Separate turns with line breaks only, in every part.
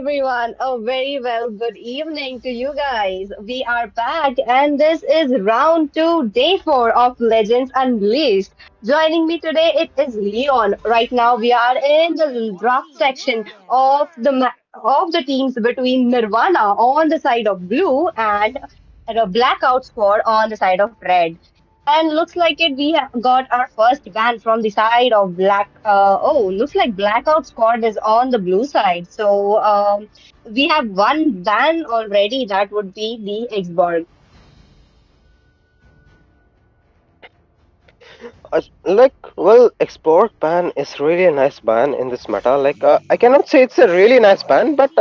everyone. A very well good evening to you guys. We are back, and this is round two, day four of Legends Unleashed. Joining me today, it is Leon. Right now, we are in the draft section of the teams between Nirvana on the side of blue and the Blackout squad on the side of red. And looks like it. We have got our first ban from the side of black. Looks like Blackout Squad is on the blue side. So we have one ban already. That would be the Xborg.
Export ban is really a nice ban in this meta. I cannot say it's a really nice ban, but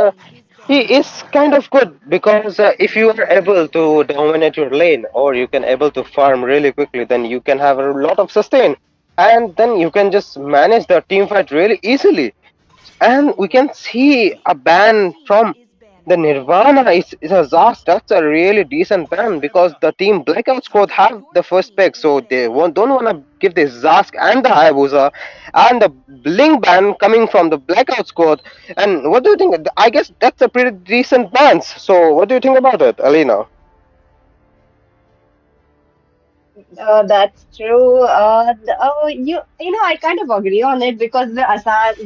he is kind of good because if you are able to dominate your lane or you can able to farm really quickly, then you can have a lot of sustain, and then you can just manage the team fight really easily. And we can see a ban from the Nirvana is a Zast. That's a really decent ban because the team Blackout squad have the first pick, so they don't want to give the Zask and the Hayabusa and the Blink ban coming from the Blackout squad. And what do you think? I guess that's a pretty decent bans. So what do you think about it, Alina?
That's true. I kind of agree on it because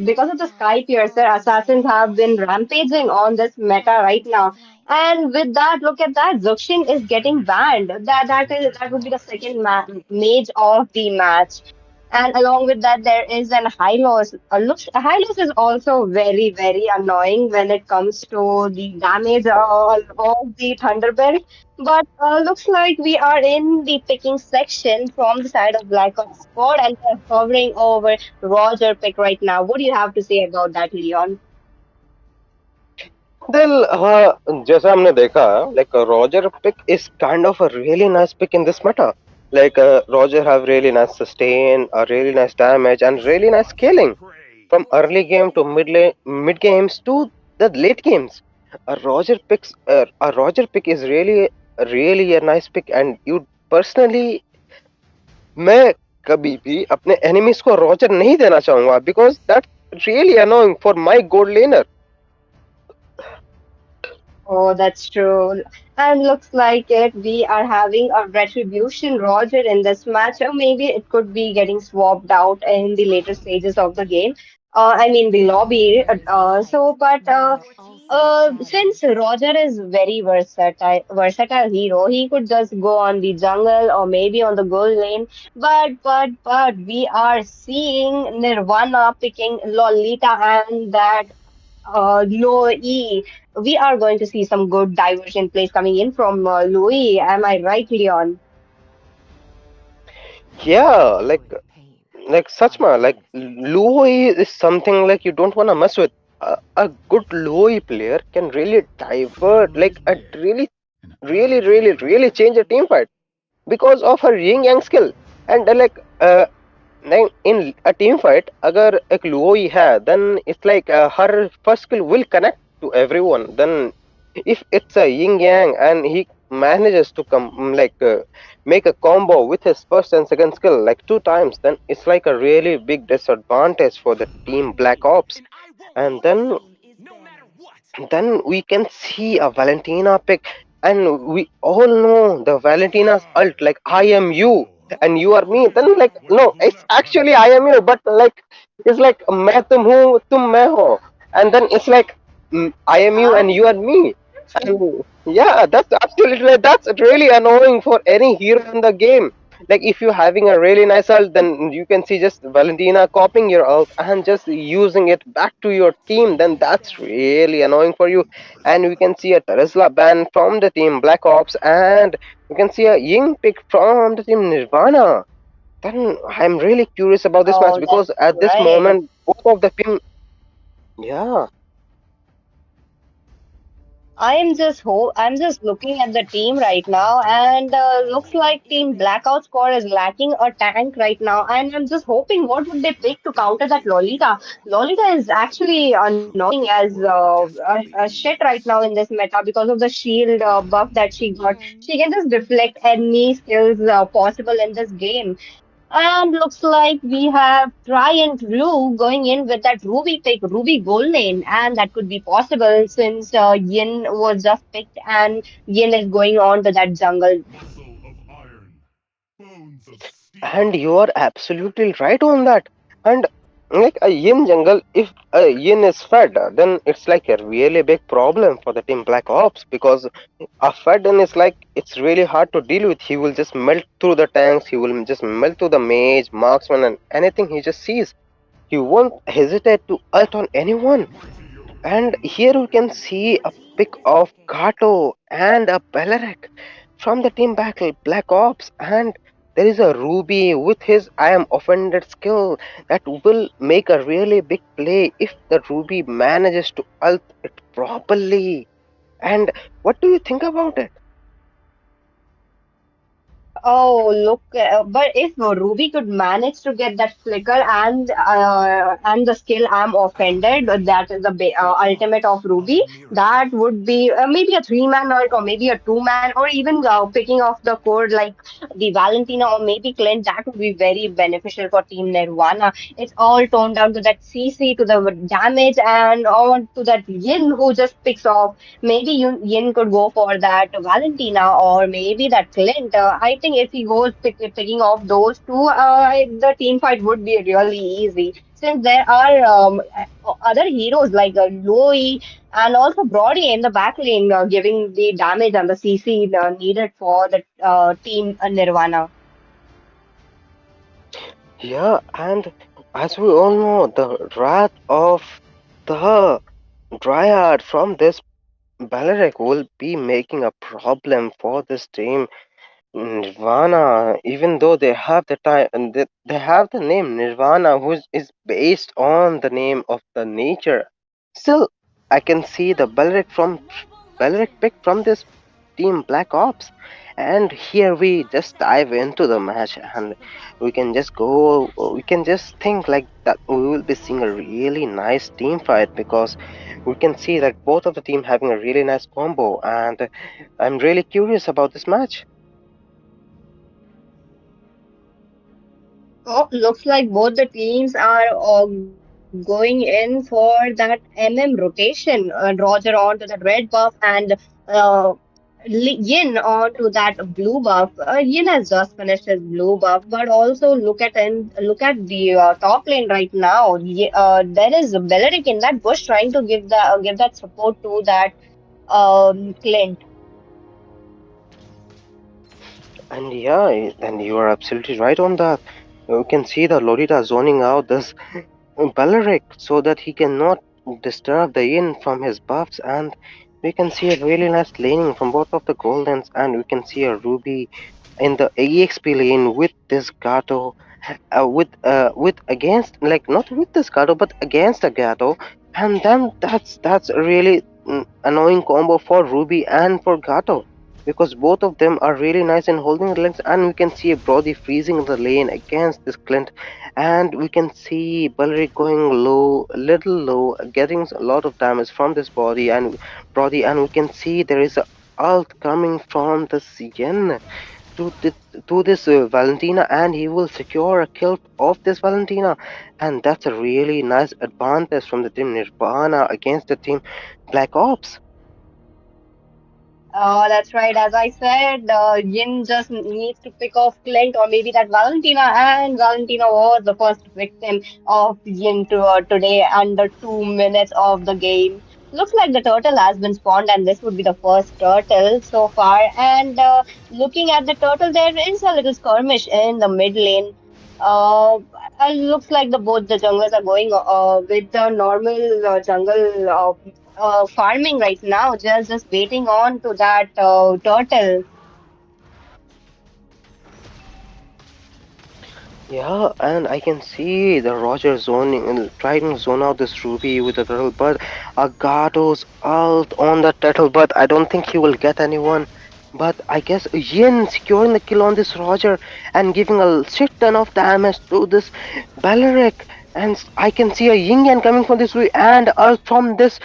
because of the Sky Piercer, assassins have been rampaging on this meta right now. And with that, look at that, Zuxin is getting banned. That would be the second mage of the match. And along with that, there is an high loss. High loss is also very, very annoying when it comes to the damage of the Thunderbird. But looks like we are in the picking section from the side of Black Ops Squad and we're hovering over Roger pick right now. What do you have to say about that, Leon?
Well, जैसा हमने देखा Roger pick is kind of a really nice pick in this meta. Roger have really nice sustain, a really nice damage, and really nice scaling from early game to mid games to the late games. A Roger pick is really a nice pick, and you personally, मैं कभी भी अपने enemies को Roger नहीं देना चाहूंगा because that's really annoying for my gold laner.
Oh, that's true. And looks like it. We are having a retribution Roger in this match, or maybe it could be getting swapped out in the later stages of the game. I mean the lobby. Since Roger is very versatile hero, he could just go on the jungle or maybe on the gold lane. But we are seeing Nirvana picking Lolita and that low E. We are going to see some good diversion plays coming in from Louis. Am I right, Leon?
Yeah, Sachma, Louis is something like you don't want to mess with. A good Louis player can really divert, really change a team fight because of her yin yang skill. And in a team fight, अगर एक Louis है, then it's her first skill will connect to everyone. Then if it's a yin yang and he manages to make a combo with his first and second skill like two times, then it's like a really big disadvantage for the team Black Ops. And then we can see a Valentina pick, and we all know the Valentina's ult, like I am you and you are me. Then no, it's actually I am you, but it's like मैं तुम हूँ तुम मैं हो, and then it's I am you and you are me. And yeah, that's really annoying for any hero in the game. Like if you're having a really nice ult, then you can see just Valentina copying your ult and just using it back to your team. Then that's really annoying for you. And we can see a Tesla ban from the team Black Ops, and we can see a Ying pick from the team Nirvana. Then I'm really curious about this match
Oh,
because
that's
at this
right.
moment, both of the team, yeah.
I'm just looking at the team right now, and looks like Team Blackout Squad is lacking a tank right now. And I'm just hoping what would they pick to counter that Lolita. Lolita is actually annoying as a shit right now in this meta because of the shield buff that she got. She can just deflect any skills possible in this game. And looks like we have Try and Rue going in with that Ruby pick, Ruby gold lane, and that could be possible since Yin was just picked and Yin is going on to that jungle.
And you are absolutely right on that. And like a yin jungle, if a yin is fed, then it's like a really big problem for the team Black Ops because a fed yin is like it's really hard to deal with. He will just melt through the tanks, he will just melt through the mage, marksman, and anything he just sees. He won't hesitate to ult on anyone. And here we can see a pic of Kato and a Beleric from the team battle Black Ops, and there is a Ruby with his I am offended skill that will make a really big play if the Ruby manages to ult it properly. And what do you think about it?
Oh, look, but if Ruby could manage to get that flicker and the skill I'm offended, that is the ultimate of Ruby, that would be maybe a three-man ult or maybe a two-man or even picking off the core like the Valentina or maybe Clint, that would be very beneficial for Team Nirvana. It's all toned down to that CC, to the damage and on to that Yin who just picks off. Maybe Yin could go for that Valentina or maybe that Clint. I think if he goes picking off those two, the team fight would be really easy. Since there are other heroes like Louis and also Brody in the back lane giving the damage and the CC needed for the team Nirvana.
Yeah, and as we all know, the wrath of the Dryad from this Beleric will be making a problem for this team Nirvana, even though they have the time and they have the name Nirvana, which is based on the name of the nature. Still, I can see the Beleric pick from this team Black Ops, and here we just dive into the match, and we can just go. We can just think like that. We will be seeing a really nice team fight because we can see that both of the team having a really nice combo, and I'm really curious about this match.
Oh, looks like both the teams are going in for that MM rotation. Roger on to that red buff and uh, Yin on to that blue buff. Yin has just finished his blue buff, but also look at the top lane right now. There is Beleric in that bush trying to give that support to that Clint.
And yeah, and you are absolutely right on that. You can see the Lolita zoning out this Balaric so that he cannot disturb the yin from his buffs, and we can see a really nice laning from both of the Goldens, and we can see a Ruby in the EXP lane with this Gato, with against like not with this Gato but against a Gato, and then that's a really annoying combo for Ruby and for Gato because both of them are really nice in holding the lanes, and we can see Brody freezing the lane against this Clint, and we can see Balric going low, a little low, getting a lot of damage from this Brody, and we can see there is a ult coming from the Yen to this, to this Valentina, and he will secure a kill of this Valentina, and that's a really nice advantage from the team Nirvana against the team Black Ops.
That's right. As I said, Yin just needs to pick off Clint or maybe that Valentina, and Valentina was the first victim of Yin today under 2 minutes of the game. Looks like the turtle has been spawned, and this would be the first turtle so far. And looking at the turtle, there is a little skirmish in the mid lane. Uh, looks like both the junglers are going with the normal jungle farming right now, just waiting on to that turtle.
Yeah, and I can see the Roger zoning and trying to zone out this Ruby with the turtle, but Agato's ult on the turtle, but I don't think he will get anyone. But I guess Yin securing the kill on this Roger and giving a shit ton of damage to this Baleric. And I can see a Yin Yang coming from this way and ult from this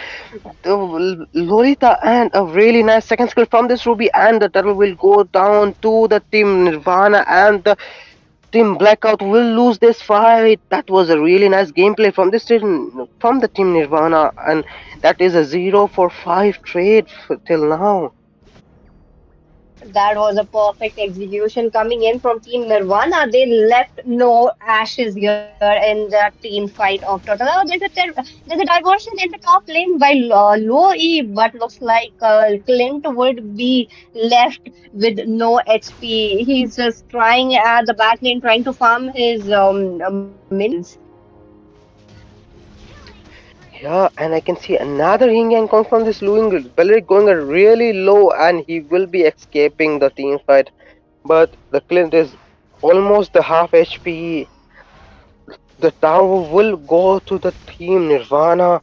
Lolita, and a really nice second skill from this Ruby, and the turtle will go down to the team Nirvana, and the Team Blackout will lose this fight. That was a really nice gameplay from this team, from the Team Nirvana, and that is a 0 for 5 trade till now.
That was a perfect execution coming in from Team Nirvana. They left no ashes here in the team fight of total. Oh, there's a diversion in the top lane by Low E, but looks like Clint would be left with no HP. He's just trying at the back lane, trying to farm his minions.
Yeah, and I can see another yin yang come from this Lewin Beleric going a really low, and he will be escaping the team fight. But the Clint is almost the half HP. The tower will go to the team Nirvana,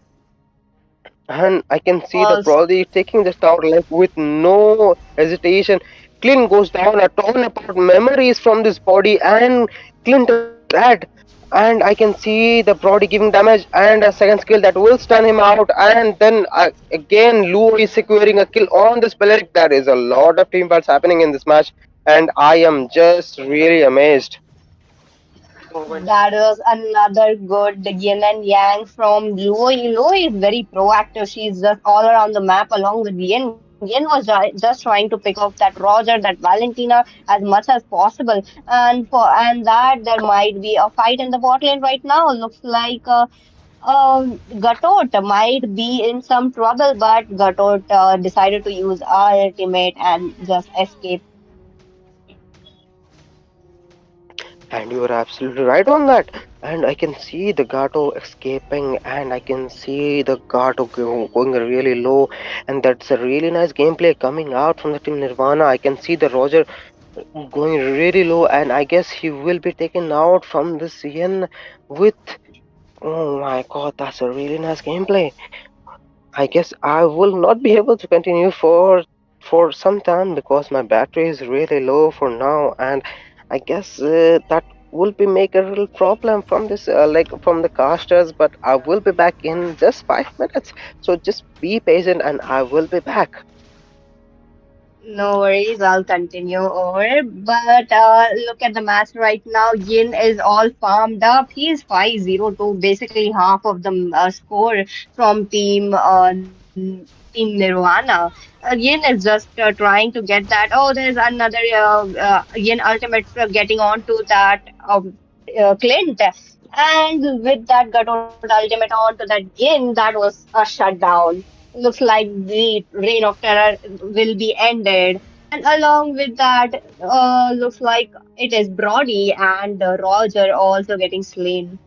and I can see the
Also,
Brody taking this tower like with no hesitation. Clint goes down, a torn apart memories from this body, and Clint is dead. And I can see the Brody giving damage and a second skill that will stun him out. And then again, Luo is securing a kill on this Peleric. There is a lot of team fights happening in this match, and I am just really amazed.
that was another good yin and yang from Luo. Luo is very proactive. She's just all around the map along with Yin. Yin was just trying to pick off that Roger, that Valentina as much as possible. And that there might be a fight in the bot lane right now. Looks like Gatot might be in some trouble, but Gatot decided to use ultimate and just escape.
And you are absolutely right on that. And I can see the Gato escaping, and I can see the Gato going really low. And that's a really nice gameplay coming out from the team Nirvana. I can see the Roger going really low, and I guess he will be taken out from this Yen with. Oh my god, that's a really nice gameplay. I guess I will not be able to continue for some time because my battery is really low for now, and I guess that will be make a real problem from this like from the casters. But I will be back in just 5 minutes, so just be patient, and I will be back.
No worries, I'll continue over. But look at the match right now. Yin is all farmed up. He is 5-0 to basically half of the score from Team Nirvana. Yin is just trying to get that. Oh, there's another Yin ultimate getting onto that Clint. And with that Gatot ultimate onto that Yin, that was a shutdown. Looks like the reign of terror will be ended. And along with that, looks like it is Brody and Roger also getting slain.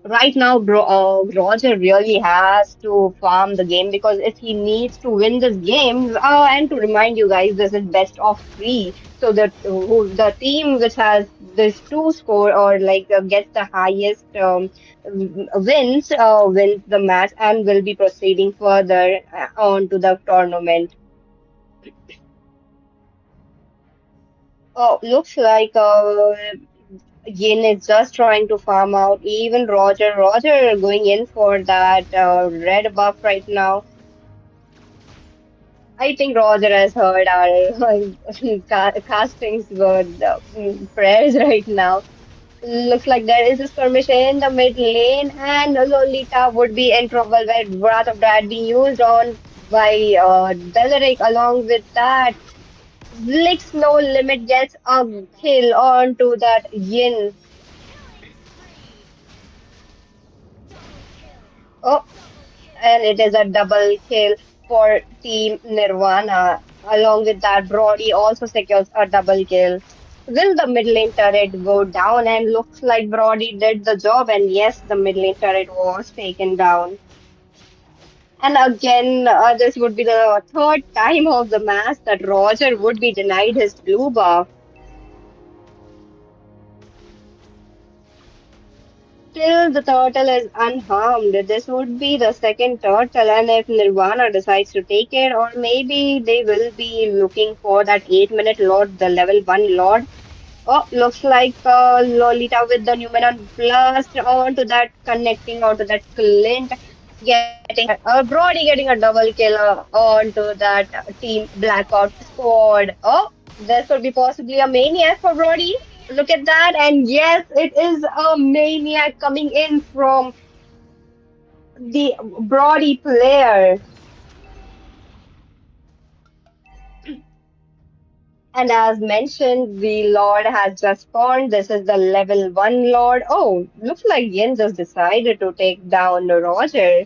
Right now, Roger really has to farm the game because if he needs to win this game, and to remind you guys, this is best of three. So the team which has this two score or like gets the highest wins the match and will be proceeding further on to the tournament. Oh, looks like Yin is just trying to farm out. Even Roger going in for that red buff right now. I think Roger has heard our castings word prayers right now. Looks like there is a skirmish in the mid lane, and Lolita would be in trouble where Wrath of Dad being used on by Beleric. Along with that, Blix No Limit gets a kill onto that Yin. Oh, and it is a double kill for Team Nirvana. Along with that, Brody also secures a double kill. Will the mid lane turret go down? And looks like Brody did the job. And yes, the mid lane turret was taken down. And again, this would be the third time of the match that Roger would be denied his blue buff. Still, the turtle is unharmed. This would be the second turtle, and if Nirvana decides to take it, or maybe they will be looking for that 8-minute Lord, the level 1 Lord. Oh, looks like Lolita with the Numenon blast onto that, connecting onto that Clint, getting Brody getting a double kill onto that Team Blackout squad. Oh, this could be possibly a maniac for Brody. Look at that, and yes, it is a maniac coming in from the Brody player. And as mentioned, the Lord has just spawned. This is the level 1 Lord. Oh, looks like Yin just decided to take down Roger.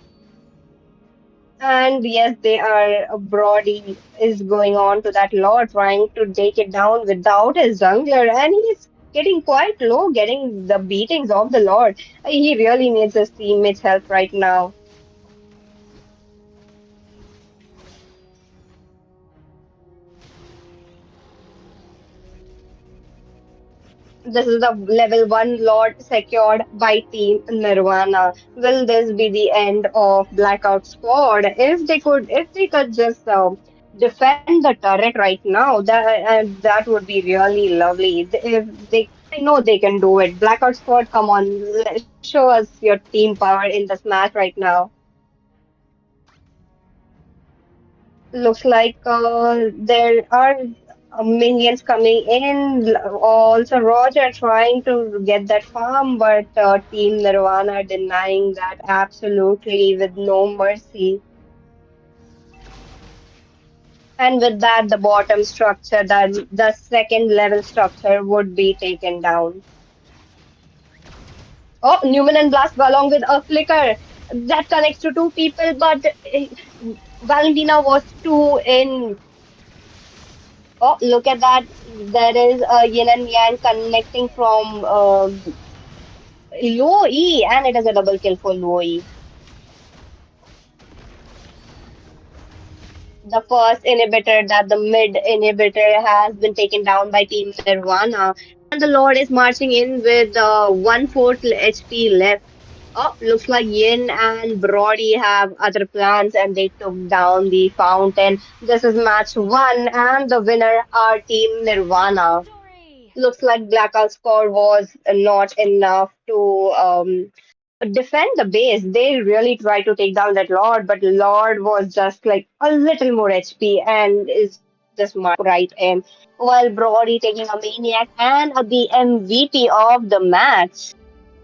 And yes, they are. Brody is going on to that Lord, trying to take it down without his jungler. And he's getting quite low, getting the beatings of the Lord. He really needs his teammates' help right now. This is the level 1 Lord secured by Team Nirvana. Will this be the end of Blackout squad? If they could just defend the turret right now, that would be really lovely. If they, I know they can do it. Blackout squad, come on, show us your team power in this match right now. Looks like there are minions coming in. Also, Roger trying to get that farm, but Team Nirvana denying that absolutely with no mercy. And with that, the bottom structure, the second level structure, would be taken down. Oh, Newman and Blast along with a flicker that connects to two people, but Valentina was two in. Oh, look at that. There is a yin and yang connecting from low E, and it is a double kill for low E. The first inhibitor, that the mid inhibitor, has been taken down by Team Nirvana, and the Lord is marching in with 1/4 HP left. Oh, looks like Yin and Brody have other plans and they took down the fountain. This is match one, and the winner are Team Nirvana. Looks like Blackout score was not enough to defend the base. They really tried to take down that Lord, but Lord was just like a little more HP and is just marching right in. While Brody taking a maniac and the MVP of the match.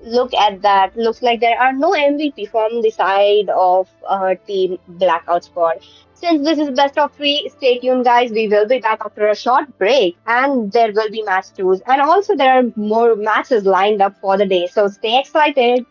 Look at that. Looks like there are no MVP from the side of Team Blackout squad. Since this is best of three, stay tuned, guys. We will be back after a short break, and there will be match twos. And also, there are more matches lined up for the day. So stay excited.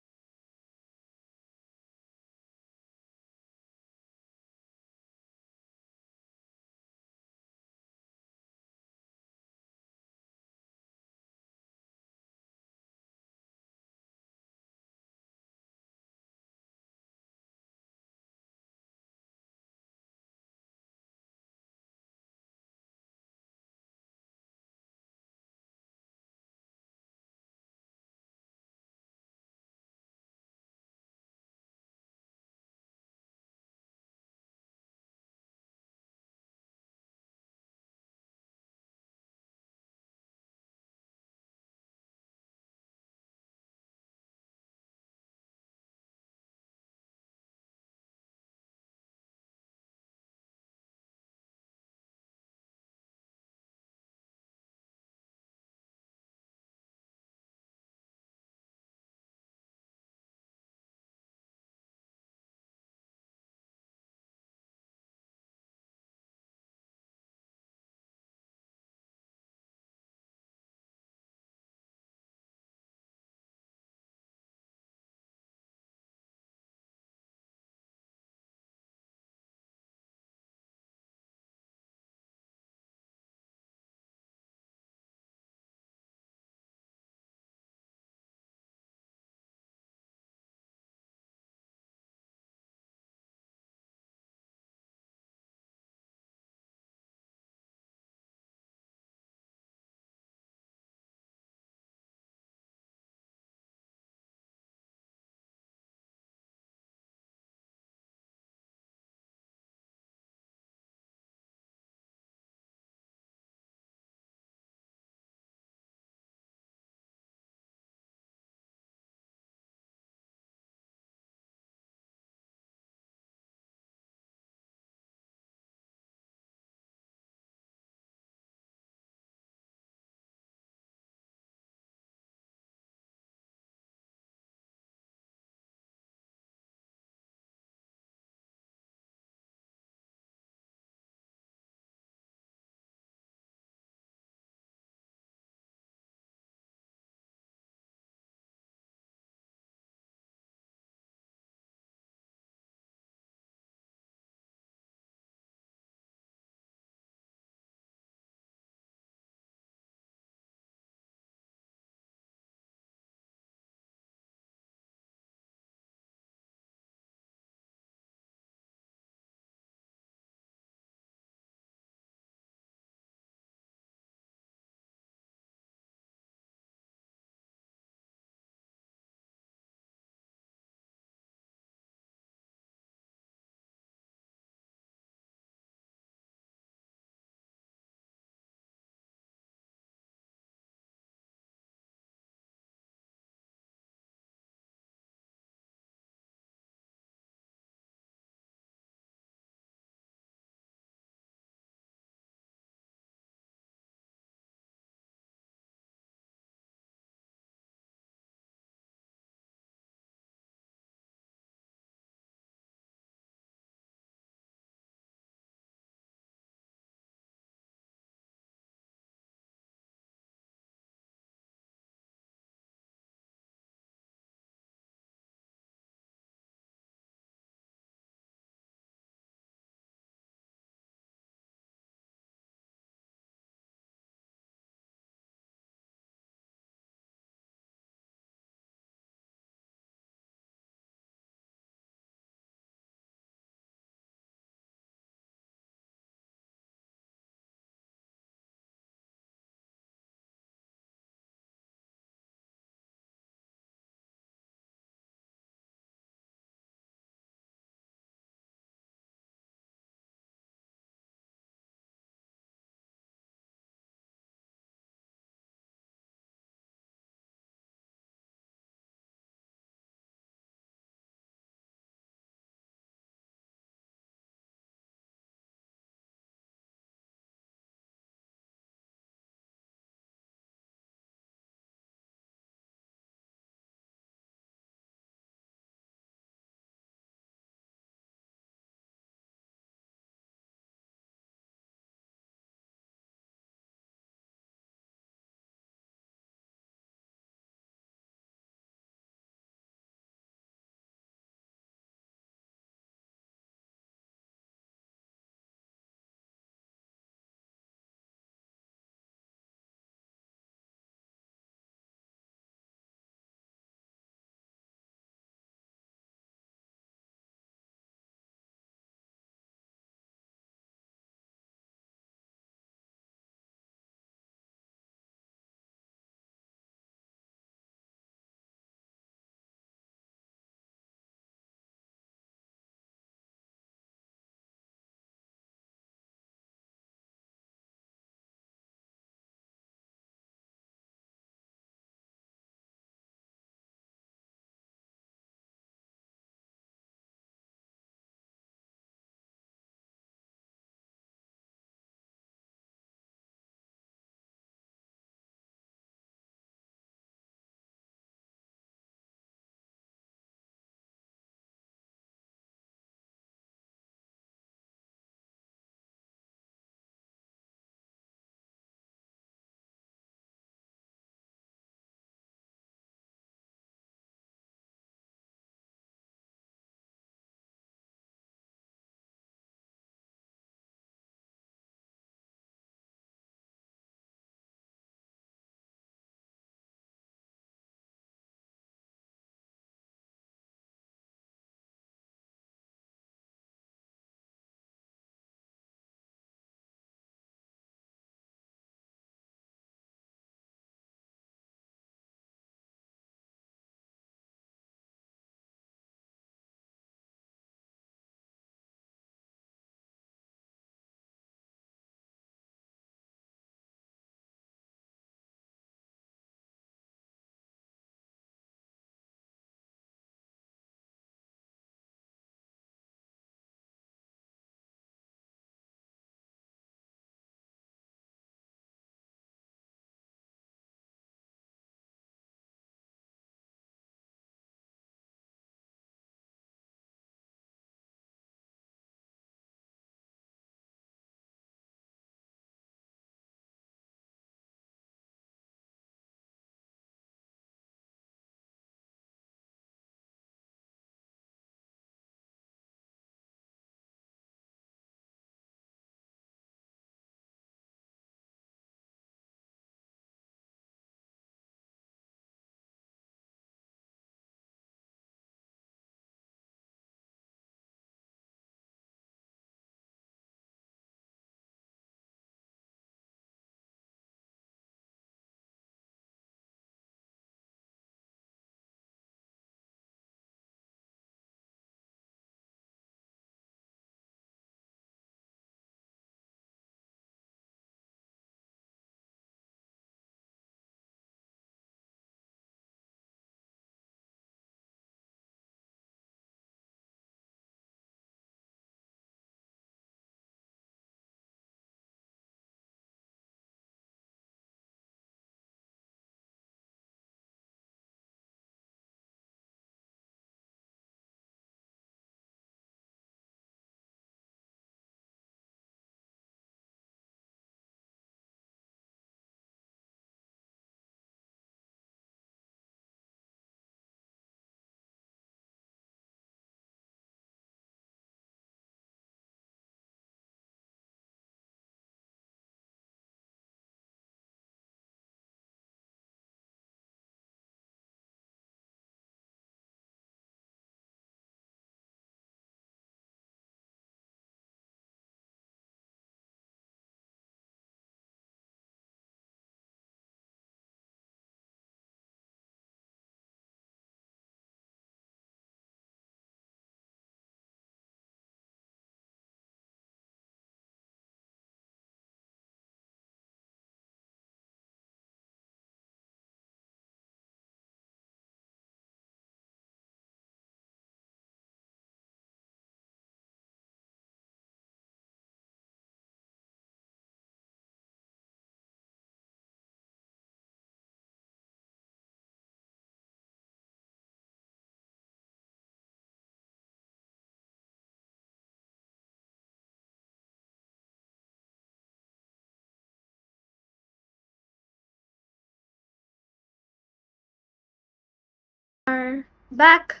are back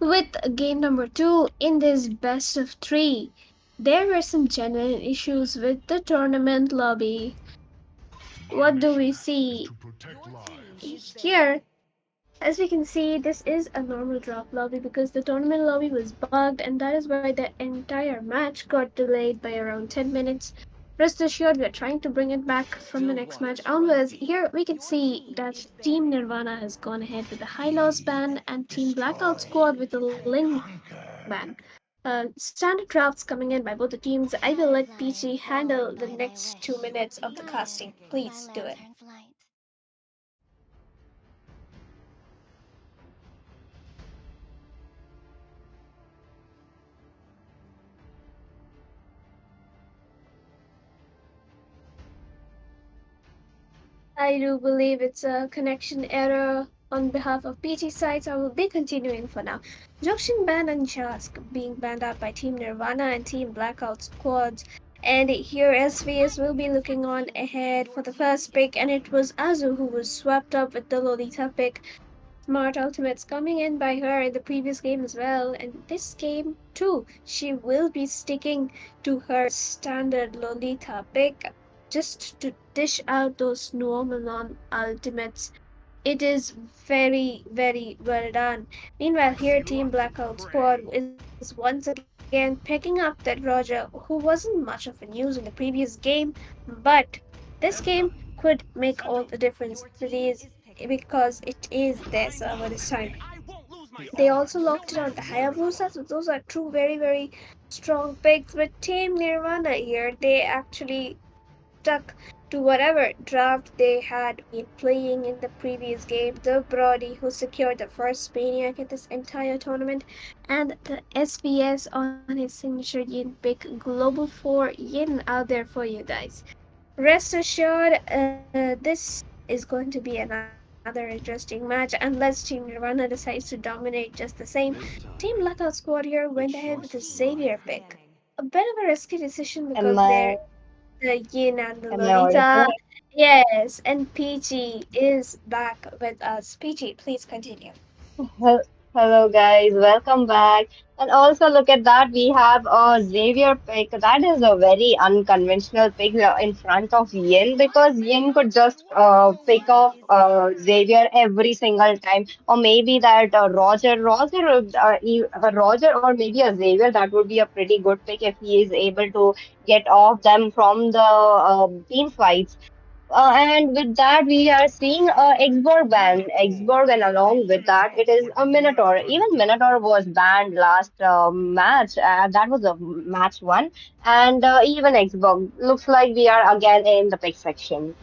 with game number two in this best of three. There were some genuine issues with the tournament lobby. What do we see here? As we can see, this is a normal drop lobby because the tournament lobby was bugged, and that is why the entire match got delayed by around 10 minutes. Rest assured, we are trying to bring it back from the next match onwards. Here we can see that Team Nirvana has gone ahead with the high loss ban and Team Blackout squad with the Ling ban. Standard drafts coming in by both the teams. I will let PG handle the next 2 minutes of the casting. Please do it. I do believe it's a connection error on behalf of PT sites. I will be continuing for now. Junction Ban and Jask being banned out by Team Nirvana and Team Blackout squads. And here SVS will be looking on ahead for the first pick, and it was Azu who was swept up with the Lolita pick. Smart ultimates coming in by her in the previous game as well, and this game too, she will be sticking to her standard Lolita pick just to dish out those normal non-ultimates. It is very, very well done. Meanwhile, here Team Blackout Squad is once again picking up that Roger, who wasn't much of a news in the previous game, but this game could make all the difference. It is because it is their server this time. They also locked it on the Hayabusa, so those are two very, very strong picks. But Team Nirvana here, they actually stuck to whatever draft they had been playing in the previous game. The Brody, who secured the first Maniac in this entire tournament, and the SVS on his signature Yin pick Global 4 Yin out there for you guys. Rest assured, this is going to be another interesting match unless Team Nirvana decides to dominate just the same. Team Blackout Squad here went ahead with the Xavier pick. A bit of a risky decision because
Am
they're
I
the Yin and the
am I audible?
Lolita. Yes, and Peachy is back with us. Peachy, please continue.
Hel- Hello, guys. Welcome back. And also, look at that. We have a Xavier pick. That is a very unconventional pick in front of Yin because Yin could just pick off Xavier every single time. Or maybe that Roger, or maybe a Xavier. That would be a pretty good pick if he is able to get off them from the team fights. And with that, we are seeing Xborg ban. Xborg, and along with that, it is a Minotaur. Even Minotaur was banned last match. That was a match one. And even Xborg. Looks like we are again in the pick section.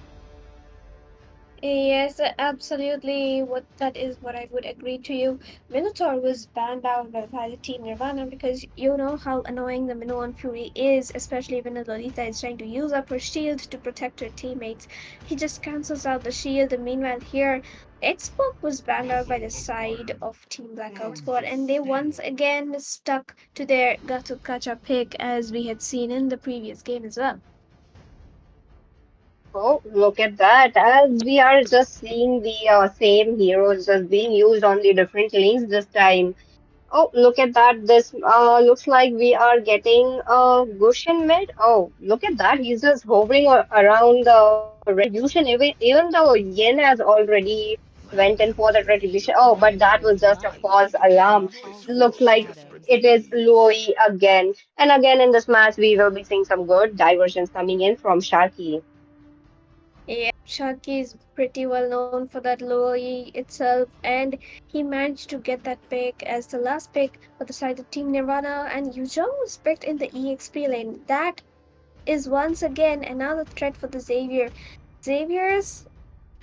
Yes, absolutely. What that is what I would agree to you. Minotaur was banned out by the team Nirvana because you know how annoying the Minoan Fury is, especially when Lolita is trying to use up her shield to protect her teammates. He just cancels out the shield, and meanwhile here, Xbox was banned out by the side of Team Blackout Squad, and they once again stuck to their Gato Kacha pick as we had seen in the previous game as well.
Oh, look at that. As we are just seeing the same heroes just being used on the different lanes this time. Oh, look at that. This looks like we are getting a Gushin mid. Oh, look at that. He's just hovering around the retribution. Even though Yin has already went in for the retribution. Oh, but that was just a false alarm. Looks like it is Louis again. And again in this match, we will be seeing some good diversions coming in from Sharky.
Yeah, Sharky is pretty well known for that lower E itself, and he managed to get that pick as the last pick for the side of Team Nirvana, and Yuzhong was picked in the EXP lane. That is once again another threat for the Xavier. Xavier's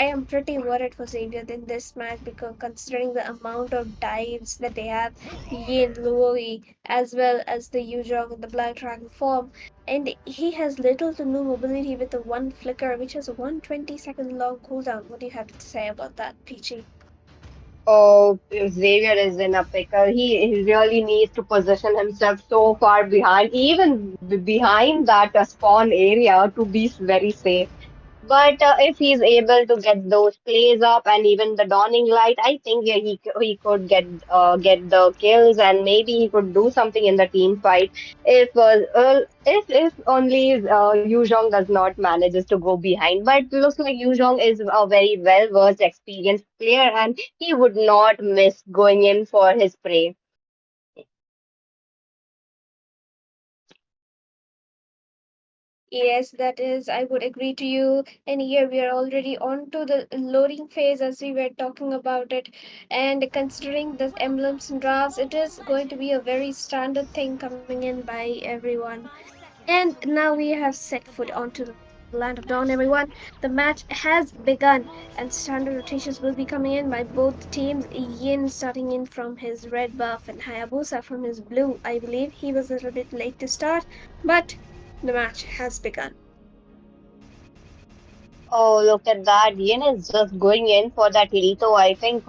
I am pretty worried for Xavier in this match because considering the amount of dives that they have, Yin, Luoi, as well as the Yuzhong in the Black Dragon form, and he has little to no mobility with the one flicker, which has a 120-second long cooldown. What do you have to say about that, Peachy?
Oh, Xavier is in a pickle. He really needs to position himself so far behind, even behind that spawn area to be very safe. But if he's able to get those plays up and even the dawning light, I think yeah, he could get the kills and maybe he could do something in the team fight if only Yu Zhong does not manages to go behind. But looks like Yu Zhong is a very well versed, experienced player, and he would not miss going in for his prey.
Yes, that is, I would agree to you. And here we are already on to the loading phase as we were talking about it. And considering the emblems and drafts, it is going to be a very standard thing coming in by everyone. And now we have set foot onto the land of dawn, everyone. The match has begun, and standard rotations will be coming in by both teams. Yin starting in from his red buff, and Hayabusa from his blue. I believe he was a little bit late to start, but the match has begun.
Oh, look at that. Yin is just going in for that Lito. I think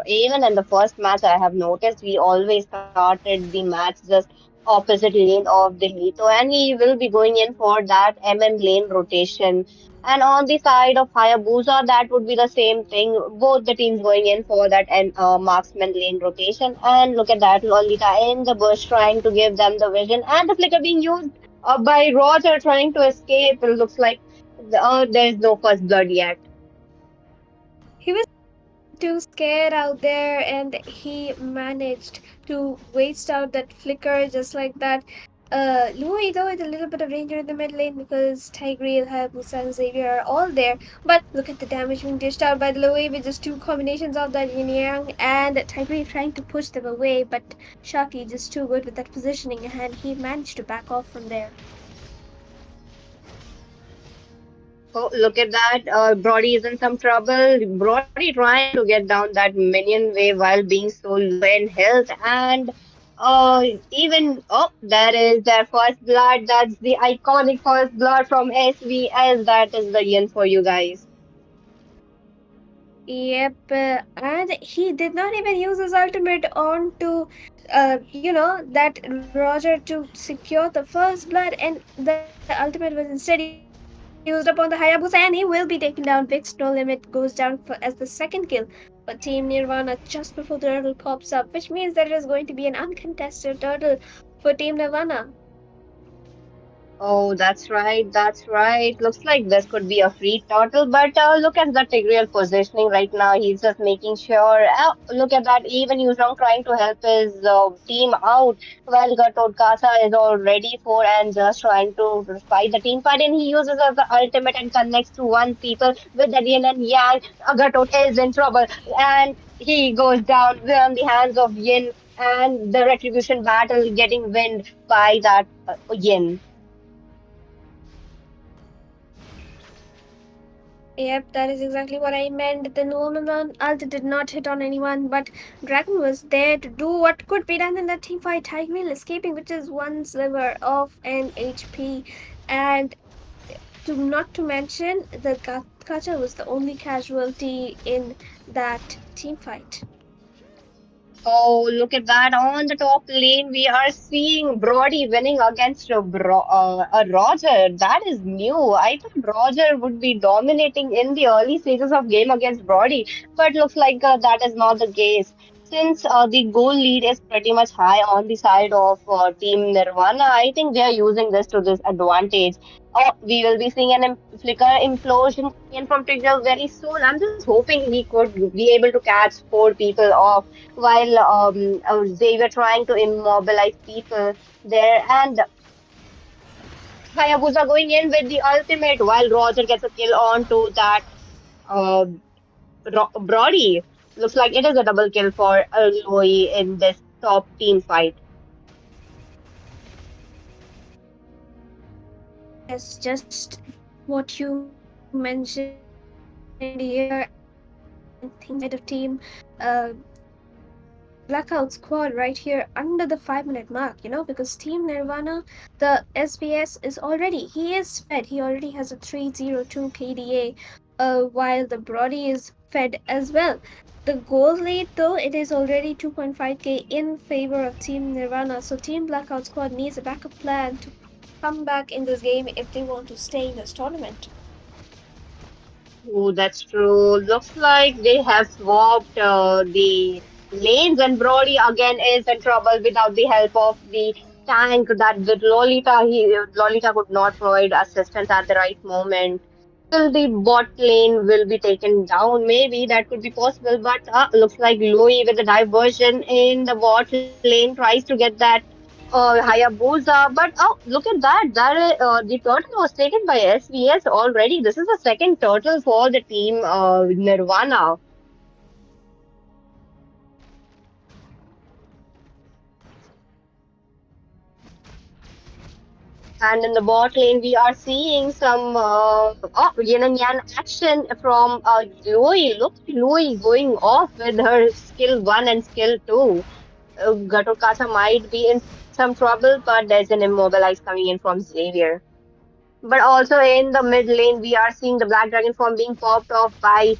even in the first match, I have noticed we always started the match just opposite lane of the Lito, and he will be going in for that MM lane rotation. And on the side of Hayabusa, that would be the same thing. Both the teams going in for that and marksman lane rotation. And look at that, Lolita in the bush trying to give them the vision, and the flicker being used by Roger trying to escape. It looks like there's no first blood yet.
He was too scared out there, and he managed to waste out that flicker just like that. Louis though is a little bit of danger in the mid lane because Tigreal, Hayabusa, and Xavier are all there. But look at the damage being dished out by Louis with just two combinations of that Yin Yang, and Tigreal trying to push them away, but Shaki just too good with that positioning, and he managed to back off from there.
Oh, look at that. Brody is in some trouble. Brody trying to get down that minion wave while being so low in health. And even, oh, there is their first blood. That's the iconic first blood from SVS. That is the yin for you guys.
Yep, and he did not even use his ultimate on to, that Roger to secure the first blood, and the ultimate was instead used upon the Hayabusa, and he will be taken down. Vix No Limit goes down as the second kill for Team Nirvana just before the turtle pops up, which means that it is going to be an uncontested turtle for Team Nirvana.
Oh, that's right. That's right. Looks like this could be a free turtle, but look at the Tigreal positioning right now. He's just making sure. Look at that. Even Yuzhong trying to help his team out, while Gatotkasa is all ready for and just trying to fight the team fight. And he uses as the ultimate and connects to one people with the yin and yang. Gatot is in trouble, and he goes down on the hands of Yin, and the retribution battle getting wind by that Yin.
Yep, that is exactly what I meant. The Nolan ult did not hit on anyone, but Dragon was there to do what could be done in that team fight. Tigreal escaping, which is one sliver of an HP, and not to mention the Gacha was the only casualty in that team fight.
Oh, look at that. On the top lane, we are seeing Brody winning against a Roger. That is new. I thought Roger would be dominating in the early stages of game against Brody, but looks like that is not the case. Since the goal lead is pretty much high on the side of Team Nirvana, I think they are using this to this advantage. Oh, we will be seeing an flicker implosion coming in from Trigger very soon. I'm just hoping he could be able to catch four people off while they were trying to immobilize people there. And Hayabusa going in with the ultimate while Roger gets a kill on to that uh, Brody. Looks like it is a double kill for Loi in this top team fight.
Yes, just what you mentioned here, and things like that on the side of team. Uh, Blackout squad right here under the 5 minute mark, because Team Nirvana, the SBS is already, he is fed. He already has a 302 KDA, while the Brody is fed as well. The goal lead, though, it is already 2.5k in favor of Team Nirvana. So Team Blackout squad needs a backup plan to come back in this game if they want to stay in this tournament.
Oh, that's true. Looks like they have swapped the lanes, and Brody again is in trouble without the help of the tank that with Lolita. Lolita could not provide assistance at the right moment. Still, the bot lane will be taken down. Maybe that could be possible, but looks like Louis with the diversion in the bot lane tries to get that Hayabusa. But oh, look at that! The turtle was taken by SVS already. This is the second turtle for the team Nirvana. And in the bot lane, we are seeing some yin and yang action from Louis. Look, Louis going off with her skill 1 and skill 2. Gatokasa might be in some trouble, but there's an immobilize coming in from Xavier. But also in the mid lane, we are seeing the Black Dragon form being popped off by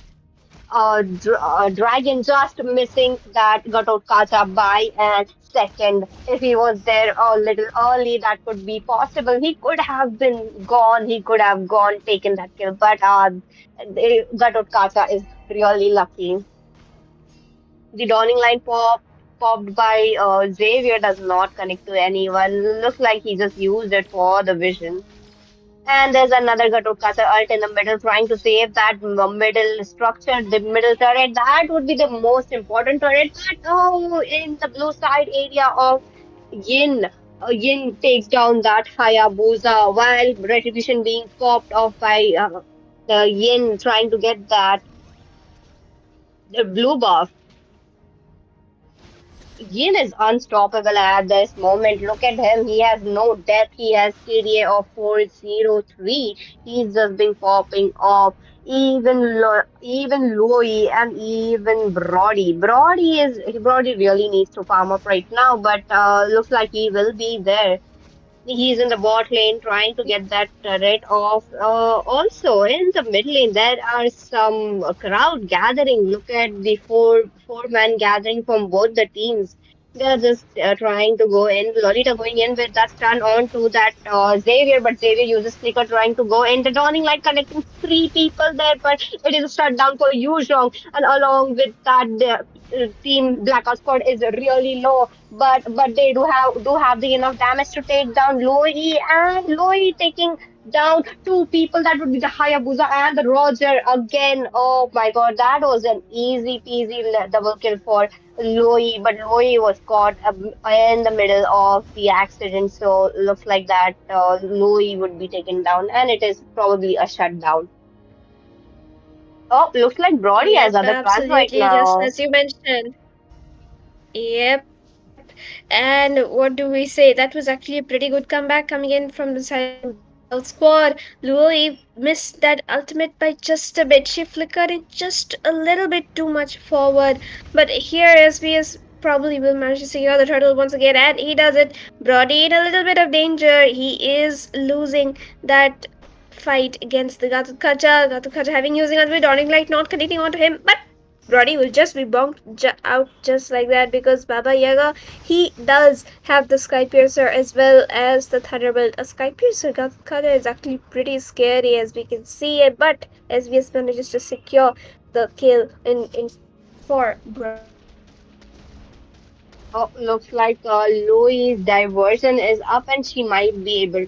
Dragon, just missing that Gatotkacha by a second. If he was there a little early, that could be possible. He could have been gone. He could have gone, taken that kill. But Gatotkacha is really lucky. The Dawning Line popped by Xavier does not connect to anyone. Looks like he just used it for the vision. And there's another Gatotkacha ult in the middle trying to save that middle structure, the middle turret. That would be the most important turret. But oh, in the blue side area of Yin, Yin takes down that Hayabusa while Retribution being popped off by the Yin trying to get that the blue buff. Yin is unstoppable at this moment. Look at him. He has no death. He has KDA of 403. He's just been popping off. Even Louis and even Brody. Brody really needs to farm up right now, but looks like he will be there. He's in the bot lane trying to get that turret off. Also, in the mid lane, there are some crowd gathering. Look at the four-man gathering from both the teams. They're just trying to go in. Lolita going in with that stun on to that Xavier, but Xavier uses Flicker trying to go in. The Dawning Light connecting three people there, but it is a shutdown for Yuzhong. And along with that, the team Blackout squad is really low, but they do have the enough damage to take down Loi, and Loi taking down two people. That would be the Hayabusa and the Roger again. Oh my god, that was an easy peasy double kill for Loi, but Loi was caught in the middle of the accident, so looks like that Loi would be taken down, and it is probably a shutdown. Oh, looks like Brody has
Yep,
other plans right
absolutely, just
now.
as you mentioned. Yep. And what do we say? That was actually a pretty good comeback coming in from the side of Team Blackout squad. Louis missed that ultimate by just a bit. She flickered it just a little bit too much forward. But here SBS probably will manage to secure the turtle once again, and he does it. Brody in a little bit of danger. He is losing that fight against the Gatukhacha. Gatukhacha having using ultimate Dawning Light not connecting onto him, but Brody will just be bonked out just like that because Baba Yaga, he does have the Sky Piercer as well as the Thunderbolt. A Sky Piercer Gatkada is actually pretty scary as we can see it, but SVS manages to secure the kill in for Brody.
Oh, looks like Louis' diversion is up, and she might be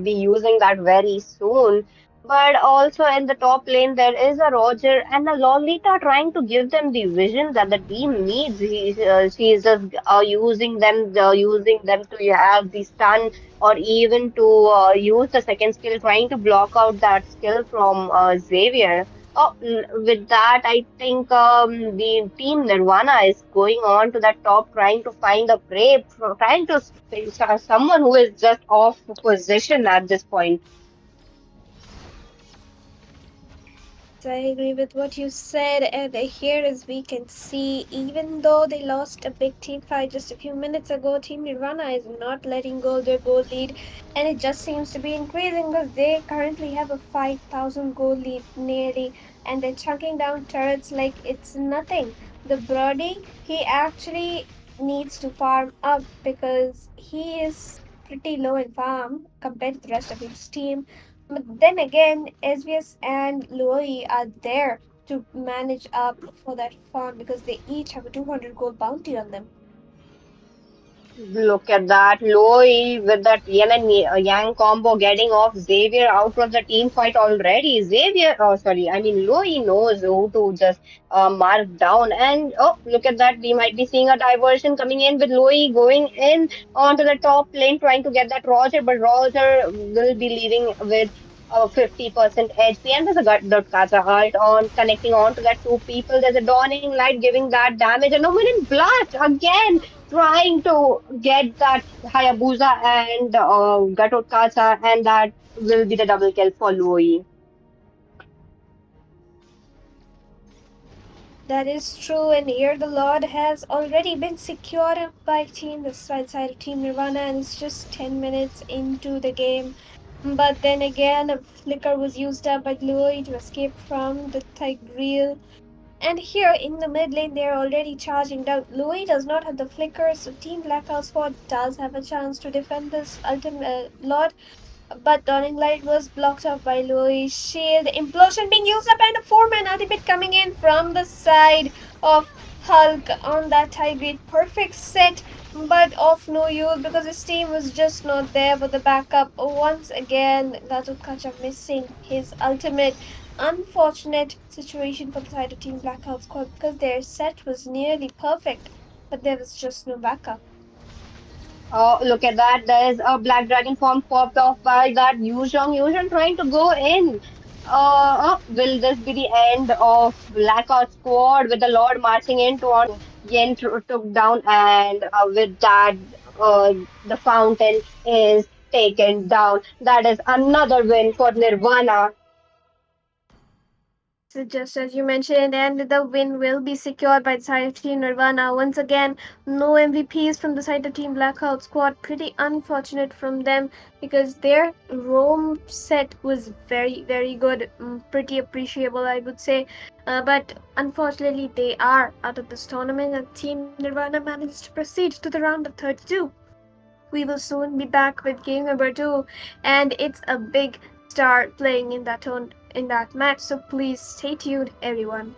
using that very soon. But also in the top lane, there is a Roger and a Lolita trying to give them the vision that the team needs. She's just using them to have the stun, or even to use the second skill, trying to block out that skill from Xavier. Oh, with that, I think the team Nirvana is going on to the top, trying to find a prey, trying to someone who is just off position at this point.
Yes, I agree with what you said, and here as we can see, even though they lost a big team fight just a few minutes ago, Team Nirvana is not letting go of their gold lead, and it just seems to be increasing because they currently have a 5,000 gold lead nearly, and they're chunking down turrets like it's nothing. The Brody, he actually needs to farm up because he is pretty low in farm compared to the rest of his team. But then again, SVS and Loi are there to manage up for that farm because they each have a 200 gold bounty on them.
Look at that. Loi with that Yin and Yang combo getting off Xavier out of the team fight already. Xavier, oh, sorry, I mean, Loi knows who to just mark down. And oh, look at that. We might be seeing a diversion coming in with Loi going in onto the top lane trying to get that Roger, but Roger will be leaving with 50% HP. And there's a gut catch a heart on connecting on to that two people. There's a dawning light giving that damage. And no in blast again trying to get that Hayabusa and Gatotkacha, and that will be the double kill for Louis.
That is true, and here the Lord has already been secured by team the side of Team Nirvana, and it's just 10 minutes into the game. But then again, a flicker was used up by Louis to escape from the Tigreal. And here in the mid lane, they're already charging down. Louis does not have the flicker, so Team Blackout Squad does have a chance to defend this ultimate Lord. But Dawning Light was blocked off by Louis' shield. Implosion being used up and a 4-man ultimate coming in from the side of Hulk on that high grade. Perfect set, but of no use because his team was just not there for the backup. Once again, Gazukacha missing his ultimate. Unfortunate situation for the side of Team Blackout Squad because their set was nearly perfect, but there was just no backup.
Oh, look at that. There's a Black Dragon form popped off by that Yuzhong. Yuzhong trying to go in. Will this be the end of Blackout Squad with the Lord marching into on Yen took down, and with that, the fountain is taken down. That is another win for Nirvana.
So just as you mentioned, and the win will be secured by the side of Team Nirvana. Once again, no MVPs from the side of Team Blackout Squad. Pretty unfortunate from them because their roam set was very good. Pretty appreciable, I would say. But unfortunately, they are out of this tournament, and Team Nirvana managed to proceed to the round of 32. We will soon be back with game number two, and it's a big star playing in that match. So please stay tuned, everyone.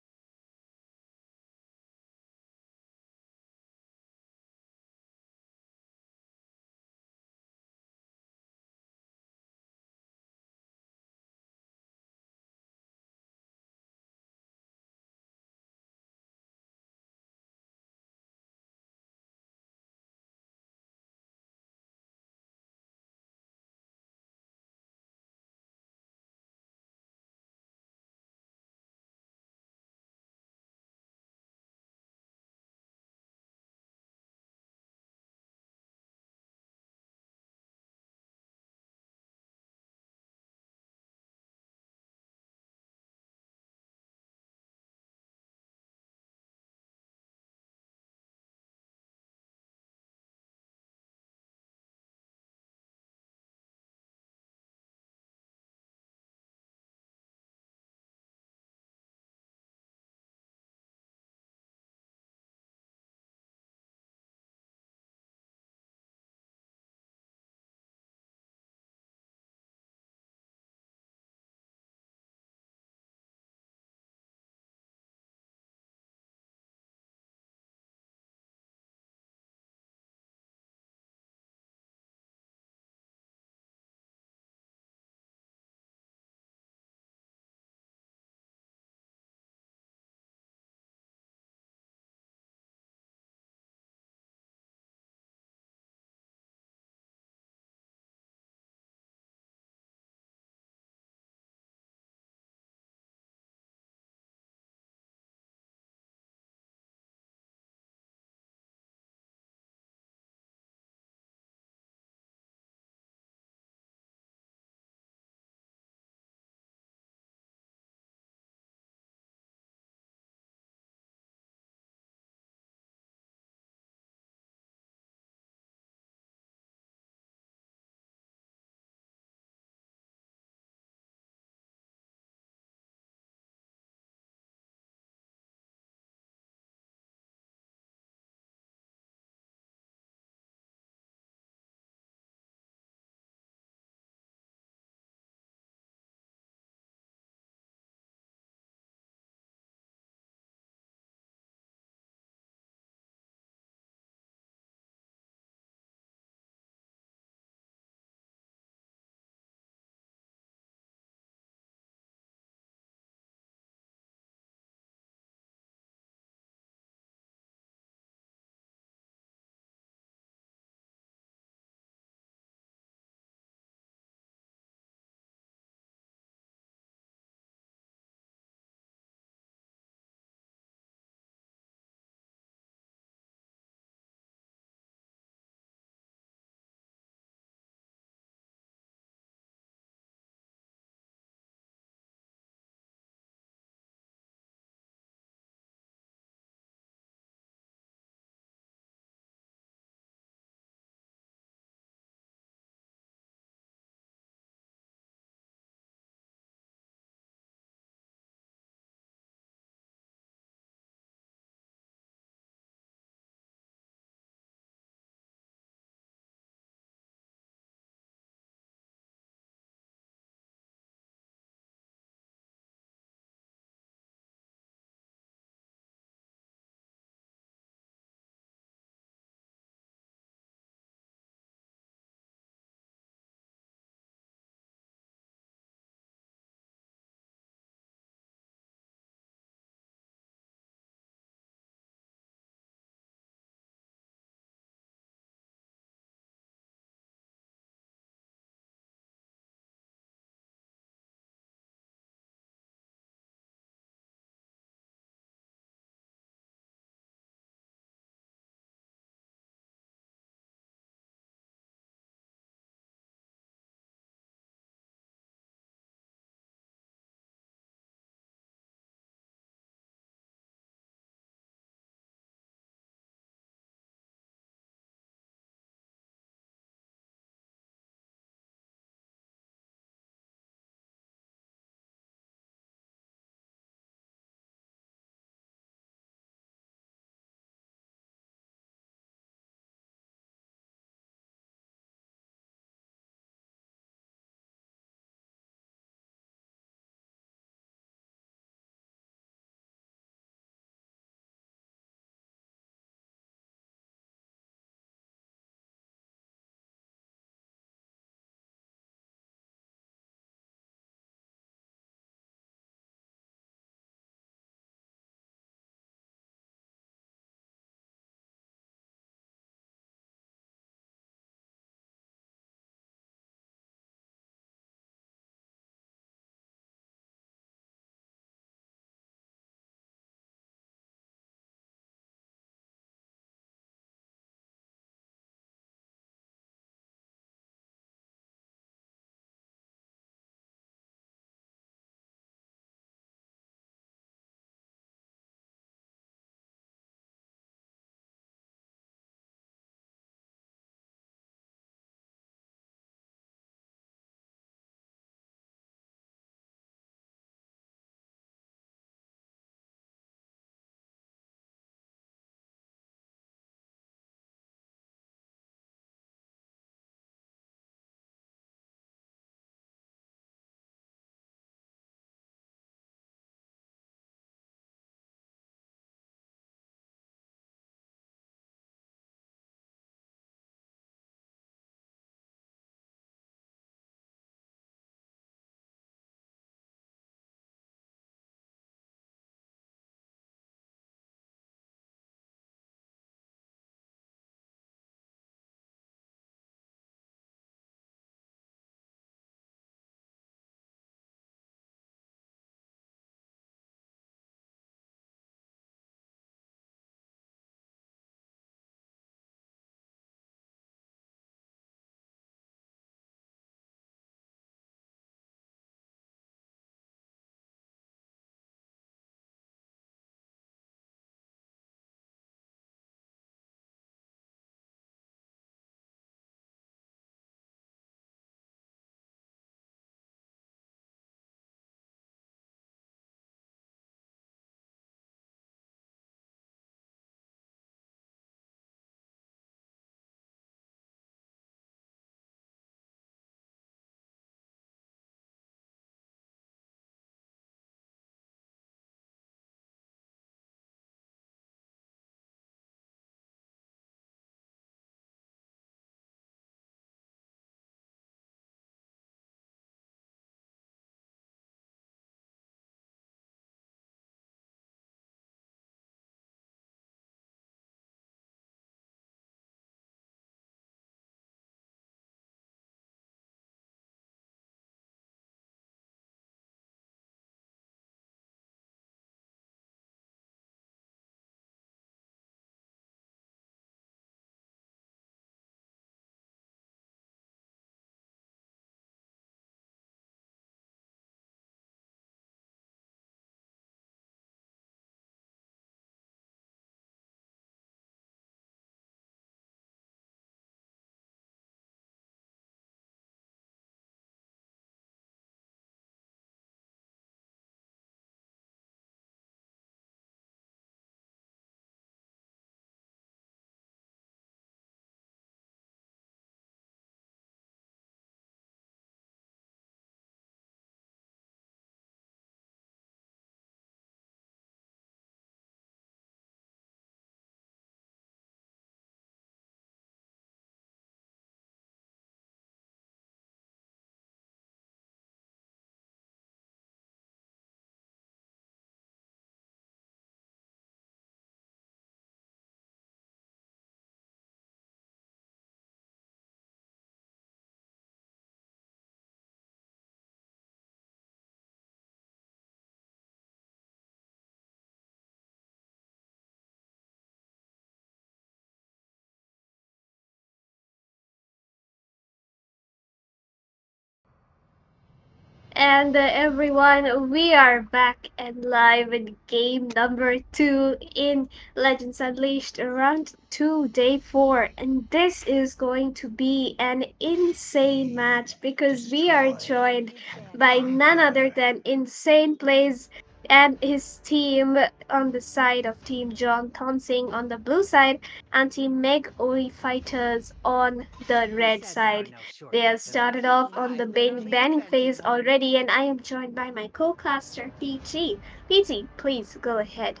And everyone, we are back and live in game number 2 in Legends Unleashed Round 2, Day 4. And this is going to be an insane match because we are joined by none other than Insane Plays and his team on the side of Team John Thon Sing on the blue side and Team Meg Ori Fighters on the red side. They have started off on the banning phase already, and I am joined by my co-caster, PG. PG, please go ahead.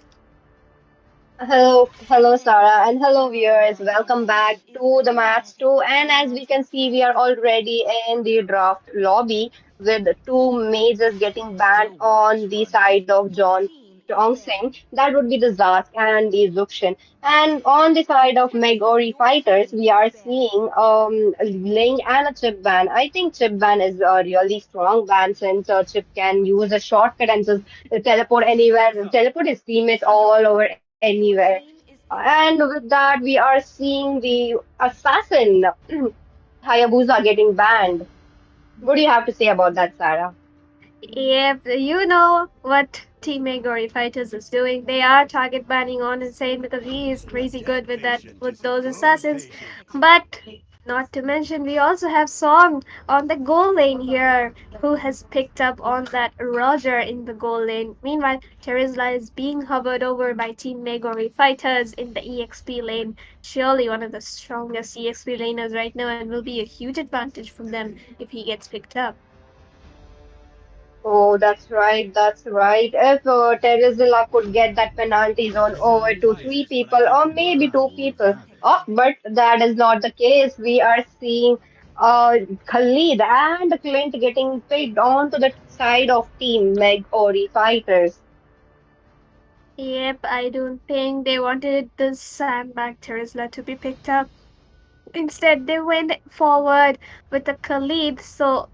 Hello, Sarah, and hello, viewers. Welcome back to the match too. And as we can see, we are already in the draft lobby with two mages getting banned on the side of John Chong Sing. That would be the Zask and the Zukshin. And on the side of Megori fighters, we are seeing Ling and a Chip ban. I think Chip ban is a really strong ban since Chip can use a shortcut and just teleport anywhere, teleport his teammates all over anywhere. And with that, we are seeing the assassin Hayabusa getting banned. What do you have to say about that, Sarah?
Yep, you know what Team Megori Fighters is doing. They are target banning on Insane because he is crazy good with that with those assassins. But not to mention we also have Song on the goal lane here who has picked up on that Roger in the goal lane. Meanwhile, Terizla is being hovered over by Team Megori Fighters in the EXP lane. Surely one of the strongest EXP laners right now and will be a huge advantage from them if he gets picked up.
Oh, that's right, that's right. If Terizilla could get that penalty zone over to three people or maybe two people, oh, but that is not the case. We are seeing Khalid and Clint getting picked onto the side of Team Meg Ori fighters.
Yep, I don't think they wanted the sandbag Terizla to be picked up. Instead, they went forward with the Khalid. So,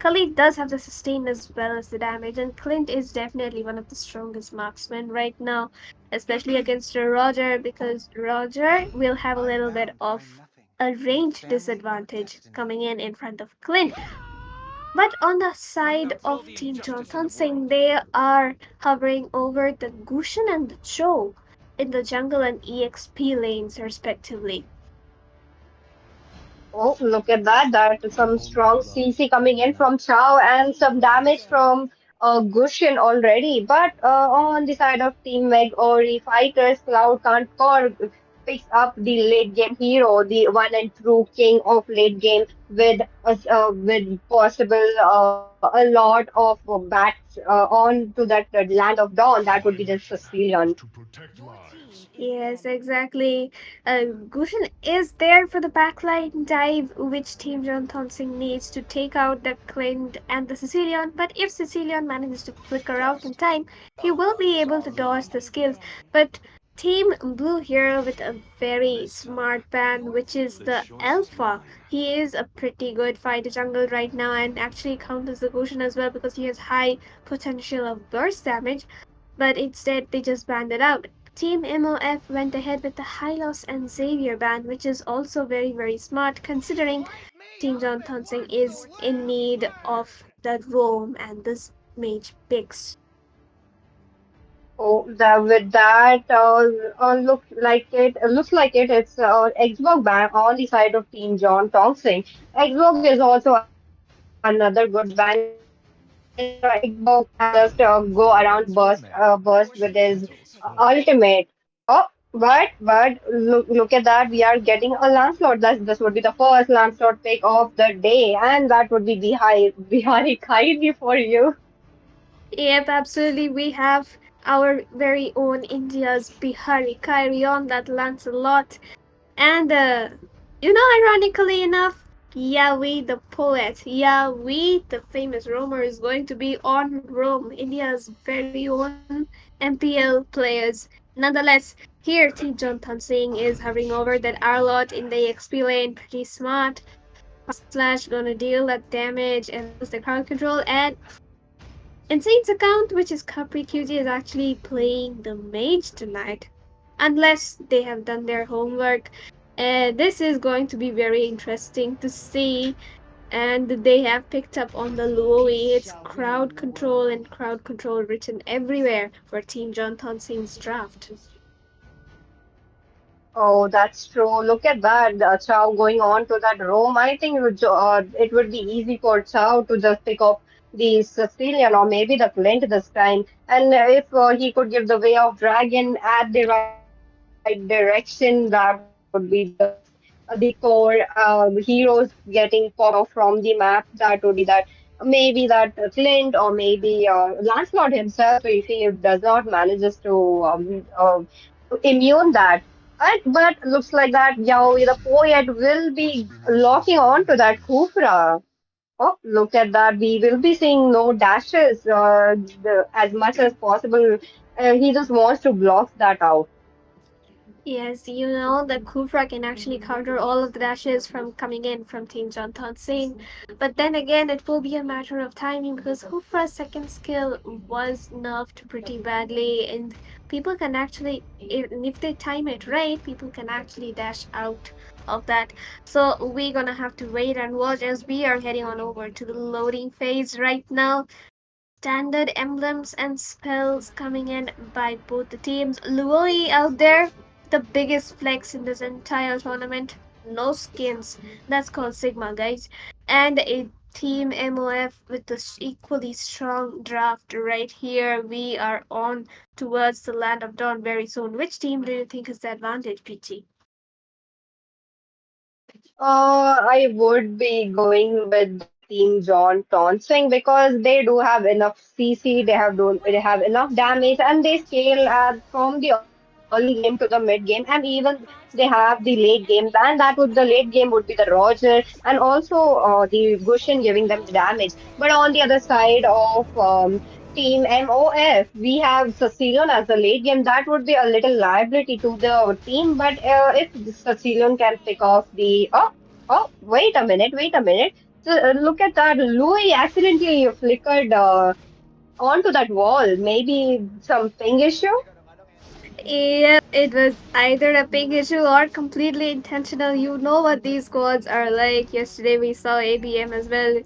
Khalid does have the sustain as well as the damage, and Clint is definitely one of the strongest marksmen right now, especially against Roger, because Roger will have a little bit of a range disadvantage coming in front of Clint. But on the side of Team Johnson Singh, they are hovering over the Gushin and the Cho in the jungle and EXP lanes, respectively.
Oh, look at that. That is some strong CC coming in from Chow and some damage from Gushin already. But on the side of Team Meg Ori fighters, Cloud can't core picks up the late game hero, the one and true king of late game with possible a lot of bats on to that land of dawn. That would be just Sicilian.
Yes, exactly. Gushin is there for the backline dive, which Team John Thompson needs to take out the Clint and the Sicilian. But if Sicilian manages to flicker out in time, he will be able to dodge the skills. But Team Blue here with a very smart ban, which is the Alpha. He is a pretty good fighter jungle right now and actually counters the Gushin as well because he has high potential of burst damage, but instead they just banned it out. Team MOF went ahead with the Hylos and Xavier ban, which is also very, very smart considering Team John Tonsing is in need of the roam and this mage picks.
Oh, with that, looks like it's Xbox ban on the side of Team John Thompson. Xbox is also another good ban since Xbox can just go around burst with his ultimate. Oh, but look at that. We are getting a Lancelot. This would be the first Lancelot pick of the day, and that would be Bihari Kairi for you.
Yep, absolutely. We have our very own India's Bihari Kairi on that Lancelot. And, ironically enough, Yahweh the poet, Yahweh the famous roamer is going to be on Rome, India's very own MPL players. Nonetheless, here Team John Singh is hovering over that Arlot in the XP lane, pretty smart. Fast Slash gonna deal that damage as well as the crowd control, and Insane's account, which is Capri QG, is actually playing the mage tonight. Unless they have done their homework. This is going to be very interesting to see. And they have picked up on the Luoyi. It's crowd control and crowd control written everywhere for Team John Thon Sing's draft.
Oh, that's true. Look at that. Chow going on to that roam. I think it would be easy for Chow to just pick up the Sicilian or maybe the Clint this time. And if he could give the way of dragon at the right direction, that would be just the core heroes getting popped off from the map. That would be that maybe that Clint or maybe Lancelot himself, if he does not manages to immune that. But looks like that Yaoi the poet will be locking on to that Kufra. Oh, look at that. We will be seeing no dashes as much as possible. He just wants to block that out.
Yes, you know that Kufra can actually counter all of the dashes from coming in from Team Jantan Singh. But then again, it will be a matter of timing because Kufra's second skill was nerfed pretty badly, and people can actually, if they time it right, people can actually dash out of that. So we're gonna have to wait and watch as we are heading on over to the loading phase right now. Standard emblems and spells coming in by both the teams. Luoi out there, the biggest flex in this entire tournament. No skins. That's called Sigma, guys. And a Team MOF with the equally strong draft right here. We are on towards the land of dawn very soon. Which team do you think is the advantage, PT?
I would be going with the team John Tonsing because they do have enough CC, they have enough damage, and they scale from the early game to the mid game, and even they have the late games, and the late game would be the Roger, and also the Gushin giving them the damage. But on the other side of Team MOF, we have Sicilian as the late game. That would be a little liability to the team, but if Sicilian can pick off the oh, wait a minute. So look at that. Louis accidentally flickered onto that wall. Maybe some ping issue?
Yeah, it was either a big issue or completely intentional. You know what these squads are like. Yesterday we saw ABM as well,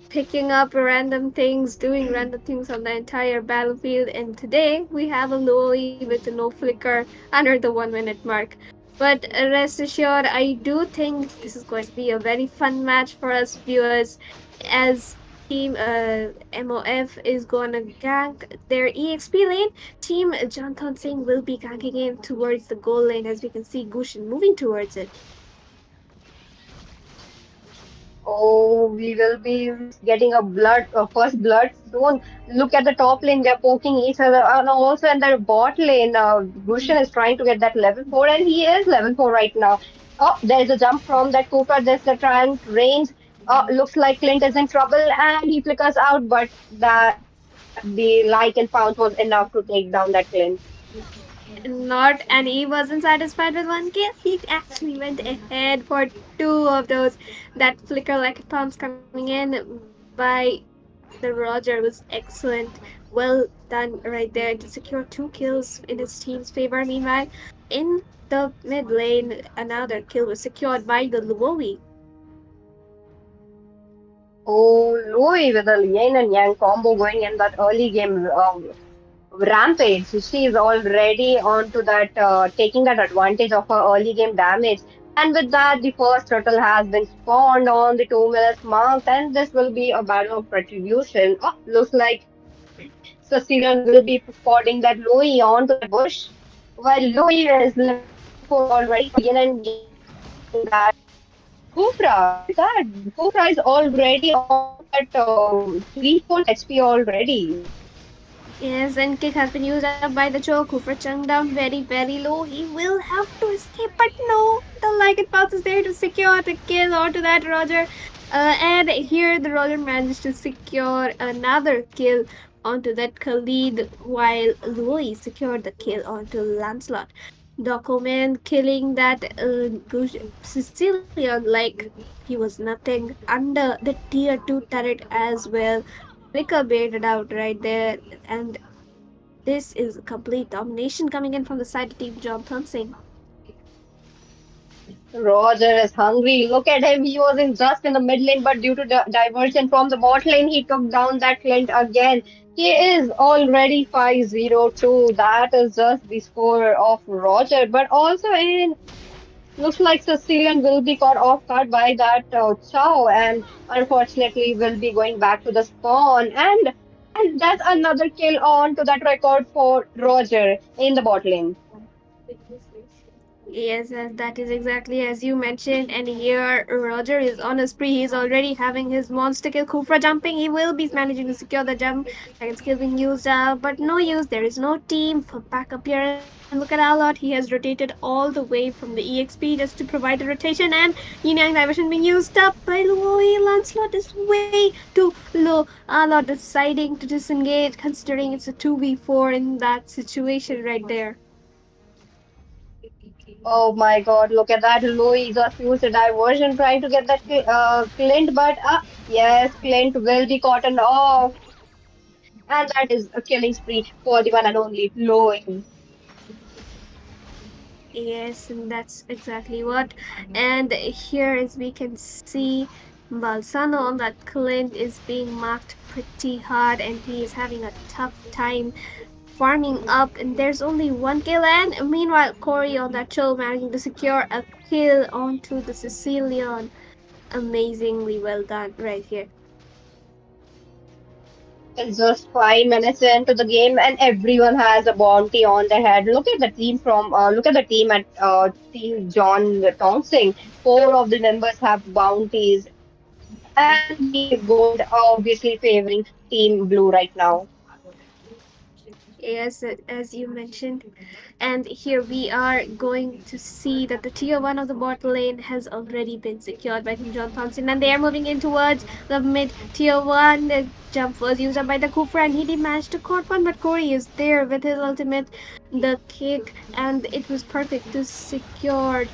picking up random things, doing random things on the entire battlefield. And today we have a Loli with no flicker under the 1 minute mark. But rest assured, I do think this is going to be a very fun match for us viewers as Team MOF is gonna gank their EXP lane. Team Jantan Singh will be ganking in towards the goal lane as we can see Gushin moving towards it.
Oh, we will be getting a first blood soon. Look at the top lane; they're poking each other, and also in the bot lane, Gushin is trying to get that level 4, and he is level 4 right now. Oh, there's a jump from that Cooper. There's the Trant range. Looks like Clint is in trouble, and he flickers out, but that the like and pounce was enough to take down that Clint.
Not, and he wasn't satisfied with one kill. He actually went ahead for two of those. That flicker like a pounce coming in by the Roger was excellent. Well done right there to secure two kills in his team's favor. Meanwhile, in the mid lane, another kill was secured by the Luowi.
Oh, Louis with a yin and yang combo going in that early game. Rampage. She is already onto that, taking that advantage of her early game damage. And with that, the first turtle has been spawned on the 2 minutes mark, and this will be a battle of retribution. Oh, looks like Sicilian will be spotting that Louis onto that bush, while Louis is level 4 already. Yin and yang getting that. Kufra, look at that. Kufra is already onto that 3 full HP already.
Yes, and kick has been used up by the Choku for Chung down very low. He will have to escape, but no, the like it pass is there to secure the kill onto that Roger. And here the Roger managed to secure another kill onto that Khalid, while Louis secured the kill onto Lancelot. Document killing that Sicilian like he was nothing under the tier 2 turret as well. Flicker baited out right there, and this is a complete domination coming in from the side of Team John Singh.
Roger is hungry. Look at him. He was in just in the mid lane, but due to diversion from the bot lane, he took down that Clint again. He is already 5-0 too. That is just the score of Roger. But also in looks like Sicilian will be caught off guard by that Chow, and unfortunately will be going back to the spawn. And that's another kill on to that record for Roger in the bot lane.
Yes, that is exactly as you mentioned. And here, Roger is on a spree. He's already having his monster kill. Kufra jumping. He will be managing to secure the jump. Second skill being used up, but no use. There is no team for backup here. And look at Alot. He has rotated all the way from the EXP just to provide the rotation. And Yin Yang diversion being used up by Luoi. Lancelot is way too low. Alot deciding to disengage, considering it's a 2v4 in that situation right there.
Oh my God, look at that. Louis just used a diversion trying to get that Clint, but yes, Clint will be caught off. And that is a killing spree for the one and only Louis.
Yes, and that's exactly what. And here, as we can see, Balsano on that Clint is being marked pretty hard, and he is having a tough time farming up. And there's only one kill, and meanwhile, Corey on that chill managing to secure a kill onto the Sicilian. Amazingly well done right here.
It's just 5 minutes into the game, and everyone has a bounty on their head. Look at the team at Team John Thon Sing. Four of the members have bounties, and the gold obviously favoring Team Blue right now.
Yes, as you mentioned. And here we are going to see that the tier 1 of the bot lane has already been secured by Team John Thompson, and they are moving in towards the mid tier 1. The jump was used up by the Kufra, and he did manage to caught one, but Corey is there with his ultimate, the kick, and it was perfect to secure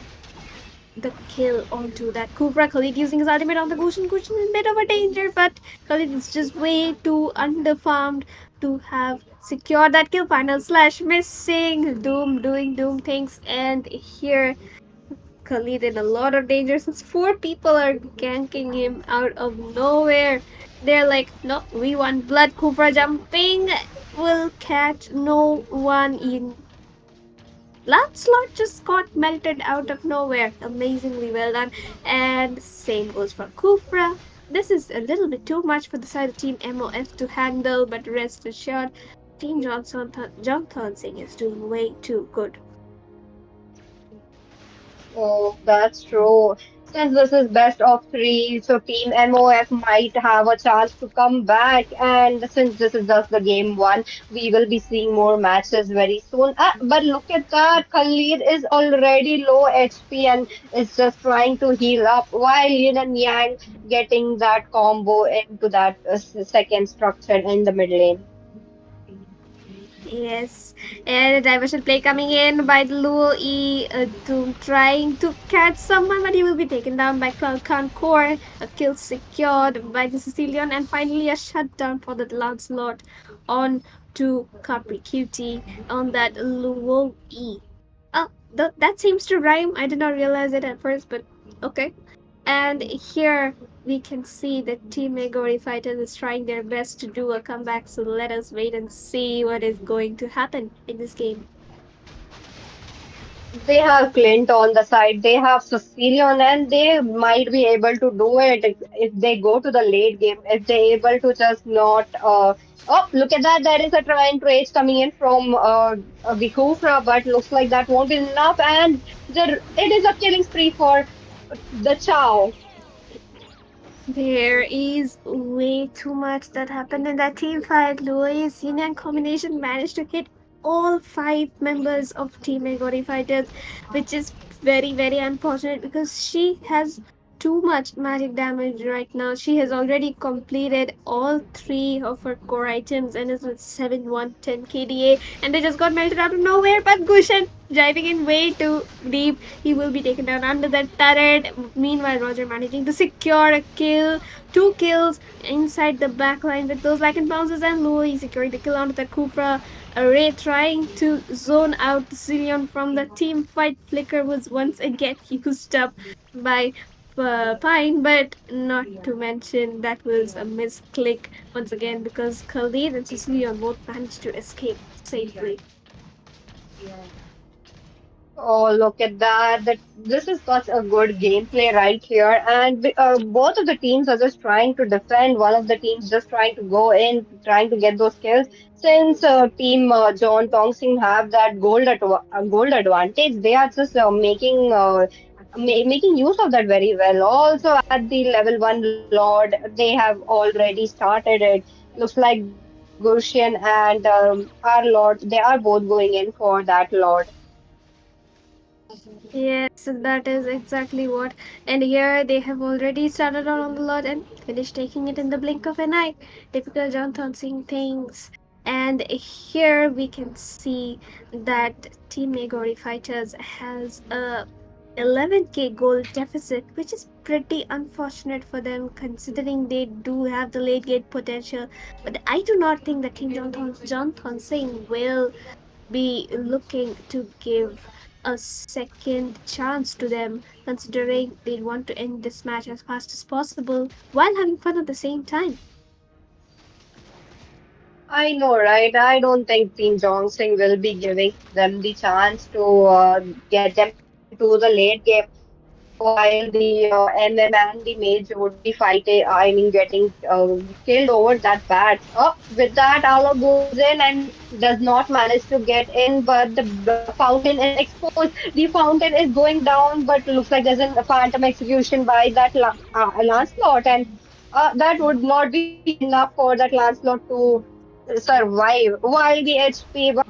the kill onto that Kufra. Khalid using his ultimate on the Gushin. Gushin is a bit of a danger, but Khalid is just way too underfarmed to have secured that kill. Final slash missing. Doom doing Doom things. And here Khalid in a lot of danger since four people are ganking him out of nowhere. They're like, no, we want blood. Kufra jumping will catch no one in. Lancelot just got melted out of nowhere. Amazingly well done. And same goes for Kufra. This is a little bit too much for the side of Team MOF to handle, but rest assured, Team Johnson Singh is doing way too good.
Oh, that's true. Since this is best of three, so Team MOF might have a chance to come back. And since this is just the game one, we will be seeing more matches very soon. But look at that. Khalid is already low HP and is just trying to heal up while Yin and Yang getting that combo into that second structure in the mid lane.
Yes, and a diversion play coming in by the Luo E to trying to catch someone, but he will be taken down by Khan Core. A kill secured by the Sicilian, and finally a shutdown for the Lancelot on to Capri Cutie on that Luo E. That seems to rhyme. I did not realize it at first, but okay. And here we can see that Team Megori Fighters is trying their best to do a comeback, so let us wait and see what is going to happen in this game.
They have Clint on the side, they have Sicilian, and they might be able to do it if they go to the late game, if they're able to just not. Oh, look at that! There is a try and trade coming in from the Kufra, but looks like that won't be enough, and it is a killing spree for the Chow.
There is way too much that happened in that team fight. Louis Yin combination managed to hit all five members of Team Megori Fighters, which is very, very unfortunate because she has too much magic damage right now. She has already completed all three of her core items and is with 7110 KDA, and they just got melted out of nowhere. But Gushen Driving in way too deep, he will be taken down under the turret. Meanwhile, Roger managing to secure a kill, two kills inside the backline with those like and bounces, and Louis securing the kill onto the Cupra. Ray trying to zone out Zillion from the team fight. Flicker was once again used up by Pine, but not to mention that was a misclick once again because Khalid and Cecilion both managed to escape safely.
Oh, look at that. This is such a good gameplay right here. And both of the teams are just trying to defend. One of the teams just trying to go in, trying to get those kills. Since team John Tong Sing have that gold advantage, they are just making use of that very well. Also at the level one Lord, they have already started it. Looks like Gushian and our Lord, they are both going in for that Lord.
Yes, that is exactly what. And here they have already started out on the lot and finished taking it in the blink of an eye. Typical John Thonsing things. And here we can see that Team Megori Fighters has a 11k goal deficit, which is pretty unfortunate for them considering they do have the late gate potential. But I do not think that John Thonsing will be looking to give a second chance to them, considering they want to end this match as fast as possible while having fun at the same time.
I know, right? I don't think Team Johnson will be giving them the chance to get them into the late game while the MM and the Mage would be fighting, I mean, getting killed over that bats. Oh, with that, Allah goes in and does not manage to get in, but the fountain is exposed. The fountain is going down, but looks like there's a phantom execution by that Lancelot, and that would not be enough for that Lancelot to survive. While the HP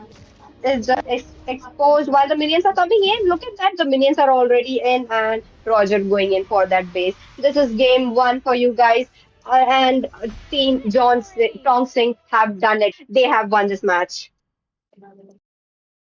is just exposed while the minions are coming in. Look at that, the minions are already in, and Roger going in for that base. This is game one for you guys, and Team Tong Sing have done it. They have won this match.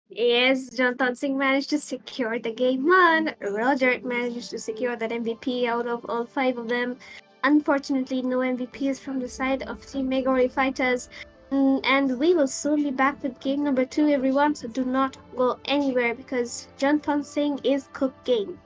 Yes, Jonathan Singh managed to secure the game one. Roger managed to secure that MVP out of all five of them. Unfortunately, no MVPs from the side of Team Megori Fighters. And we will soon be back with game number two, everyone. So do not go anywhere because Jonathan Singh is cooking.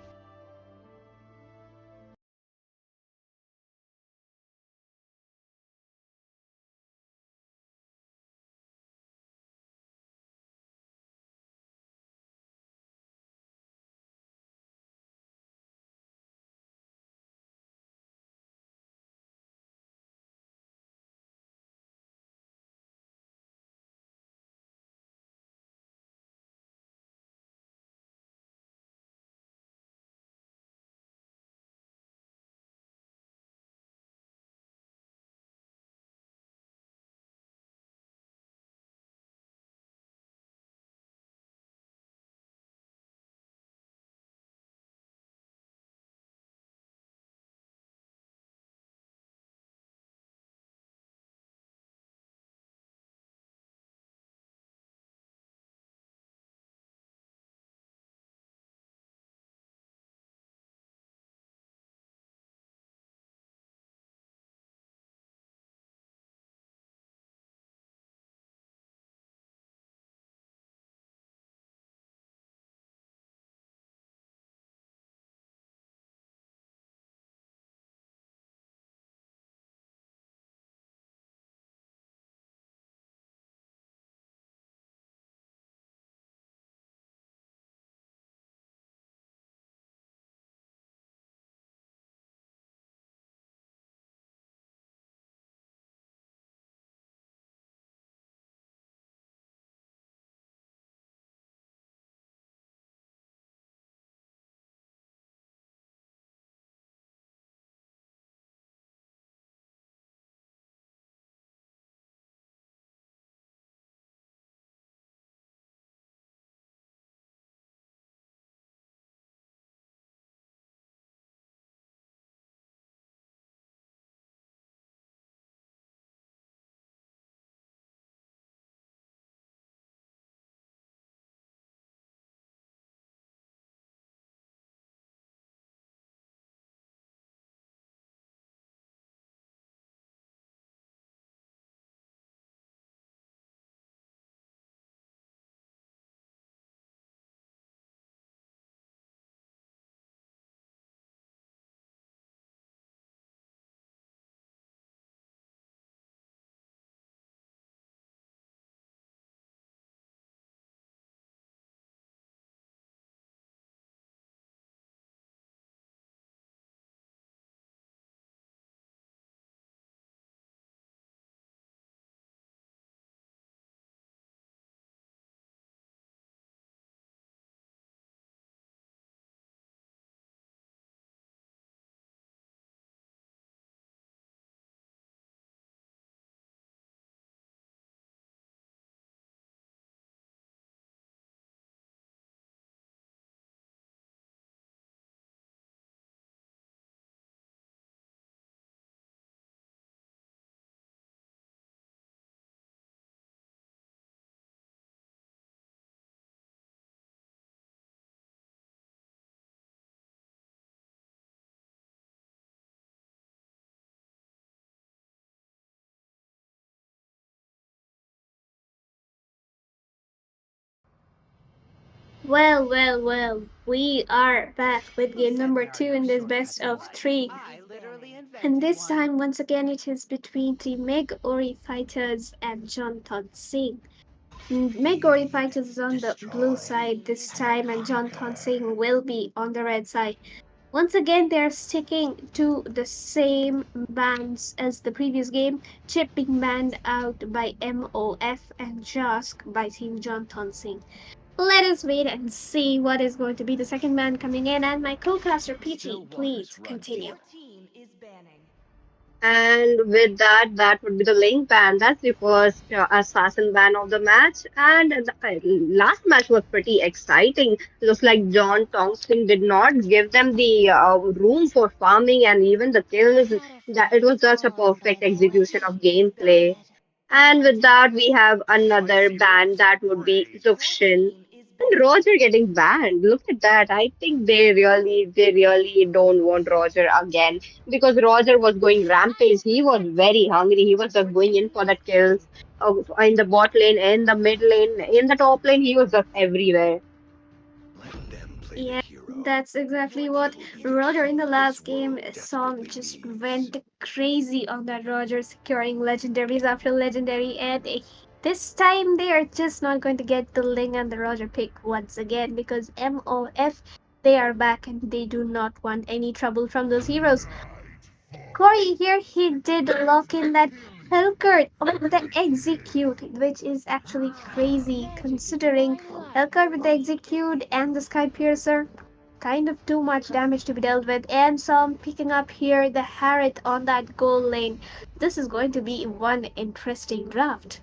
Well, well, well, we are back with game number two in this best of three. And this time, once again, it is between the Meg Ori fighters and John Thon Sing. Meg Ori fighters is on the blue side this time, and John Thon Sing will be on the red side. Once again, they're sticking to the same bands as the previous game, Chip being banned out by MOF and Jask by Team John Thon Sing. Let us wait and see what is going to be the second man coming in, and my co-caster Peachy, please continue.
And with that, that would be the link ban. That's the first assassin ban of the match. And the last match was pretty exciting. Looks like John Tongston did not give them the room for farming and even the kills. That it was just a perfect execution of gameplay. And with that, we have another ban that would be Zuxin. And Roger getting banned. Look at that. I think they really don't want Roger again because Roger was going rampage. He was very hungry. He was just going in for the kills in the bot lane, in the mid lane, in the top lane. He was just everywhere.
Yeah, that's exactly what Roger in the last game saw just went crazy on that Roger securing legendaries after legendary, and this time they are just not going to get the Ling and the Roger pick once again because MOF, they are back and they do not want any trouble from those heroes. Corey here, he did lock in that Helkert on the execute, which is actually crazy considering Helkert with the execute and the Sky Piercer. Kind of too much damage to be dealt with, and some picking up here the Harriet on that goal lane. This is going to be one interesting draft.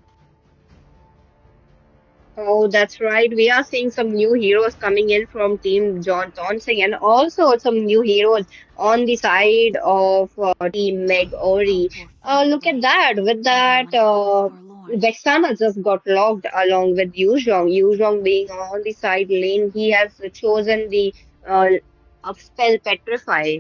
Oh, that's right. We are seeing some new heroes coming in from Team John Sing and also some new heroes on the side of Team Meg Ori. Look at that. With that, Vexana just got locked along with Yuzhong. Yuzhong being on the side lane, he has chosen the uh, spell Petrify.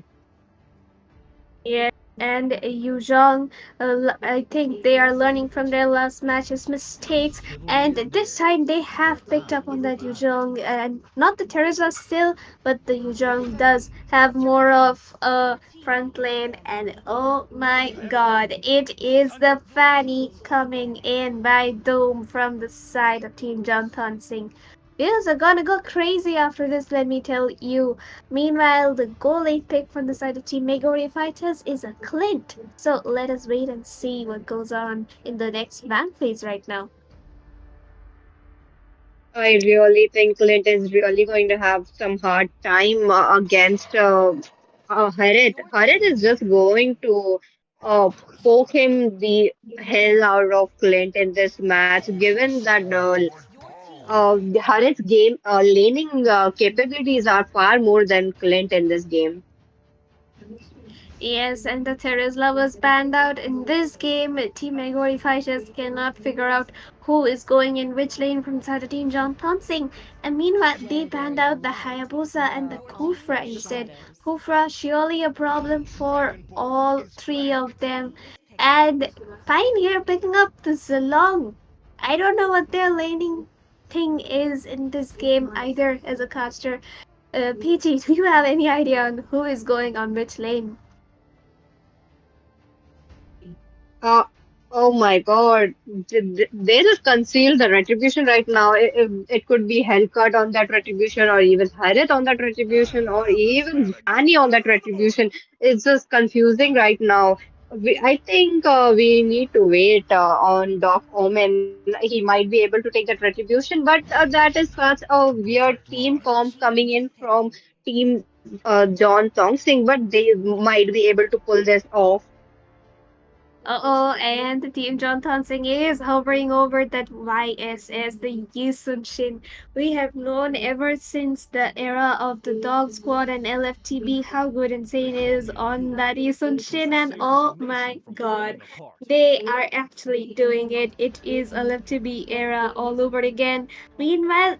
Yeah, and Yu Zhang, I think they are learning from their last match's mistakes, and this time they have picked up on that Yu Zhang, and not the Teresa still, but the Yu Zhang does have more of a front lane, and oh my god, it is the Fanny coming in by Dome from the side of Team Jantan Singh. Yes, are gonna go crazy after this, let me tell you. Meanwhile, the goal 8 pick from the side of Team Megori Fighters is a Clint. So let us wait and see what goes on in the next ban phase right now.
I really think Clint is really going to have some hard time against Harit. Harit is just going to uh, poke him the hell out of Clint in this match, given that Harit's game laning capabilities are far more than Clint in this game.
Yes, and the Terizla was banned out in this game. Team Megori Fighters cannot figure out who is going in which lane from the side of Team John Tonsing. And meanwhile, they banned out the Hayabusa and the Kufra instead. Kufra surely a problem for all three of them. And Fine here picking up the Zilong. I don't know what their laning thing is in this game either as a caster. PG, do you have any idea on who is going on which lane?
Uh, oh my God. They just concealed the retribution right now. It could be Hellcut on that retribution, or even Harith on that retribution, or even Fanny on that retribution. It's just confusing right now. I think we need to wait on Doc Omen. He might be able to take that retribution, but that is such a weird team comp coming in from Team John Tongsing, but they might be able to pull this off.
Uh-oh, and the Team John Tonsing is hovering over that YSS, the Yisun Shin. We have known ever since the era of the Dog Squad and LFTB how good Insane is on that Yisun Shin, and oh my god, they are actually doing it. It is LFTB era all over again. Meanwhile,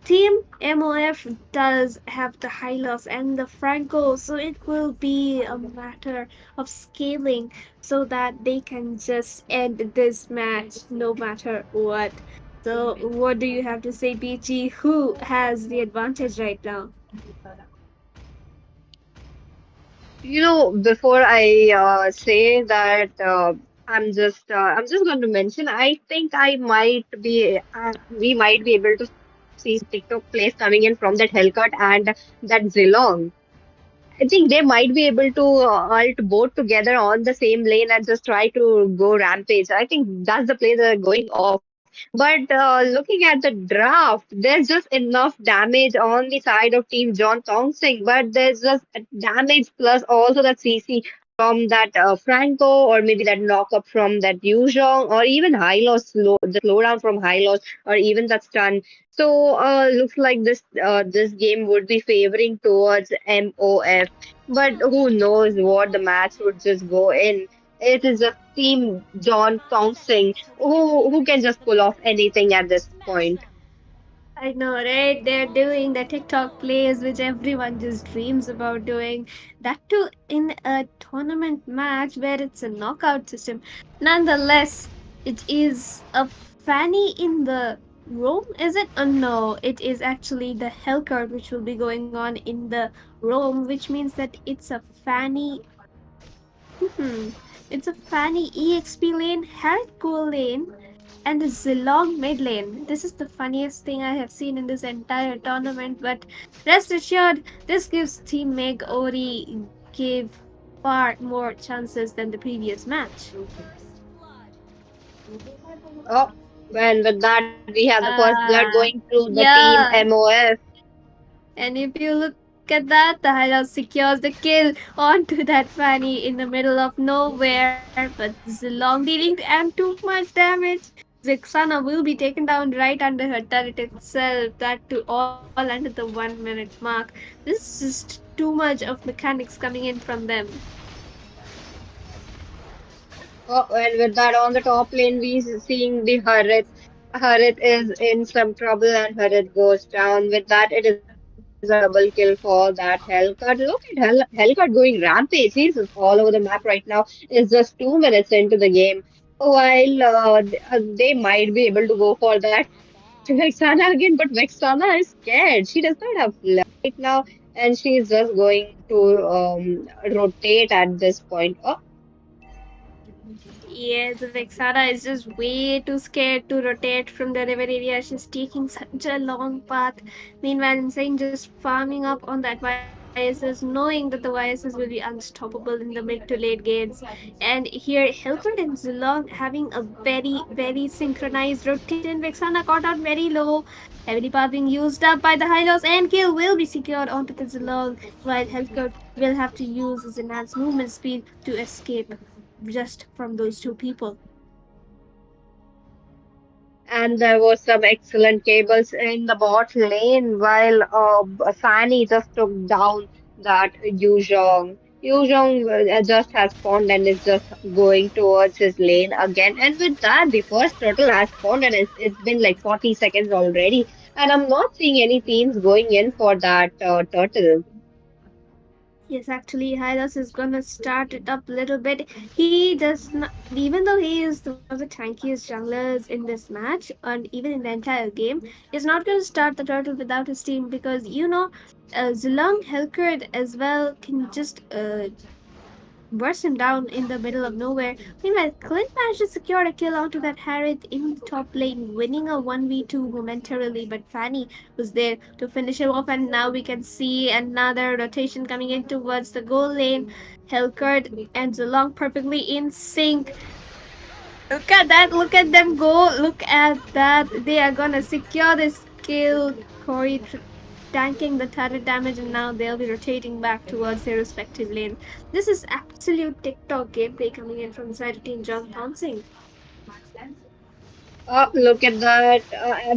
Team MOF does have the Hylos and the Franco, so it will be a matter of scaling so that they can just end this match no matter what. So, what do you have to say, Peachy? Who has the advantage right now?
Before I say that, I'm just going to mention. I think we might be able to see some TikTok plays coming in from that Hellcat and that Zilong. I think they might be able to alt both together on the same lane and just try to go rampage. I think that's the play they're going off. But looking at the draft, there's just enough damage on the side of Team John Thong Sing, but there's just damage plus also that CC from that Franco, or maybe that knock up from that Yuzhong, or even high loss the slowdown from high loss, or even that stun. So looks like this game would be favoring towards MOF, but who knows what the match would just go in. It is just Team John Tong Sing who can just pull off anything at this point.
I know, right? They're doing the TikTok plays which everyone just dreams about doing. That too in a tournament match where it's a knockout system. Nonetheless, it is a Fanny in the room, is it? Oh no, it is actually the Hellcard which will be going on in the room, which means that it's a Fanny. Hmm. It's a Fanny EXP lane, Harriet Cool lane, and the Zilong mid lane. This is the funniest thing I have seen in this entire tournament, but rest assured, this gives Team Meg Ori gave far more chances than the previous match.
Oh, and with that we have the first blood going
Ah,
through the Team
yeah.
MOF.
And if you look at that, the hideout secures the kill onto that Fanny in the middle of nowhere, but Zilong dealing and too much damage. Zixana will be taken down right under her turret itself, that to all under the 1 minute mark. This is just too much of mechanics coming in from them.
Oh, and with that on the top lane, seeing the Harith. Harith is in some trouble and Harith goes down. With that, it is a double kill for that Hellcat. Look at Hellcat going rampage. He's all over the map right now. It's just 2 minutes into the game. While they might be able to go for that Vexana again, but Vexana is scared. She does not have flash right now, and she's just going to rotate at this point. Oh,
Yes, Vexana is just way too scared to rotate from the river area. She's taking such a long path. Meanwhile, Insane just farming up on that YSS, knowing that the YSS will be unstoppable in the mid to late games. And here, Helcurt and Zilong having a very, very synchronized rotation. Vexana caught out very low. Heavily path being used up by the Hylos, and kill will be secured onto the Zilong, while Helcurt will have to use his enhanced movement speed to escape just from those two people.
and there was some excellent cables in the bot lane while Fanny just took down that Yuzhong. Yuzhong just has spawned and is just going towards his lane again. And with that, the first turtle has spawned and it's been like 40 seconds already. And I'm not seeing any teams going in for that turtle.
Yes, actually, Hylos is gonna start it up a little bit. He does not, even though he is one of the tankiest junglers in this match and even in the entire game, he's not gonna start the turtle without his team because Zilong Helkerd as well can just burst him down in the middle of nowhere. Meanwhile, Clint managed to secure a kill onto that Harriet in the top lane, winning a 1v2 momentarily, but Fanny was there to finish him off, and now we can see another rotation coming in towards the goal lane. Helkert and Zilong perfectly in sync. Look at that, look at them go, look at that. They are gonna secure this kill. Corey tanking the turret damage, and now they'll be rotating back towards their respective lane. This is absolute TikTok gameplay coming in from the side of Team John Pouncing.
Oh, look at that.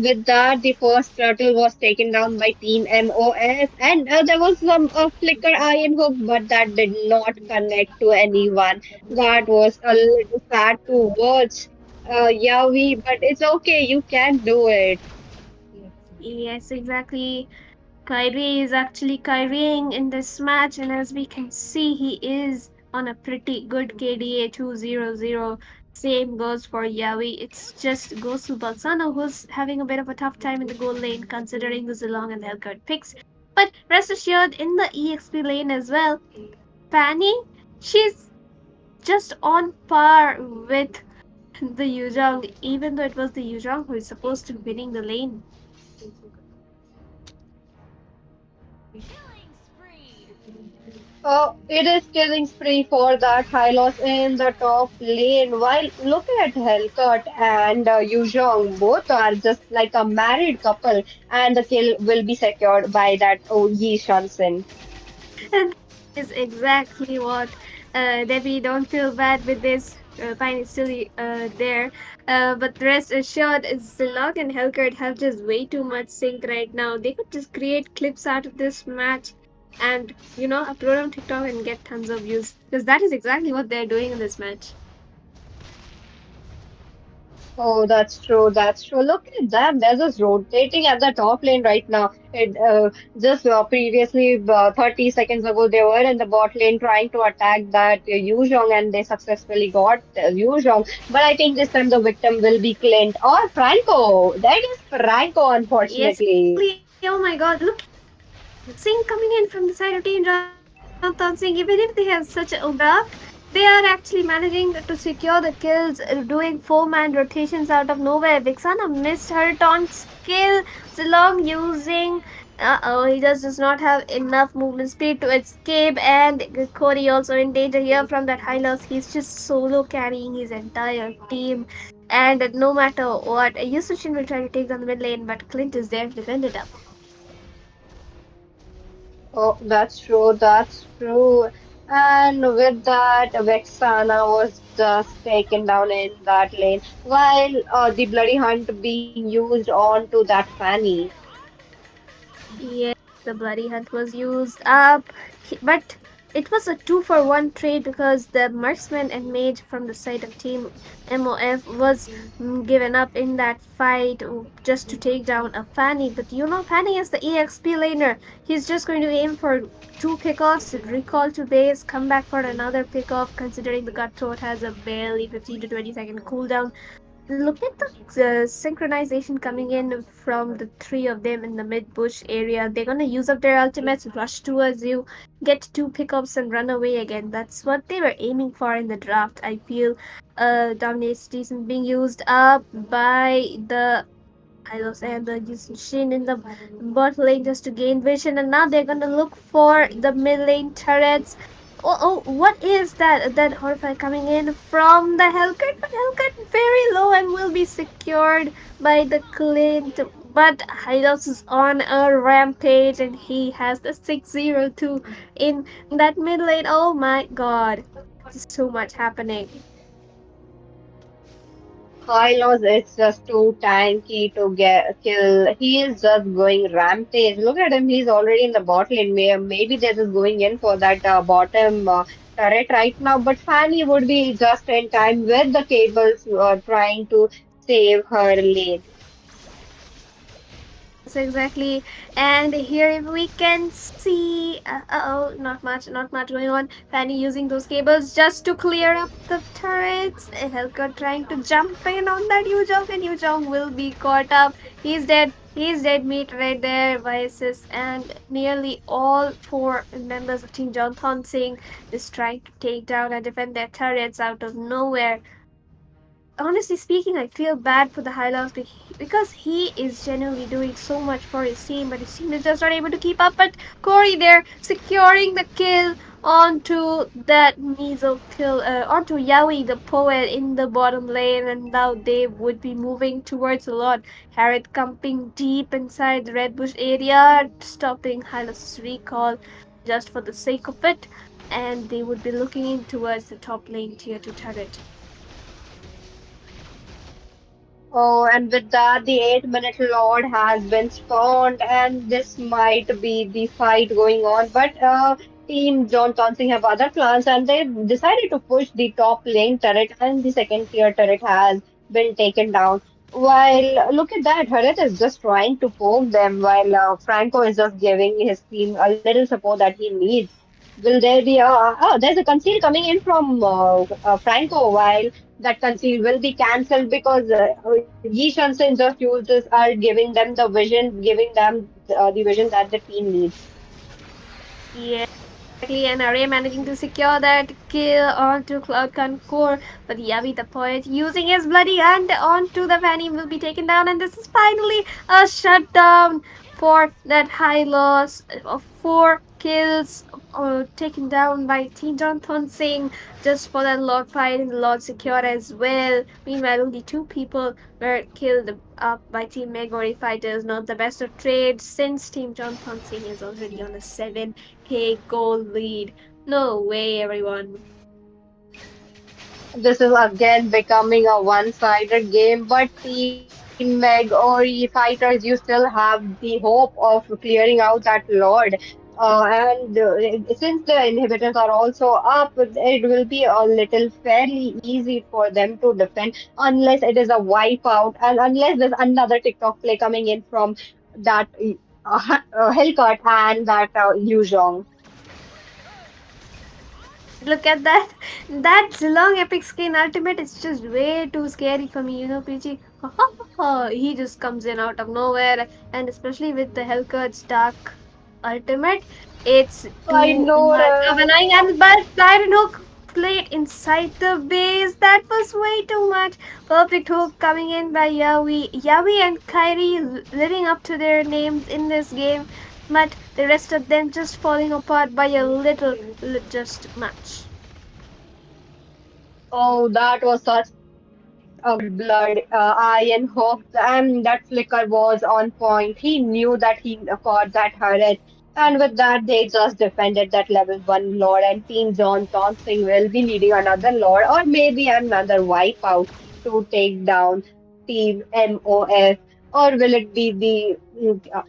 With that, the first turtle was taken down by Team MOS, and there was some flicker iron hook, but that did not connect to anyone. That was a little sad to watch, Yavi, but it's okay. You can do it.
Yes, exactly. Kyrie is actually Kyrieing in this match, and as we can see, he is on a pretty good KDA 200. Same goes for Yawi. It's just goes to Balsano, who's having a bit of a tough time in the goal lane considering the Zilong and Hellcat picks. But rest assured, in the EXP lane as well, Fanny, she's just on par with the Yuzhong, even though it was the Yuzhong who is supposed to be winning the lane.
It is killing spree for that Hylos in the top lane. While look at Hellcat and Yu Zhong, both are just like a married couple, and the kill will be secured by that Yi Shansen.
And is exactly what Debbie. Don't feel bad with this. Fine, it's still there. But rest assured, Zilog and Hellcat have just way too much sync right now. They could just create clips out of this match and, upload on TikTok and get tons of views. Because that is exactly what they're doing in this match.
Oh, that's true. That's true. Look at them. They're just rotating at the top lane right now. It just previously 30 seconds ago they were in the bot lane trying to attack that Yuzhong and they successfully got Yuzhong. But I think this time the victim will be Clint or Franco. That is Franco,
Yes,
unfortunately.
exactly. Oh my god, look Singh coming in from the side of Team Jonathan Singh, even if they have such a draft, they are actually managing to secure the kills, doing four-man rotations out of nowhere. Vixana missed her taunt skill. Zilong using. Oh, he just does not have enough movement speed to escape, and Cody also in danger here from that high loss. He's just solo carrying his entire team, and no matter what, Yusufshin will try to take down the mid lane, but Clint is there to defend it up.
Oh, that's true. That's true. And with that, Vexana was just taken down in that lane, while the bloody hunt being used on to that Fanny.
Yes, the bloody hunt was used up, but it was a two for one trade because the marksman and mage from the side of team MOF was given up in that fight just to take down a Fanny. But Fanny is the EXP laner. He's just going to aim for two pickoffs, recall to base, come back for another pickoff. Considering the Cutthroat has a barely 15 to 20-second cooldown, look at the synchronization coming in from the three of them in the mid bush area. They're gonna use up their ultimates, rush towards you, get two pickups, and run away again. That's what they were aiming for in the draft. I feel domination isn't being used up by the Hylos and the Shin in the bot lane just to gain vision, and now they're gonna look for the mid lane turrets. Oh, what is that? That horrify coming in from the Hellcat, but Hellcat very low and will be secured by the Clint. But Hylos is on a rampage and he has the 602 in that mid lane. Oh my god. There's so much happening.
Hylos is just too tanky to get kill. He is just going rampage. Look at him. He's already in the bot lane. Maybe they're just going in for that bottom turret right now. But Fanny would be just in time with the cables trying to save her lane.
Yes, exactly. And here we can see, oh, not much going on. Fanny using those cables just to clear up the turrets. Helga trying to jump in on that Yujong, and Yujong will be caught up. He's dead. He's dead meat right there by assist. And nearly all four members of Team John Thon Sing is trying to take down and defend their turrets out of nowhere. Honestly speaking, I feel bad for the Hylos because he is genuinely doing so much for his team, but his team is just not able to keep up. But Corey there securing the kill onto that Mizo kill, onto Yaoi the poet in the bottom lane, and now they would be moving towards a lot. Harriet camping deep inside the red bush area, stopping Hylos' recall just for the sake of it, and they would be looking in towards the top lane tier 2 turret.
Oh, and with that, the 8 minute Lord has been spawned, and this might be the fight going on. But Team John Tonsing have other plans, and they decided to push the top lane turret, and the second tier turret has been taken down. While look at that, Harit is just trying to poke them, while Franco is just giving his team a little support that he needs. Will there be a there's a conceal coming in from Franco while that conceal will be cancelled because Yi Shansen's just users are giving them the vision, giving them the vision that the team needs.
Yes, exactly. And Array managing to secure that kill onto Cloud Core, but Yavi the poet using his bloody hand onto the Fanny will be taken down, and this is finally a shutdown for that high loss of 4 kills taken down by Team John Thon Sing just for that Lord fight and the Lord secure as well. Meanwhile, only 2 people were killed up by Team Megori fighters. Not the best of trades since Team John Thon Sing is already on a 7K goal lead. No way, everyone.
This is again becoming a one-sided game, but Team Meg or fighters, you still have the hope of clearing out that Lord. And since the inhibitors are also up, it will be a little fairly easy for them to defend, unless it is a wipeout, and unless there's another TikTok play coming in from that Hellcat and that Yu Zhong.
Yes, look at that. That Zilong Epic Skin Ultimate is just way too scary for me, PG. He just comes in out of nowhere, and especially with the Hellcat's Dark Ultimate, it's
I
too
know,
much of
right?
annoying. And but Siren Hook played inside the base. That was way too much. Perfect hook coming in by Yawi. Yawi and Kyrie living up to their names in this game, but the rest of them just falling apart by a little, just much.
Oh, that was such a good blood. Iron hooked, and that flicker was on point. He knew that he caught that turret, and with that, they just defended that level one lord. And Team John Thompson will be needing another lord, or maybe another wipeout to take down Team MOF. Or will it be the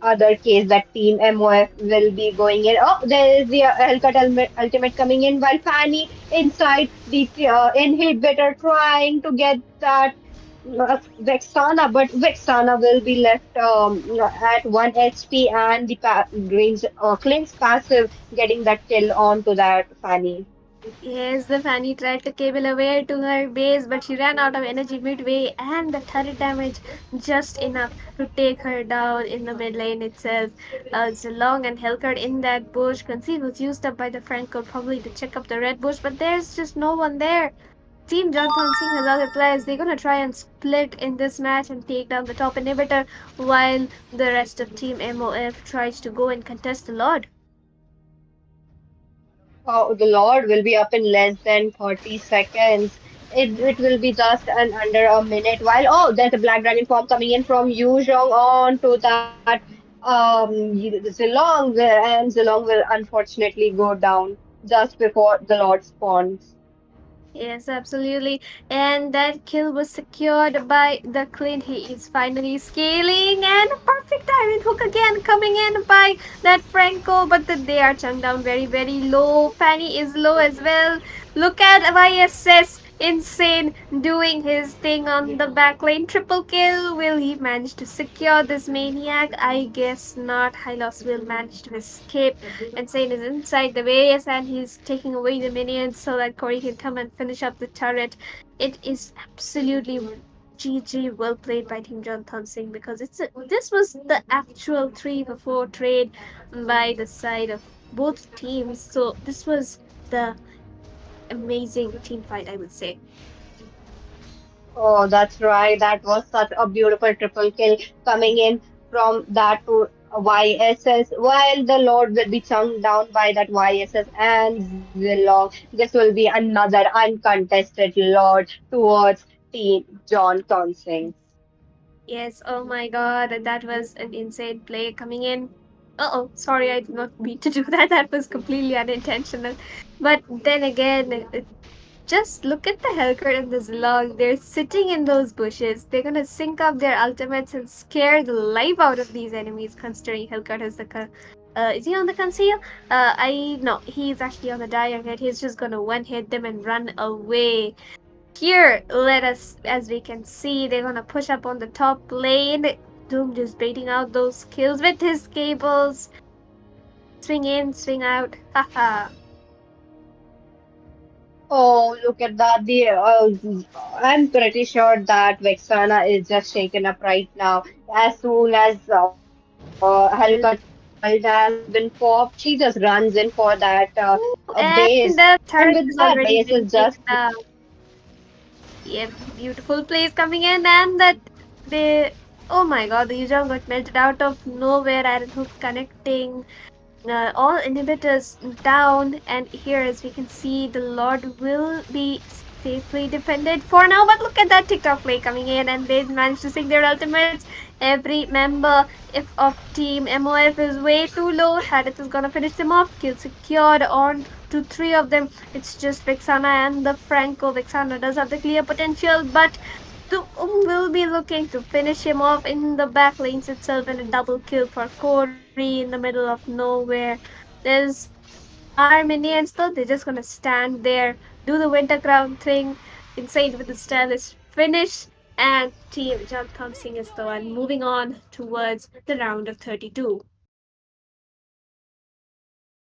other case that Team MOF will be going in? Oh, there is the Hellcat Ultimate coming in while Fanny inside the inhibitor trying to get that Vexana, but Vexana will be left at 1 HP and the Green's Clint's passive getting that kill onto that Fanny.
Yes, the Fanny tried to cable away to her base, but she ran out of energy midway, and the turret damage just enough to take her down in the mid lane itself. Zilong and Helcurt in that bush. Conceive was used up by the Franco probably to check up the red bush, but there's just no one there. Team Jonathan Singh has other players. They're gonna try and split in this match and take down the top inhibitor, while the rest of Team MOF tries to go and contest the Lord.
Oh, the Lord will be up in less than 30 seconds. It will be just an under a minute. While there's a Black Dragon form coming in from Yu Zhong on to that Zilong, and Zilong will unfortunately go down just before the Lord spawns.
Yes, absolutely. And that kill was secured by the Clint. He is finally scaling and a perfect diamond hook again coming in by that Franco. But they are chunked down very, very low. Fanny is low as well. Look at YSS. Insane doing his thing on the back lane. Triple kill. Will he manage to secure this maniac? I guess not. Hylos will manage to escape. Insane is inside the base and he's taking away the minions so that Corey can come and finish up the turret. It is absolutely GG, well played by Team John Singh because this was the actual 3 for 4 trade by the side of both teams. So this was the amazing team fight, I would say.
Oh, that's right. That was such a beautiful triple kill coming in from that to YSS, while the Lord will be chunked down by that YSS and Zilong. This will be another uncontested Lord towards Team John Tonsing.
Yes, oh my god, that was an insane play coming in. Oh, sorry, I did not mean to do that. That was completely unintentional. But then again, just look at the Hellcat and the Zilog. They're sitting in those bushes. They're gonna sync up their ultimates and scare the life out of these enemies, considering Hellcat has the. Is he on the conceal? I. No, he's actually on the dire hit. He's just gonna one hit them and run away. Here, let us, as we can see, they're gonna push up on the top lane. Doom just baiting out those kills with his cables. Swing in, swing out. Haha.
Oh, look at that. I'm pretty sure that Vexana is just shaken up right now. As soon as Halka's ult has been popped, she just runs in for that
And
base.
the
And
turret
with
has
that
already
base
been
is
taken
just
out. Yep, beautiful plays coming in, and that they. Oh my god, the Yuzhong got melted out of nowhere. Iron Hook connecting. All inhibitors down, and here, as we can see, the Lord will be safely defended for now. But look at that TikTok play coming in, and they managed to sing their ultimates. Every member if of Team MOF is way too low. Hadith is gonna finish them off. Kill secured on to three of them. It's just Vexana and the Franco. Vexana does have the clear potential, but will be looking to finish him off in the back lanes itself, and a double kill for Corey in the middle of nowhere. There's our minions though, they're just gonna stand there, do the winter crown thing, inside with the stylish finish, and Team John Thon Sing is the one moving on towards the round of 32.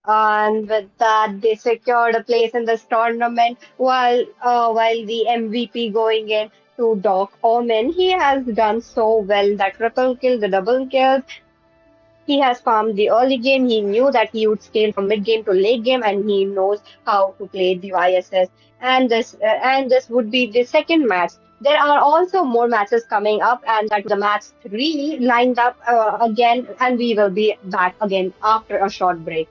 and with that they secured a place in this tournament while the MVP going in to Doc Omen. He has done so well, that triple kill, the double kills. He has farmed the early game. He knew that he would scale from mid game to late game, and he knows how to play the ISS. And this would be the second match. There are also more matches coming up, and that would be the match three lined up again, and we will be back again after a short break.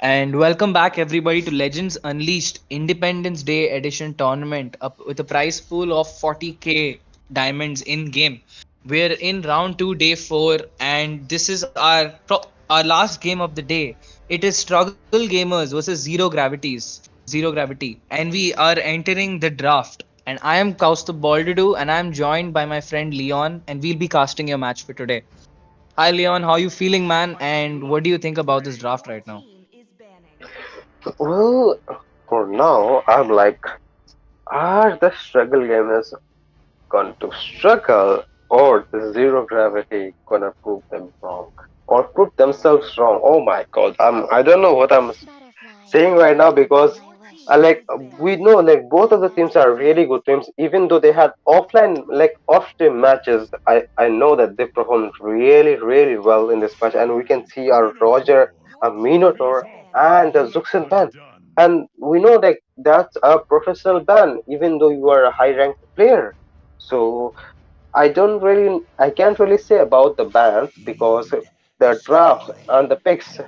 And welcome back, everybody, to Legends Unleashed Independence Day Edition tournament up with a prize pool of 40K diamonds in game. We're in round two, day four, and this is our last game of the day. It is Struggle Gamers versus Zero Gravity, and we are entering the draft. And I am Kaustubh Baldudu, and I am joined by my friend Leon, and we'll be casting your match for today. Hi, Leon. How you feeling, man? And what do you think about this draft right now?
Well, for now, I'm like, are the struggle gamers going to struggle, or the zero gravity gonna prove them wrong, or prove themselves wrong? Oh my God, I don't know what I'm saying right now because we know like both of the teams are really good teams. Even though they had offline like off team matches, I know that they performed really well in this match, and we can see our Roger, a Minotaur, and a Zuxin ban, and we know that that's a professional ban, even though you are a high ranked player. So I can't really say about the bans because the drafts and the picks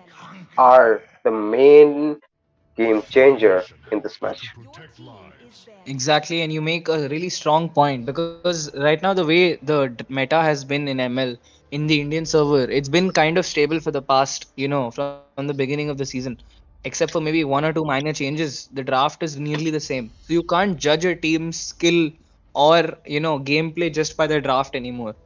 are the main game changer in this match.
Exactly, and you make a really strong point because right now the way the meta has been in ML in the Indian server, it's been kind of stable for the past, from the beginning of the season, except for maybe one or two minor changes. The draft is nearly the same, so you can't judge a team's skill or gameplay just by the draft anymore.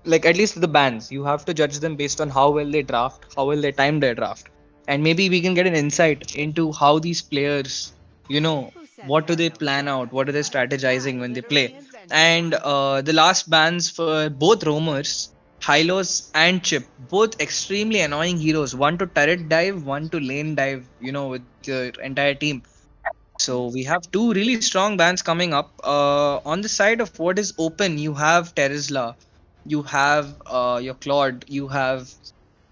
Like at least the bans, you have to judge them based on how well they draft, how well they time their draft, and maybe we can get an insight into how these players, what do they plan out, what are they strategizing when they play. And the last bans for both roamers, Hylos and Chip, both extremely annoying heroes. One to turret dive, one to lane dive, with your entire team. So we have two really strong bans coming up. On the side of what is open, you have Terizla, you have your Claude, you have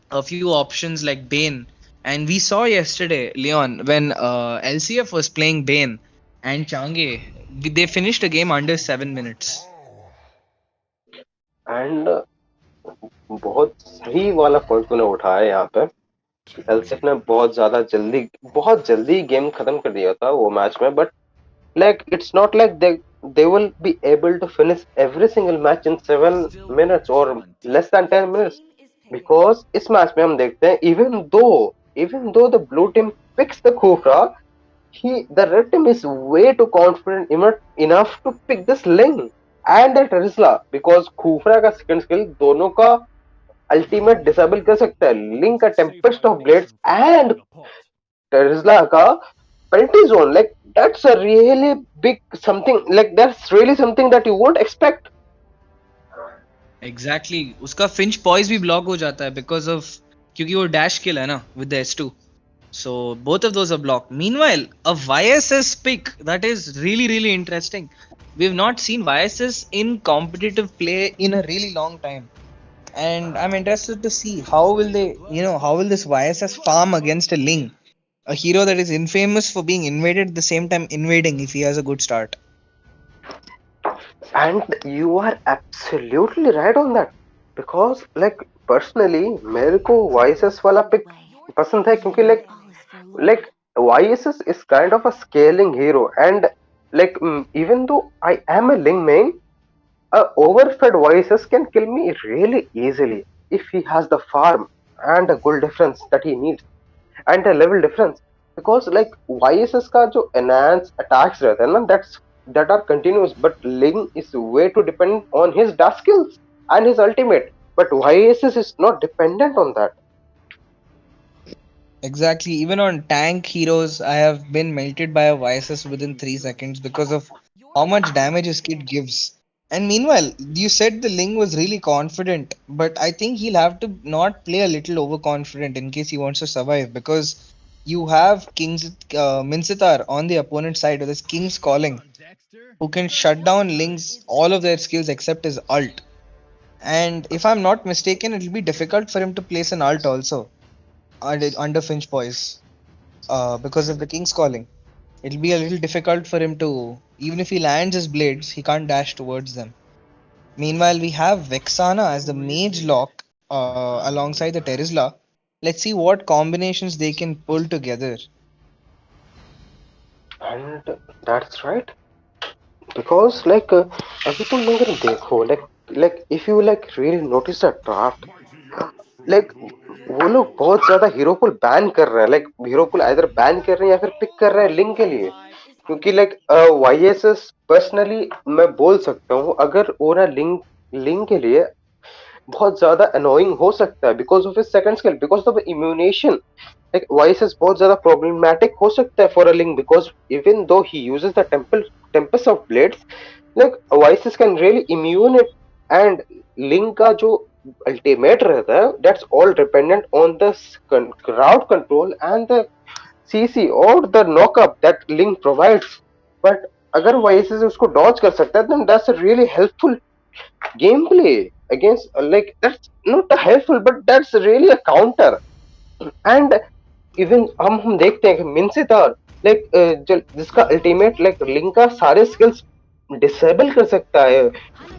a few options like Bane. And we saw yesterday, Leon, when LCF was playing Bane and Change, they finished a game under 7 minutes.
And बहुत सही वाला point तूने उठाया यहाँ पे कि LCF ने बहुत जल्दी गेम खत्म कर दिया था वो मैच में but like it's not like they will be able to finish every single match in 7 minutes or less than 10 minutes because इस मैच में हम देखते हैं even though the blue team picks the Khufra, the red team is way too confident enough to pick this Ling and that Rizla because Khufra का second skill दोनों का ultimate disable कर सकता है Ling का tempest of blades and Rizla का penalty zone. Like that's a really big something. Like that's really something that you won't expect.
Exactly उसका Finch poise भी ब्लॉक हो जाता है बिकॉज ऑफ, क्योंकि वो डैश किल है ना with the S2. So both of those are blocked. Meanwhile, a YSS pick that is really interesting. We've not seen YSS in competitive play in a really long time, and I'm interested to see how will they, how will this YSS farm against a Ling, a hero that is infamous for being invaded at the same time invading if he has a good start.
And you are absolutely right on that because like personally मेरे को YSS वाला pick पसंद है क्योंकि like YSS is kind of a scaling hero and even though I am a Ling main, a overfed YSS can kill me really easily if he has the farm and a gold difference that he needs and a level difference because like YSS का जो enhance attacks रहते हैं ना that are continuous but Ling is way too dependent on his dash skills and his ultimate but YSS is not dependent on that.
Exactly. Even on tank heroes, I have been melted by a YSS within 3 seconds because of how much damage his kit gives. And meanwhile, you said the Ling was really confident, but I think he'll have to not play a little overconfident in case he wants to survive because you have Minsitar on the opponent side with his King's Calling, who can shut down Ling's all of their skills except his ult. And if I'm not mistaken, it'll be difficult for him to place an ult also under Finch Poise because of the King's Calling. It'll be a little difficult for him to, even if he lands his blades, he can't dash towards them. Meanwhile, we have Vexana as the mage lock alongside the Terizla. Let's see what combinations they can pull together.
And that's right. Because अभी तुम लोग अगर देखो if you really notice the draft, like वो लोग बहुत ज्यादा hero पुल ban कर रहे हैं, हीरो पुल आइदर बैन कर रहे हैं या फिर पिक कर रहे हैं लिंक के लिए, क्योंकि वाईएसएस पर्सनली मैं बोल सकता हूँ अगर वो ना लिंक लिंक के लिए बहुत ज्यादा अनोइंग हो सकता है because of his second skill, because of immunization. Vices बहुत ज्यादा प्रॉब्लमैटिक हो सकता है for a link because even though he uses the tempest of blades, vices can really immune it. And link का जो अल्टीमेट रहता है that's all dependent on the crowd control and the CC और the knockup that link provides. But अगर vices उसको dodge कर सकता है then that's a really helpful gameplay against that's not a helpful but that's really a counter। And even हम देखते हैं कि मिनसितार जिसका अल्टीमेट लिंक का सारे स्किल्स डिसेबल कर सकता है,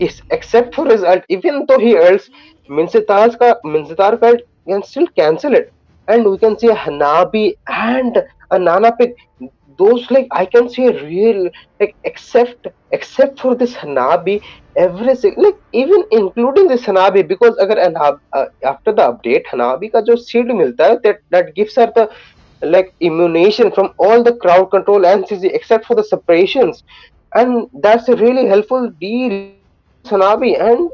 इस except for his ult, even though he ults मिनसितार का can still cancel it. And we can see a hanabi and a nana pick, those I can see a real except for this hanabi, everything even including this hanabi because अगर after the update hanabi का जो shield मिलता है that gives her the immunization from all the crowd control and CC except for the separations, and that's a really helpful deal for this hanabi। and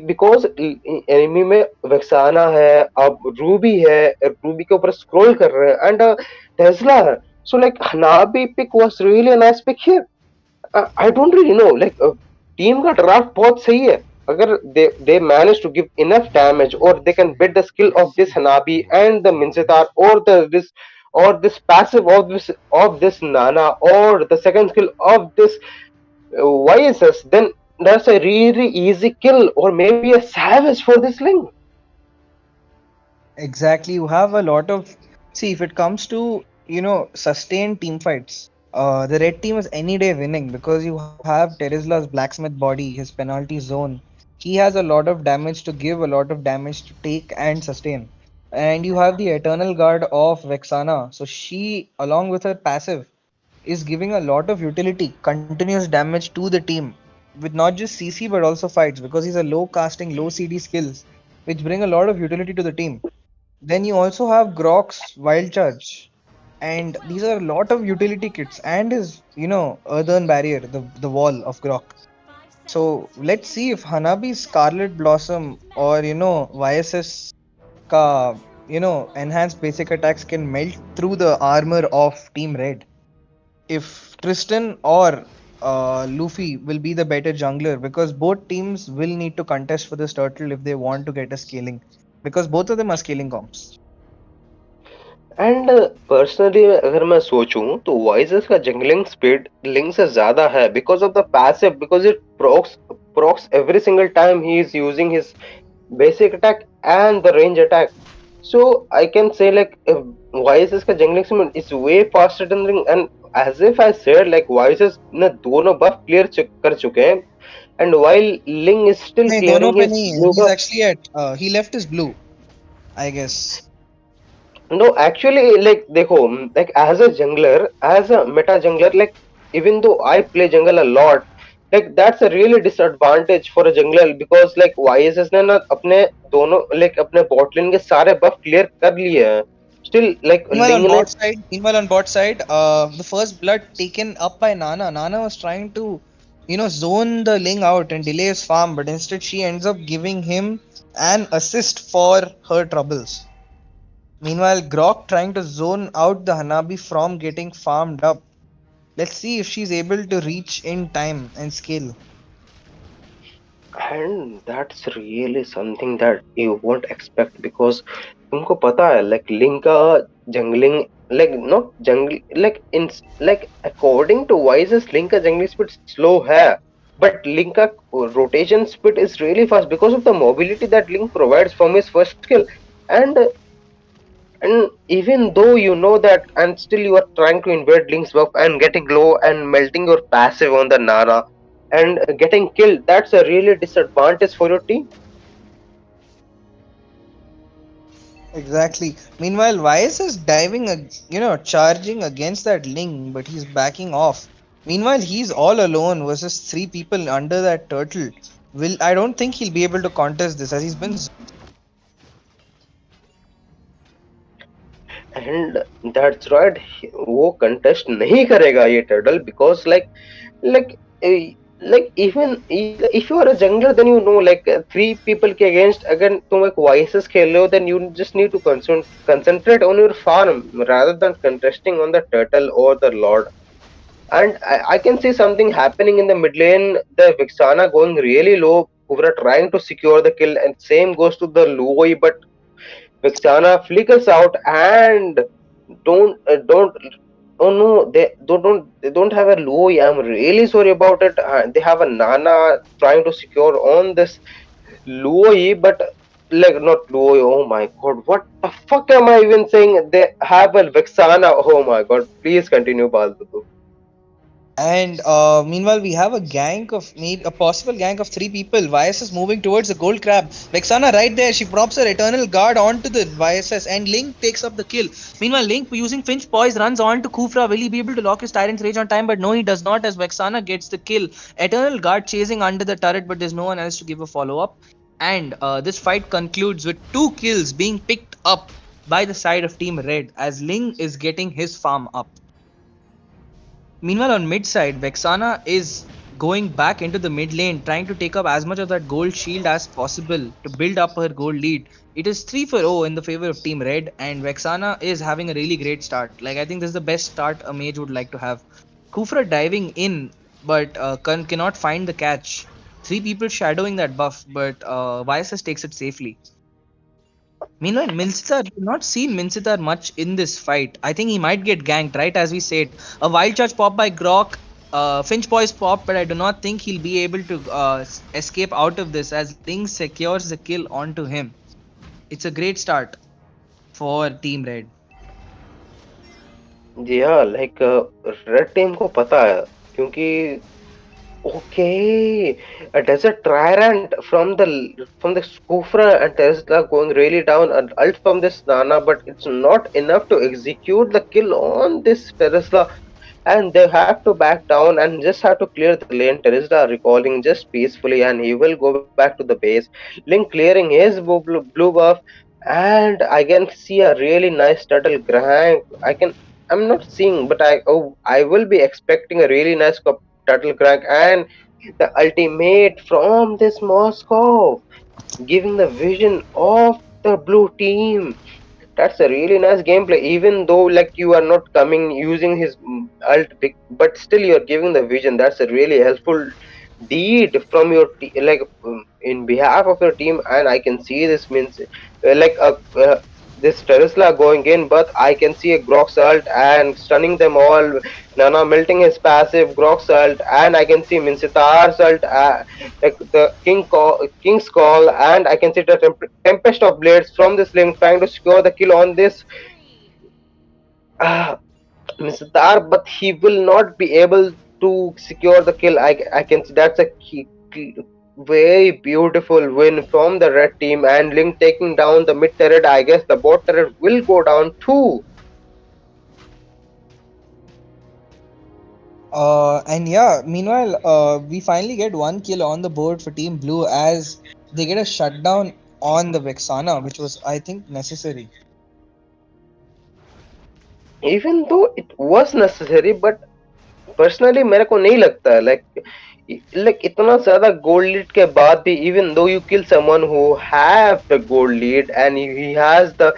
because enemy में वैक्साना है, अब Ruby है, Ruby के ऊपर scroll कर रहे हैं and Tesla है, so hanabi pick was really a nice pick here। I don't really know team का ड्राफ्ट बहुत सही है अगर they manage to give enough damage or they can bid the skill of this Hanabi and the Mincetar or this passive of this Nana or the second skill of this YSS, then that's a really easy kill or maybe a savage for this link।
Exactly, you have a lot of. See, if it comes to, sustained team fights, the red team is any day winning because you have Terizla's blacksmith body, his penalty zone. He has a lot of damage to give, a lot of damage to take and sustain. And you have the Eternal Guard of Vexana. So she, along with her passive, is giving a lot of utility, continuous damage to the team with not just CC but also fights because he's a low casting, low CD skills, which bring a lot of utility to the team. Then you also have Grok's Wild Charge, and these are a lot of utility kits and his, Earthen Barrier, the wall of Grok. So let's see if Hanabi's Scarlet Blossom or YSS ka enhanced basic attacks can melt through the armor of Team Red. If Tristan or Luffy will be the better jungler because both teams will need to contest for this turtle if they want to get a scaling because both of them are scaling comps.
And personally अगर मैं सोचूं तो voices का jungling speed link से ज्यादा है because of the passive, because it procs every single time he is using his basic attack and the range attack। so I can say voices का jungling speed is way faster than ring, and as if I said voices ने दोनों buff clear कर चुके हैं and while Ling is still
नहीं दोनों
clearing
पे
his
नहीं है.
blue
He's
buff।
actually at he left his blue, I guess.
No, actually, देखो, as a jungler, as a meta jungler, even though I play jungle a lot, that's a really disadvantage for a jungler because YSS ने ना अपने दोनों अपने bot lane के सारे buff clear कर लिए हैं। Still Ling ने
Meanwhile on bot side, the first blood taken up by Nana. Nana was trying to, zone the Ling out and delay his farm, but instead she ends up giving him an assist for her troubles. Meanwhile, Grok trying to zone out the Hanabi from getting farmed up. Let's see if she's able to reach in time and scale.
and that's really something that you won't expect because तुमको पता है link का jungling not jungle in according to Wise's link का jungling speed slow है, but link का rotation speed is really fast because of the mobility that link provides from his first skill। and and even though you know that and still you are trying to invade link's buff and getting low and melting your passive on the Nana and getting killed, that's a really disadvantage for your team।
Exactly. Meanwhile, Vyas is diving, charging against that Ling, but he's backing off. Meanwhile, he's all alone versus three people under that turtle. I don't think he'll be able to contest this as he's been.
And that's right, वो contest नहीं करेगा ये turtle because like eh, like even if you are a jungler then you know like three people के against अगर तुम एक voices खेल रहे हो then you just need to concentrate on your farm rather than contesting on the turtle or the lord. And I can see something happening in the mid lane, the Vixana going really low, Kuvra trying to secure the kill, and same goes to the Lui, but Vixana flickers out and don't oh no, they don't have a Lui. I'm really sorry about it. They have a Nana trying to secure on this Lui, but like not Lui. Oh my god, what the fuck am I even saying? They have a Vixana. Oh my god, please continue, Baldu.
And meanwhile, we have a gang of maybe a possible gang of three people. YSS moving towards the gold crab. Vexana right there. She props her eternal guard onto the YSS, and Link takes up the kill. Meanwhile, Link using Finch Poise runs on to Kufra. Will he be able to lock his Tyrant's Rage on time? But no, he does not. As Vexana gets the kill. Eternal guard chasing under the turret, but there's no one else to give a follow up. And this fight concludes with two kills being picked up by the side of Team Red as Ling is getting his farm up. Meanwhile, on mid side, Vexana is going back into the mid lane, trying to take up as much of that gold shield as possible to build up her gold lead. It is 3 for 0 in the favor of Team Red, and Vexana is having a really great start. Like, I think this is the best start a mage would like to have. Kufra diving in, but cannot find the catch. Three people shadowing that buff, but YSS takes it safely. Meanwhile, Milsitar, we've not seen Milsitar much in this fight. I think he might get ganked, right? As we said, a wild charge pop by Grok, Finch Boys pop, but I do not think he'll be able to escape out of this as Ling secures the kill onto him. It's a great start for Team Red.
Yeah, like red team को पता है क्योंकि okay, a desert tyrant from the Skufra and Tesla going really down and ult from this Nana, but it's not enough to execute the kill on this Tesla, and they have to back down and just have to clear the lane. Terizla recalling just peacefully, and he will go back to the base. Link clearing his blue buff, and I can see a really nice turtle grind. I'm not seeing, but I will be expecting a really nice turtle crank and the ultimate from this Moscow, giving the vision of the blue team. That's a really nice gameplay, even though like you are not coming using his ult pick, but still you're giving the vision. That's a really helpful deed from your in behalf of your team, and I can see this means like this Terisla going in, but I can see a Grok ult and stunning them all. Nana melting his passive Grok ult, and I can see Minsitar's ult, like the King's call, and I can see the tempest of blades from this link trying to secure the kill on this uh, Minsitar, but he will not be able to secure the kill. I can see that's a very beautiful win from the red team, and Link taking down the mid turret. I guess the bot turret will go down too.
And yeah, meanwhile, we finally get one kill on the board for Team Blue as they get a shutdown on the Vexana, which was, I think, necessary.
Even though it was necessary, but personally मेरे को नहीं लगता है like इतना ज्यादा gold lead के बाद भी even though you kill someone who have the gold lead and he has the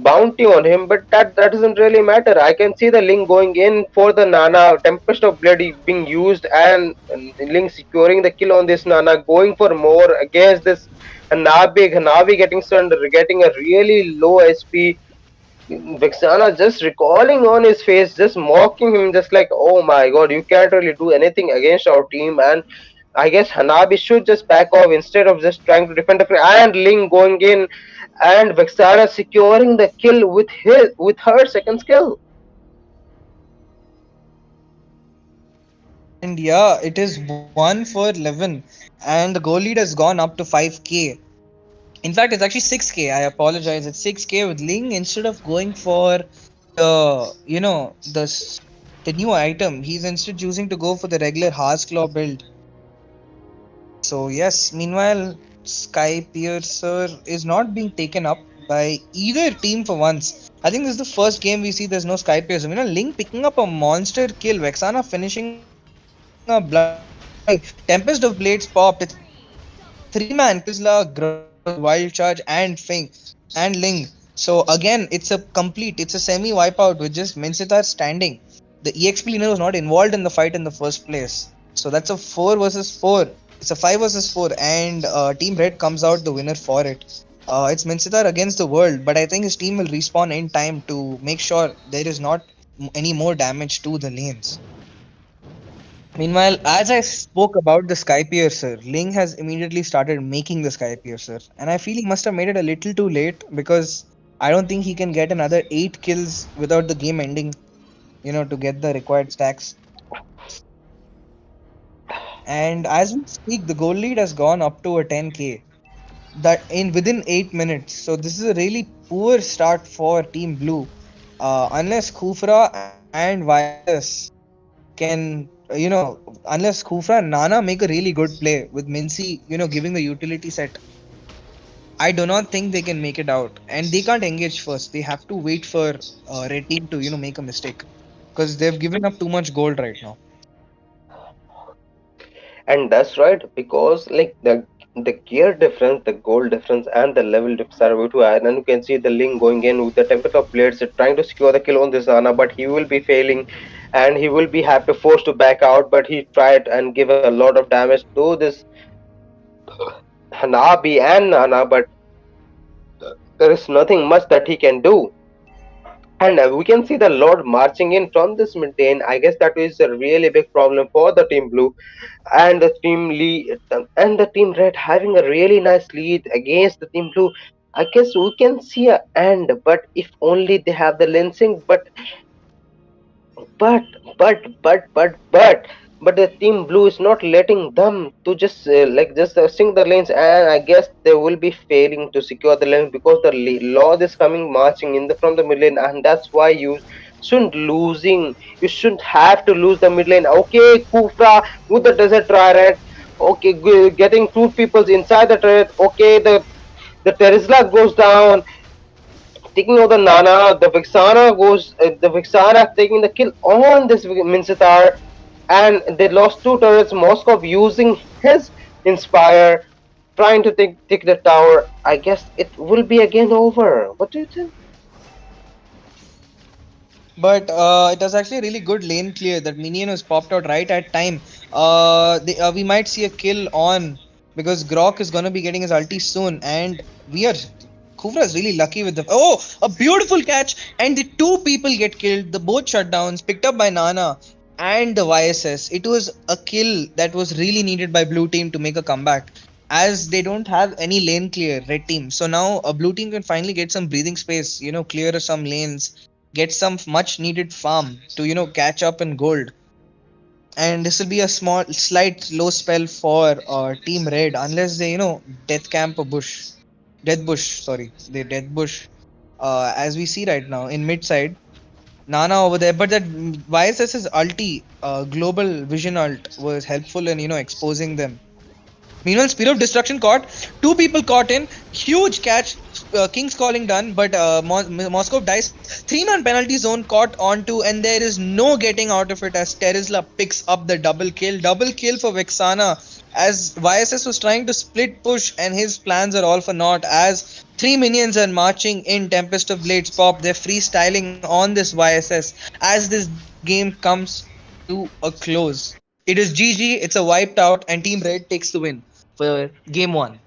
bounty on him, but that doesn't really matter. I can see the Link going in for the Nana, Tempest of Blood being used, and Link securing the kill on this Nana, going for more against this Hanabi getting stunned, getting a really low SP. Vixana just recalling on his face, just mocking him, just like, oh my god, you can't really do anything against our team. And I guess Hanabi should just back off instead of just trying to defend the free. And Ling going in, and Vixana securing the kill with her second skill.
And yeah, it is 1 for 11, and the goal lead has gone up to 5k. In fact, it's actually 6K. I apologize. It's 6K with Ling instead of going for the new item. He's instead choosing to go for the regular Claw build. So yes, meanwhile, Sky Piercer is not being taken up by either team for once. I think this is the first game we see there's no Sky Piercer. Ling picking up a monster kill, Vexana finishing a bloody Tempest of Blades popped. It's a three-man Terizla, Grog with Wild Charge and Fing and Ling. So again, it's a semi wipeout with just Minsitar standing. The EXP leader was not involved in the fight in the first place. So that's a 4 versus 4. It's a 5 versus 4, and Team Red comes out the winner for it. It's Minsitar against the world, but I think his team will respawn in time to make sure there is not any more damage to the lanes. Meanwhile, as I spoke about the Sky Piercer, Ling has immediately started making the Sky Piercer, and I feel he must have made it a little too late because I don't think he can get another 8 kills without the game ending, to get the required stacks. And as we speak, the goal lead has gone up to a 10k that in within 8 minutes. So this is a really poor start for Team Blue. Unless Khufra and YSS can, unless Khufra and Nana make a really good play with Mincy, giving the utility set, I do not think they can make it out. And they can't engage first. They have to wait for Red Team to, make a mistake because they've given up too much gold right now.
And that's right, because like the gear difference, the goal difference, and the level difference are way too high. And you can see the Link going in with the Tempest of Blades, trying to secure the kill on this Ana, but he will be failing, and he will be have to force to back out. But he tried and give a lot of damage to this Hanabi and Nana, but there is nothing much that he can do. And we can see the Lord marching in from this mid lane. I guess that is a really big problem for the Team Blue and the team lead and the team red having a really nice lead against the team blue. I guess we can see a end, but if only they have the lensing. But but the team blue is not letting them to just sink the lanes, and I guess they will be failing to secure the lanes because the Lord is coming marching in the from the mid lane, and that's why you shouldn't have to lose the mid lane. Okay, Kufra with the desert tyrant. Okay, getting two peoples inside the turret. Okay, the Terizla goes down, taking out the Nana. The Vixana taking the kill on this Minsitar, and they lost two turrets. Moscow using his Inspire, trying to take the tower. I guess it will be again over. What do you think?
But it was actually a really good lane clear. That minion was popped out right at time. We might see a kill on because Grok is gonna be getting his ulti soon, and we are. Kufra is really lucky with the. Oh, a beautiful catch, and the two people get killed. The both shutdowns picked up by Nana and the YSS. It was a kill that was really needed by Blue Team to make a comeback, as they don't have any lane clear, Red Team. So now a Blue Team can finally get some breathing space. Clear some lanes, get some much needed farm to catch up in gold. And this will be a small slight low spell for Team Red unless they death camp a bush, death bush, sorry, they death bush, as we see right now in mid side. Nana over there, but that YSS's ulti, global vision ult, was helpful in exposing them. Meanwhile, Spear of Destruction caught. Two people caught in. Huge catch. King's Calling done, but Moscow dies. Three-man penalty zone caught onto, and there is no getting out of it as Terizla picks up the double kill. Double kill for Vexana as YSS was trying to split push, and his plans are all for naught as three minions are marching in Tempest of Blades pop. They're freestyling on this YSS as this game comes to a close. It is GG, it's a wiped out, and Team Red takes the win for game one.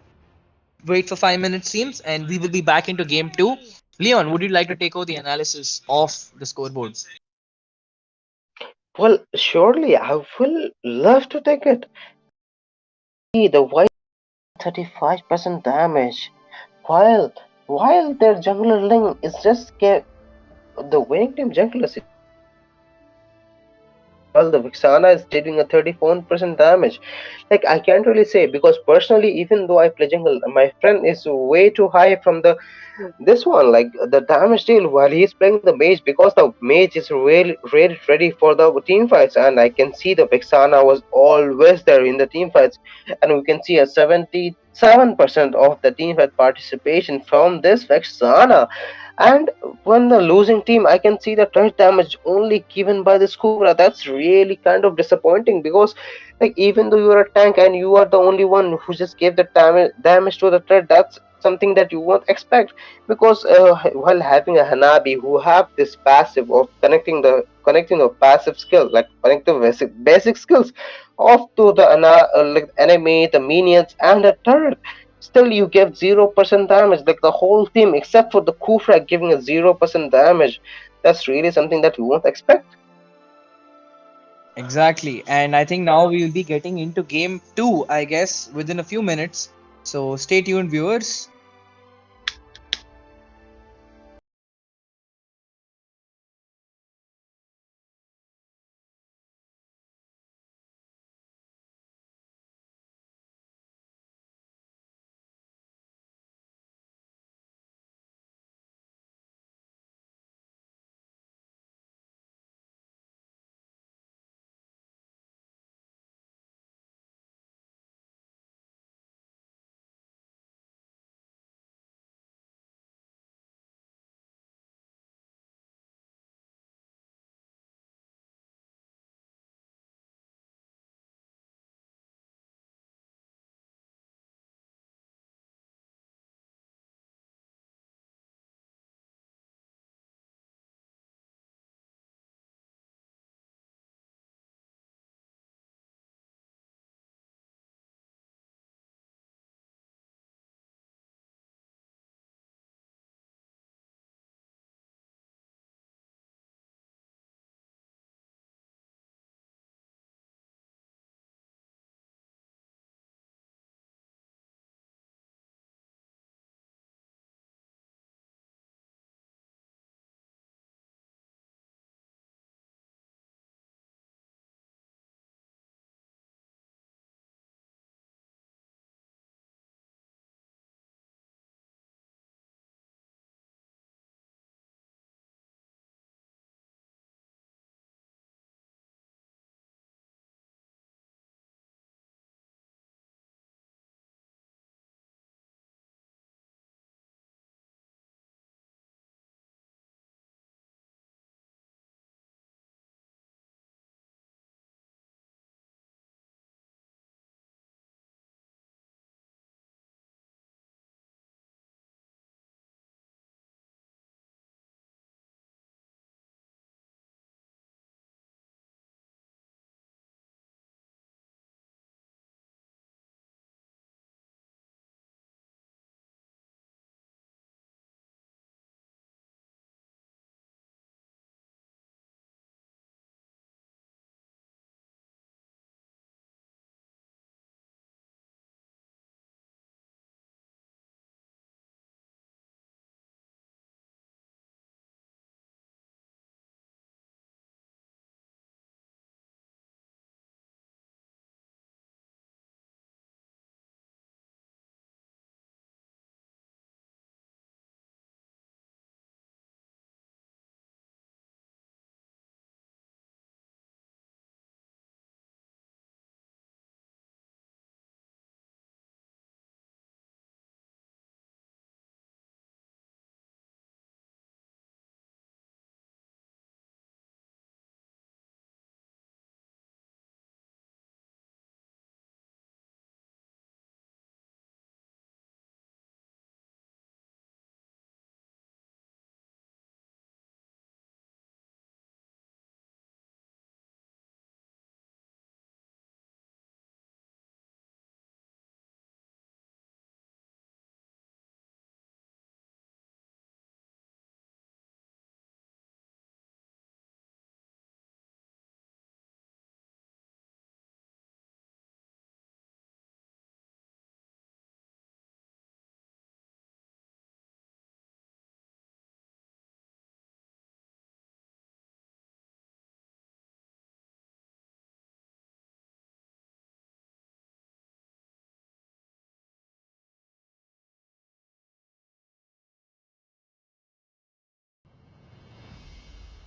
Wait for 5 minutes, seems, and we will be back into game two. Leon, would you like to take over the analysis of the scoreboards?
Well, surely I will love to take it. See the white 35% damage, while their jungler Ling is just the winning team jungler while the Vixana is dealing a 34% damage. Like I can't really say because personally, even though I play jungle, my friend is way too high from the this one. Like the damage deal while he's playing the mage because the mage is really ready for the team fights, and I can see the Vixana was always there in the team fights, and we can see a 77% of the team fight participation from this Vixana. And when the losing team, I can see the touch damage only given by this Cobra. That's really kind of disappointing because, like, even though you're a tank and you are the only one who just gave the damage to the threat, that's something that you won't expect. Because while having a Hanabi who have this passive of connecting a passive skill, like connecting basic skills, off to the like enemy, the minions, and the turret. Still, you give 0% damage, like the whole team, except for the Kufra giving a 0% damage. That's really something that you won't expect.
Exactly. And I think now we will be getting into game two, I guess, within a few minutes. So stay tuned, viewers.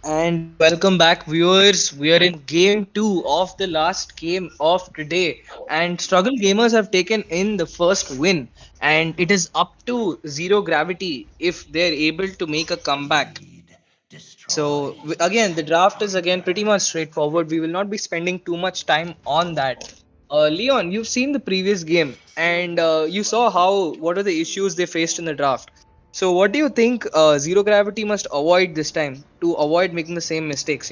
And welcome back, viewers. We are in game two of the last game of today. And Struggle Gamers have taken in the first win. And it is up to zero gravity if they're able to make a comeback. So, again, the draft is again pretty much straightforward. We will not be spending too much time on that. Leon, you've seen the previous game and you saw how what are the issues they faced in the draft. So, what do you think zero gravity must avoid this time to avoid making the same mistakes?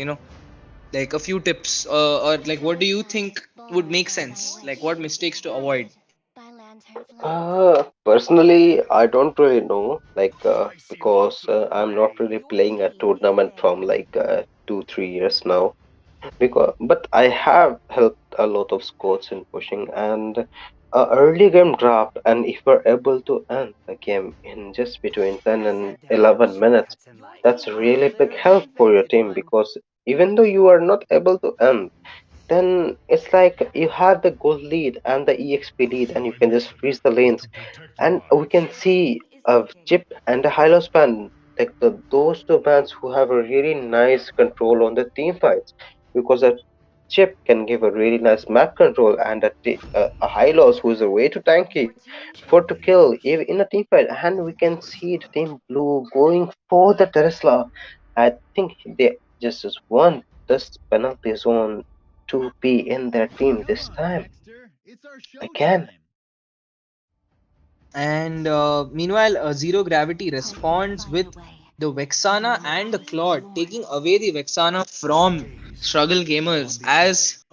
Like a few tips, or like what do you think would make sense? Like what mistakes to avoid?
Personally, I don't really know, because I'm not really playing a tournament from 2, 3 years now. Because, but I have helped a lot of scouts in pushing and early game draft, and if we're able to end the game in just between 10 and 11 minutes, that's really big help for your team because even though you are not able to end, then it's like you have the gold lead and the EXP lead, and you can just freeze the lanes. And we can see a Chip and a Hylos band, like those two bands who have a really nice control on the team fights, because a Chip can give a really nice map control, and a Hylos who is a way too tanky for to kill in a team fight. And we can see the team blue going for the Tesla. I think they just want this penalty zone to be in their team this time again.
And meanwhile, Zero Gravity responds with the Vexana and the Claude, taking away the Vexana from Struggle Gamers as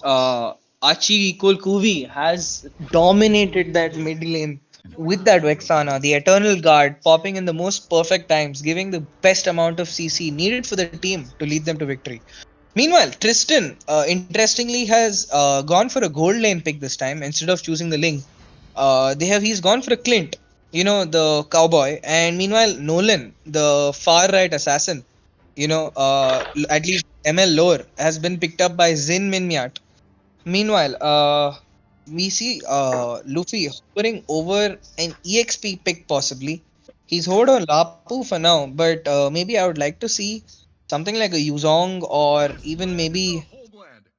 uh, Achi equal Kuvi has dominated that mid lane with that Vexana, the Eternal Guard popping in the most perfect times, giving the best amount of CC needed for the team to lead them to victory. Meanwhile, Tristan, interestingly, has gone for a gold lane pick this time instead of choosing the Ling. He's gone for a Clint, the cowboy, and meanwhile Nolan, the far right assassin, at least ML lore has been picked up by Zin Minmyat. Meanwhile, we see Luffy hovering over an EXP pick possibly. He's hovered on Lapu for now, but maybe I would like to see something like a Yuzong or even maybe.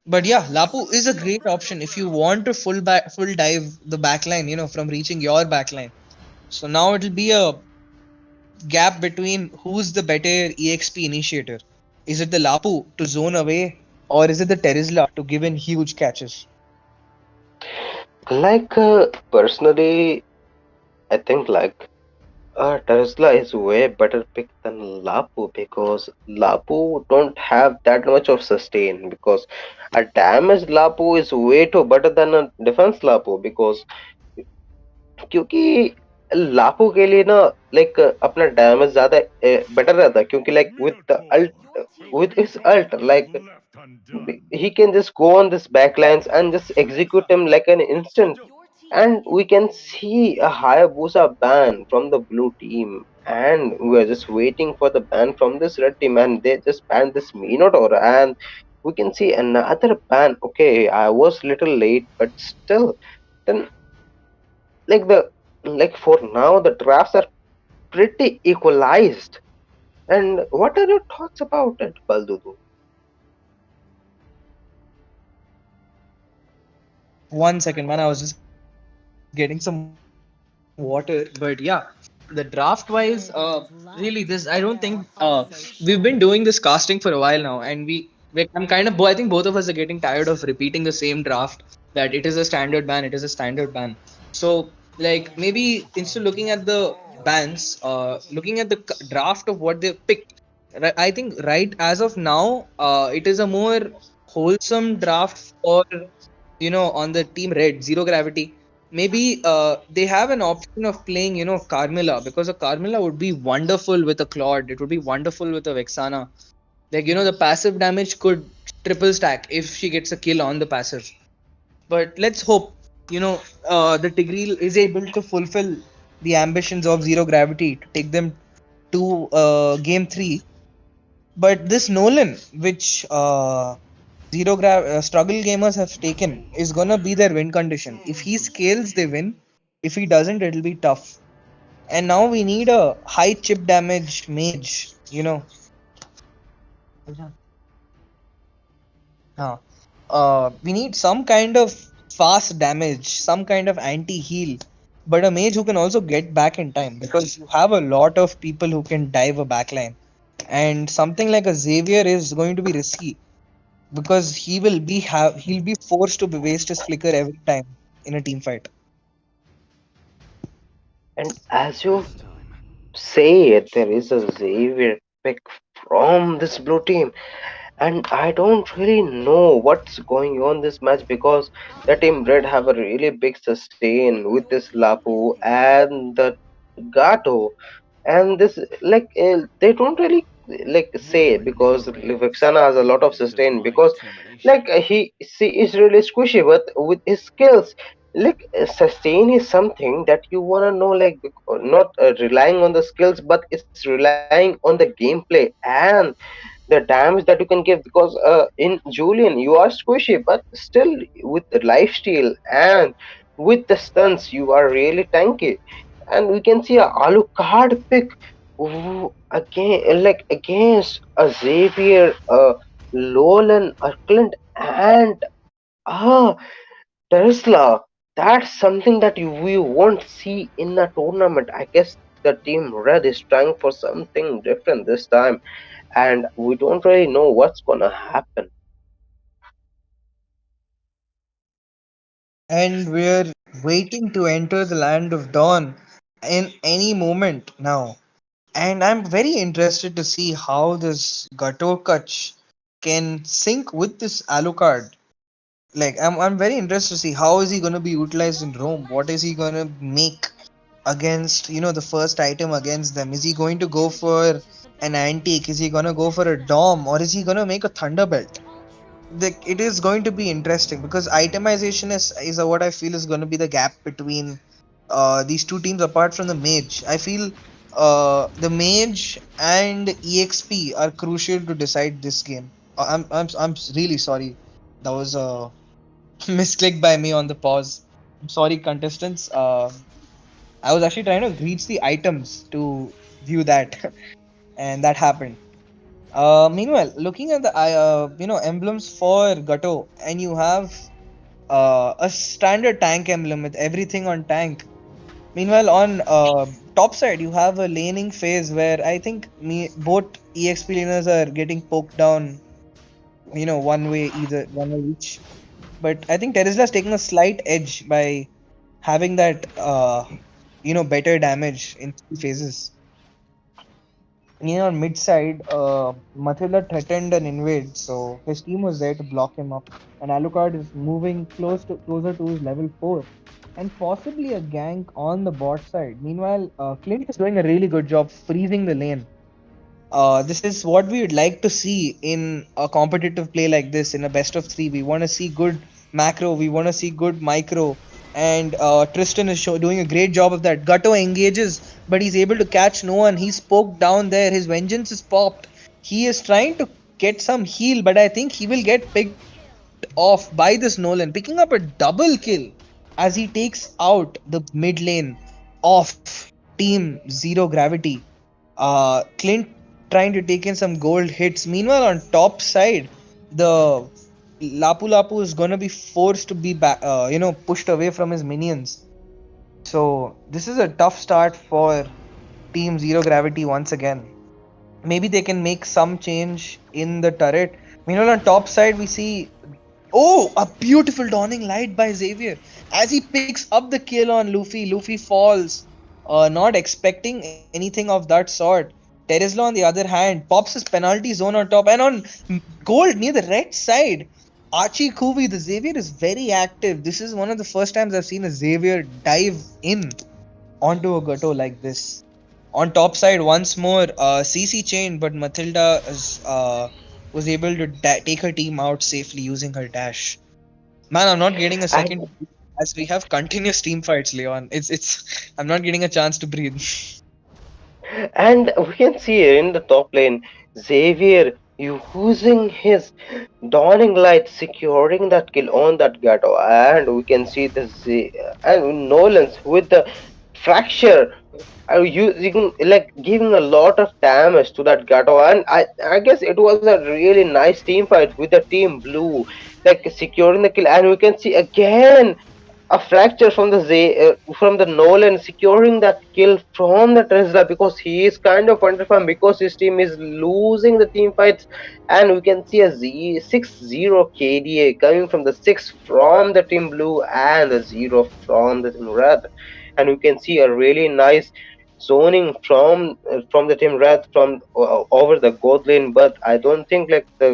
But yeah, Lapu is a great option if you want to full dive the backline, from reaching your backline. So now it'll be a gap between who's the better EXP initiator. Is it the Lapu to zone away, or is it the Terizla to give in huge catches?
Personally, I think Tesla is way better pick than Lapu because Lapu don't have that much of sustain because a damaged Lapu is way too better than a defense Lapu because क्योंकि लापो के लिए ना अपना damage ज्यादा better रहता है क्योंकि with ult with his ult, he can just go on this backlines and just execute him like an instant. And we can see a Hayabusa ban from the blue team. And we are just waiting for the ban from this red team, and they just banned this Minotaur. And we can see another ban. Okay, I was little late, but still, then the for now the drafts are pretty equalized. And what are your thoughts about it, Baldudu?
One second, man. I was just getting some water. But yeah, the draft wise, really, this I don't think we've been doing this casting for a while now, and I'm kind of I think both of us are getting tired of repeating the same draft that it is a standard ban, it is a standard ban. So like maybe instead of looking at the bans, looking at the draft of what they picked. I think right as of now, it is a more wholesome draft for on the team red zero gravity. Maybe they have an option of playing Carmilla, because a Carmilla would be wonderful with a Claude. It would be wonderful with a Vexana. Like the passive damage could triple stack if she gets a kill on the passive. But let's hope the Tigreal is able to fulfill the ambitions of zero gravity to take them to game 3. But this Nolan, which struggle gamers have taken, is gonna be their win condition. If he scales, they win. If he doesn't, it'll be tough. And now we need a high chip damage mage. Huh. We need some kind of fast damage, some kind of anti-heal, but a mage who can also get back in time because you have a lot of people who can dive a backline. And something like a Xavier is going to be risky because he'll be forced to waste his flicker every time in a team fight.
And as you say it, there is a Xavier pick from this blue team, and I don't really know what's going on this match because the team Red have a really big sustain with this Lapu and the Gato, and this like they don't really like say because Vixana has a lot of sustain because he see is really squishy but with his skills sustain is something that you want to know not relying on the skills but it's relying on the gameplay and the damage that you can give because in Julian you are squishy but still with the lifesteal and with the stunts you are really tanky, and we can see a Alucard pick again against a Xavier, a Lolan, a Clint, and a Tesla. That's something that we won't see in a tournament. I guess the team Red is trying for something different this time, and we don't really know what's gonna happen.
And we're waiting to enter the land of dawn in any moment now. And I'm very interested to see how this Gatokach can sync with this Alucard. Like I'm very interested to see how is he gonna be utilized in Rome? What is he gonna make against the first item against them? Is he going to go for an antique? Is he gonna go for a dom or is he gonna make a thunderbelt? It is going to be interesting because itemization is what I feel is going to be the gap between these two teams apart from the mage. I feel the mage and exp are crucial to decide this game. I'm really sorry, that was a misclick by me on the pause. I'm sorry, contestants. I was actually trying to reach the items to view that and that happened. Meanwhile, looking at the emblems for Gato, and you have a standard tank emblem with everything on tank. Meanwhile, on top side, you have a laning phase where I think both EXP laners are getting poked down. One way either, one way each. But I think Terizla's taking a slight edge by having that better damage in three phases. On mid side, Mathilda threatened an invade, so his team was there to block him up. And Alucard is moving closer to his level 4, and possibly a gank on the bot side. Meanwhile, Clint is doing a really good job freezing the lane. This is what we would like to see in a competitive play like this in a best of three. We want to see good macro, we want to see good micro, and Tristan is doing a great job of that. Gutto engages, but he's able to catch no one. He's poked down there. His vengeance is popped. He is trying to get some heal, but I think he will get picked off by this Nolan, picking up a double kill as he takes out the mid lane of Team Zero Gravity. Clint trying to take in some gold hits. Meanwhile, on top side, the Lapu Lapu is gonna be forced to be back, pushed away from his minions. So this is a tough start for Team Zero Gravity once again. Maybe they can make some change in the turret. Meanwhile, on top side, we see a beautiful dawning light by Xavier as he picks up the kill on Luffy. Luffy falls, not expecting anything of that sort. Terizla, on the other hand, pops his penalty zone on top, and on gold near the red side, Archie Kuvi, the Xavier is very active. This is one of the first times I've seen a Xavier dive in onto a Gato like this. On top side, once more, CC chained, but Matilda was able to take her team out safely using her dash. Man, I'm not getting a
And
second to breathe as we have continuous team fights, Leon. It's I'm not getting a chance to breathe.
and we can see here in the top lane Xavier using his dawning light, securing that kill on that Gato, and we can see and Nolan's with the fracture are using like giving a lot of damage to that Gato, and I guess it was a really nice team fight with the team blue, like securing the kill, and we can see again a fracture from from the Nolan securing that kill from the Tesla because he is kind of underfarmed because his team is losing the team fights, and we can see a 6-0 KDA coming from the 6 from the team blue and the 0 from the team red, and we can see a really nice zoning from the team red from over the gold lane, but I don't think like the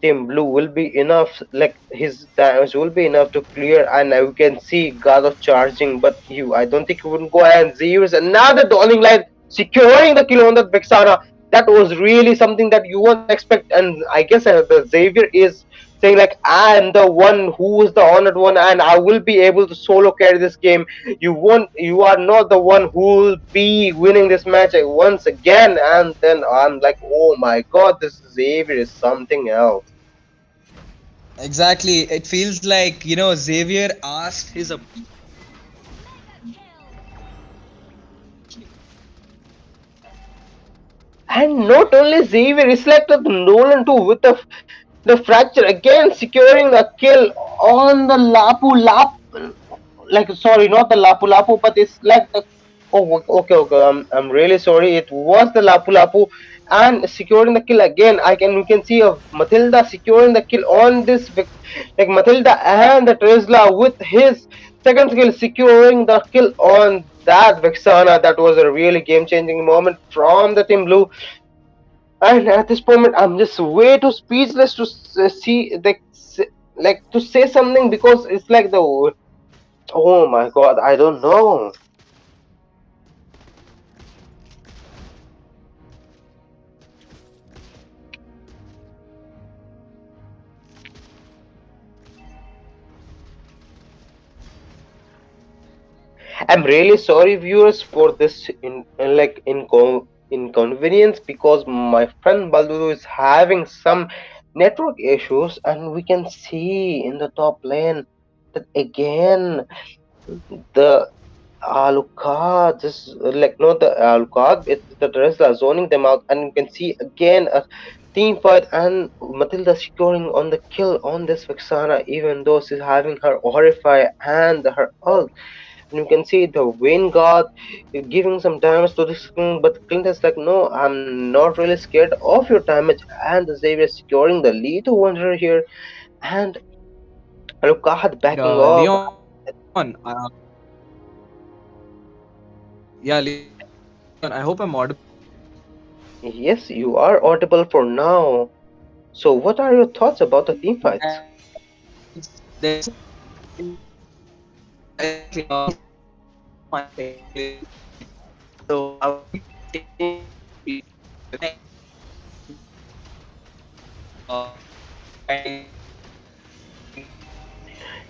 team blue will be enough, like his damage will be enough to clear, and you can see Gado charging, but you I don't think he wouldn't go, and Zeus another dawning light securing the kill on that Vexana. That was really something that you won't expect, and I guess the Xavier is saying like I am the one who is the honored one and I will be able to solo carry this game. You are not the one who will be winning this match once again. And then I'm like, oh my god, this Xavier is something else.
Exactly. It feels like, Xavier asked his
And not only Xavier, it's like the Nolan too with the fracture again securing the kill on the Lapu Lap, like sorry, not the Lapu Lapu, but it's like the okay. I'm really sorry. It was the Lapu Lapu and securing the kill again. We can see of Matilda securing the kill on this like Matilda and the Tesla with his second skill securing the kill on that Vexana. That was a really game changing moment from the team blue, and at this moment I'm just way too speechless to see like to say something because it's like the oh my god, I don't know. I'm really sorry viewers for this inconvenience because my friend Baldudu is having some network issues, and we can see in the top lane that again the Alucard, just like not the Alucard, it's the Dresla zoning them out, and you can see again a team fight and Matilda securing on the kill on this Vexana, even though she's having her Horrify and her ult. And you can see the Vanguard giving some damage to this Clint, but Clint is like, no, I'm not really scared of your damage, and the Xavier securing the lead to Wanderer here, and Alucard backing off.
Leon. Yeah, Leon, I hope I'm audible.
Yes, you are audible for now. So, what are your thoughts about the team fights?
There's exactly now he's my favorite. So I would be taking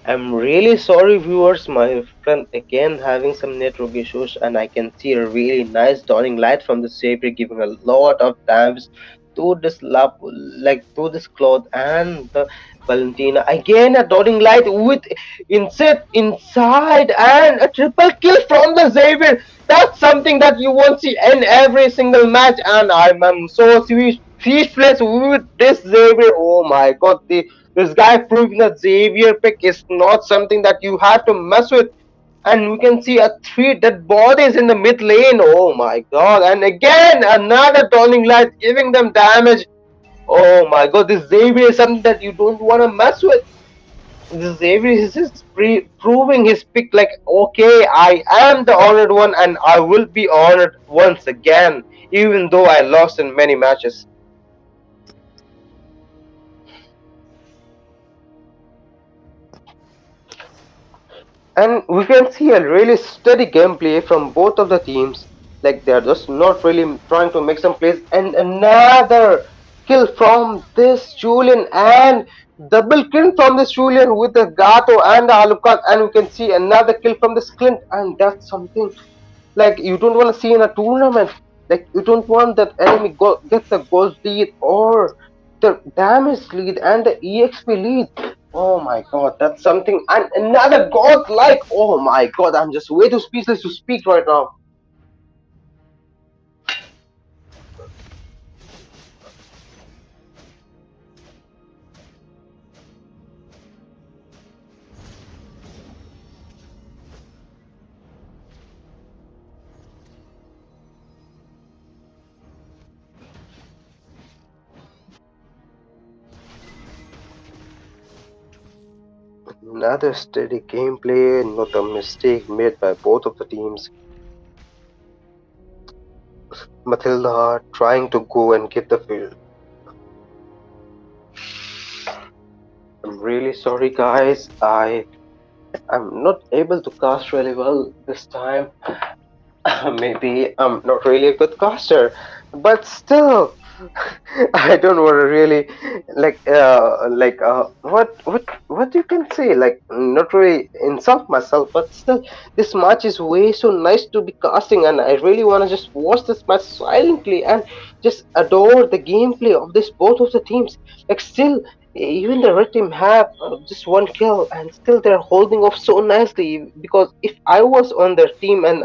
I'm really sorry, viewers. My friend again having some network issues, and I can see a really nice dawning light from the Savior giving a lot of damage to this like to this cloth and the Valentina. Again, a dawning light with inside and a triple kill from the Xavier. That's something that you won't see in every single match, and I'm so speechless with this Xavier. Oh my god, this guy proving that Xavier pick is not something that you have to mess with. And we can see a three dead bodies in the mid lane. Oh my god. And again, another dawning light giving them damage. Oh my god, this Xavier is something that you don't want to mess with. This Xavier is just proving his pick like, okay, I am the honored one and I will be honored once again, even though I lost in many matches. And we can see a really steady gameplay from both of the teams. Like they're just not really trying to make some plays. And another kill from this Julian and double kill from this Julian with the Gato and the Alucard. And we can see another kill from this Clint. And that's something like you don't want to see in a tournament. Like you don't want that enemy get the gold lead or the damage lead and the EXP lead. Oh my god, that's something. And another god like. Oh my god, I'm just way too speechless to speak right now. Another steady gameplay, not a mistake made by both of the teams. Matilda trying to go and get the field. I'm really sorry, guys. I'm not able to cast really well this time. Maybe I'm not really a good caster, but still, I don't want to really what you can say, like, not really insult myself, but still, this match is way so nice to be casting, and I really want to just watch this match silently and just adore the gameplay of this both of the teams. Like, still, even the red team have just one kill, and still they're holding off so nicely. Because if I was on their team, and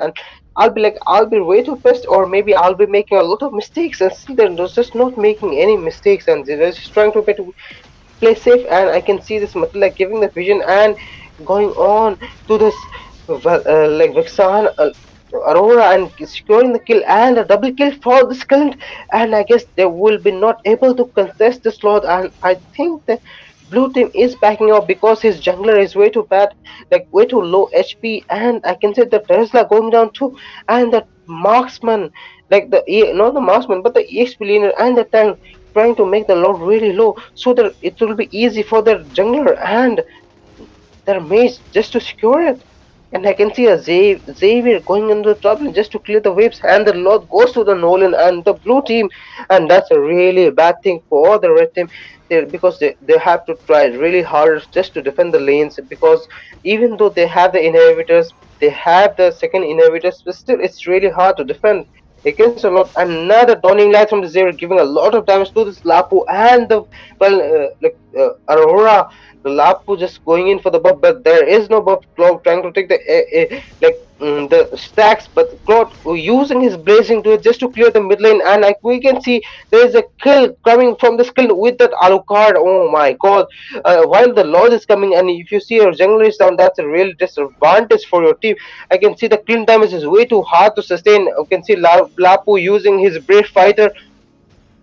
I'll be like, I'll be way too pissed, or maybe I'll be making a lot of mistakes, and still they're just not making any mistakes, and they're just trying to play safe. And I can see this Matilda giving the vision and going on to this like Vixen Aurora and securing the kill and a double kill for this current. And I guess they will be not able to contest this lot. And I think the blue team is backing up because his jungler is way too bad, like way too low HP. And I can see the Tesla going down too, and the marksman, like not the marksman, but the EXP leaner and the tank trying to make the load really low so that it will be easy for their jungler and their mage just to secure it. And I can see a Xavier going into the top lane just to clear the waves, and the load goes to the Nolan and the blue team, and that's a really bad thing for the red team. Because they have to try really hard just to defend the lanes, because even though they have the inhibitors, they have the second inhibitors, but still it's really hard to defend against a lot. Another dawning light from the Xavier giving a lot of damage to this Lapu and the Aurora. The Lapu just going in for the buff, but there is no buff. Cloud trying to take the the stacks, but Cloud using his blazing to it just to clear the mid lane, and like we can see there is a kill coming from the skill with that Alucard. Oh my god! While the Lord is coming, and if you see your jungler is down, that's a real disadvantage for your team. I can see the clean damage is way too hard to sustain. You can see Lapu using his brave fighter,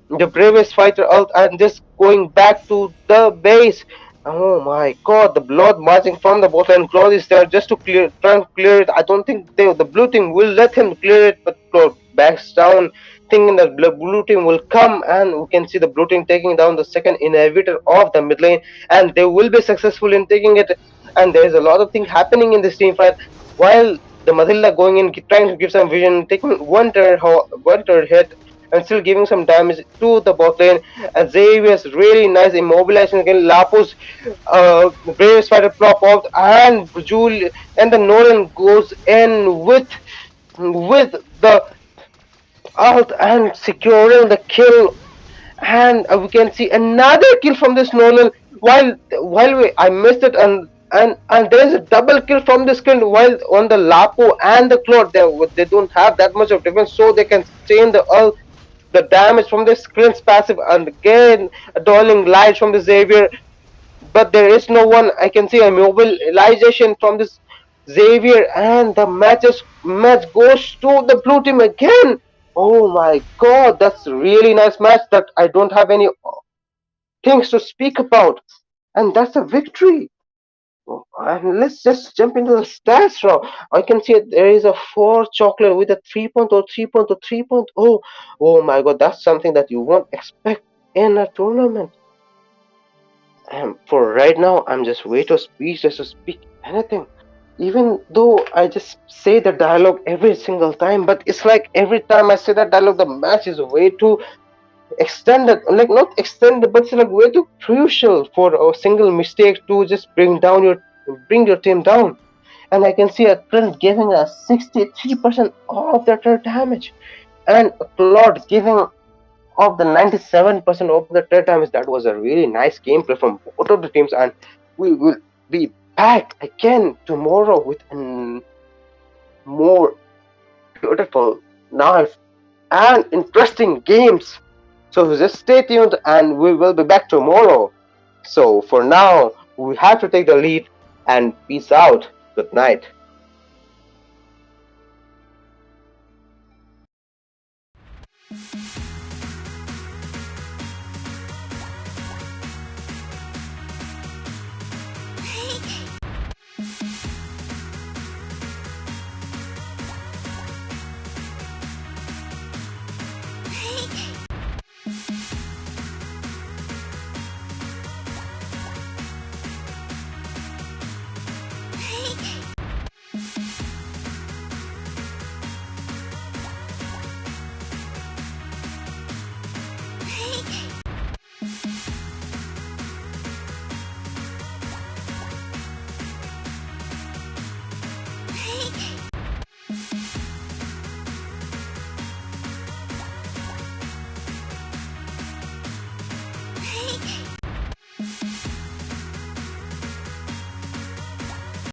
the bravest fighter out, and just going back to the base. Oh my god, the blood marching from the bottom, and Claude is there just to try and clear it. I don't think the blue team will let him clear it, but Claude backs down, thinking that blue team will come, and we can see the blue team taking down the second inhibitor of the mid lane, and they will be successful in taking it. And there is a lot of things happening in this team fight, while the Matilda going in, trying to give some vision, taking one turret hit, and still giving some damage to the bot lane. And Xavier's really nice immobilization again. Lapu's Bravest Fighter prop out, and Jul and the Nolan goes in with the ult and securing the kill. And we can see another kill from this Nolan. I missed it, and there is a double kill from this kill, while on the Lapo and the Claude they don't have that much of defense, so they can stay in the damage from the Screen's passive, and again a dawning light from the Xavier, but there is no one. I can see a mobilization from this Xavier, and the match goes to the blue team again. Oh my god, that's a really nice match that I don't have any things to speak about, and that's a victory. And let's just jump into the stats now. I can see there is a 4 chocolate with a 3.0, 3.0, 3.0. Oh my god, that's something that you won't expect in a tournament. And for right now, I'm just way too speechless to speak anything. Even though I just say the dialogue every single time, but it's like every time I say that dialogue, the match is way too extended. Like, not extended, but it's like way too crucial for a single mistake to just bring your team down. And I can see a Clint giving a 63% of their turret damage, and a Claude giving of the 97% of the turret damage. That was a really nice gameplay from both of the teams, and we will be back again tomorrow with an more beautiful, nice, and interesting games. So just stay tuned and we will be back tomorrow. So for now, we have to take the leave and peace out. Good night.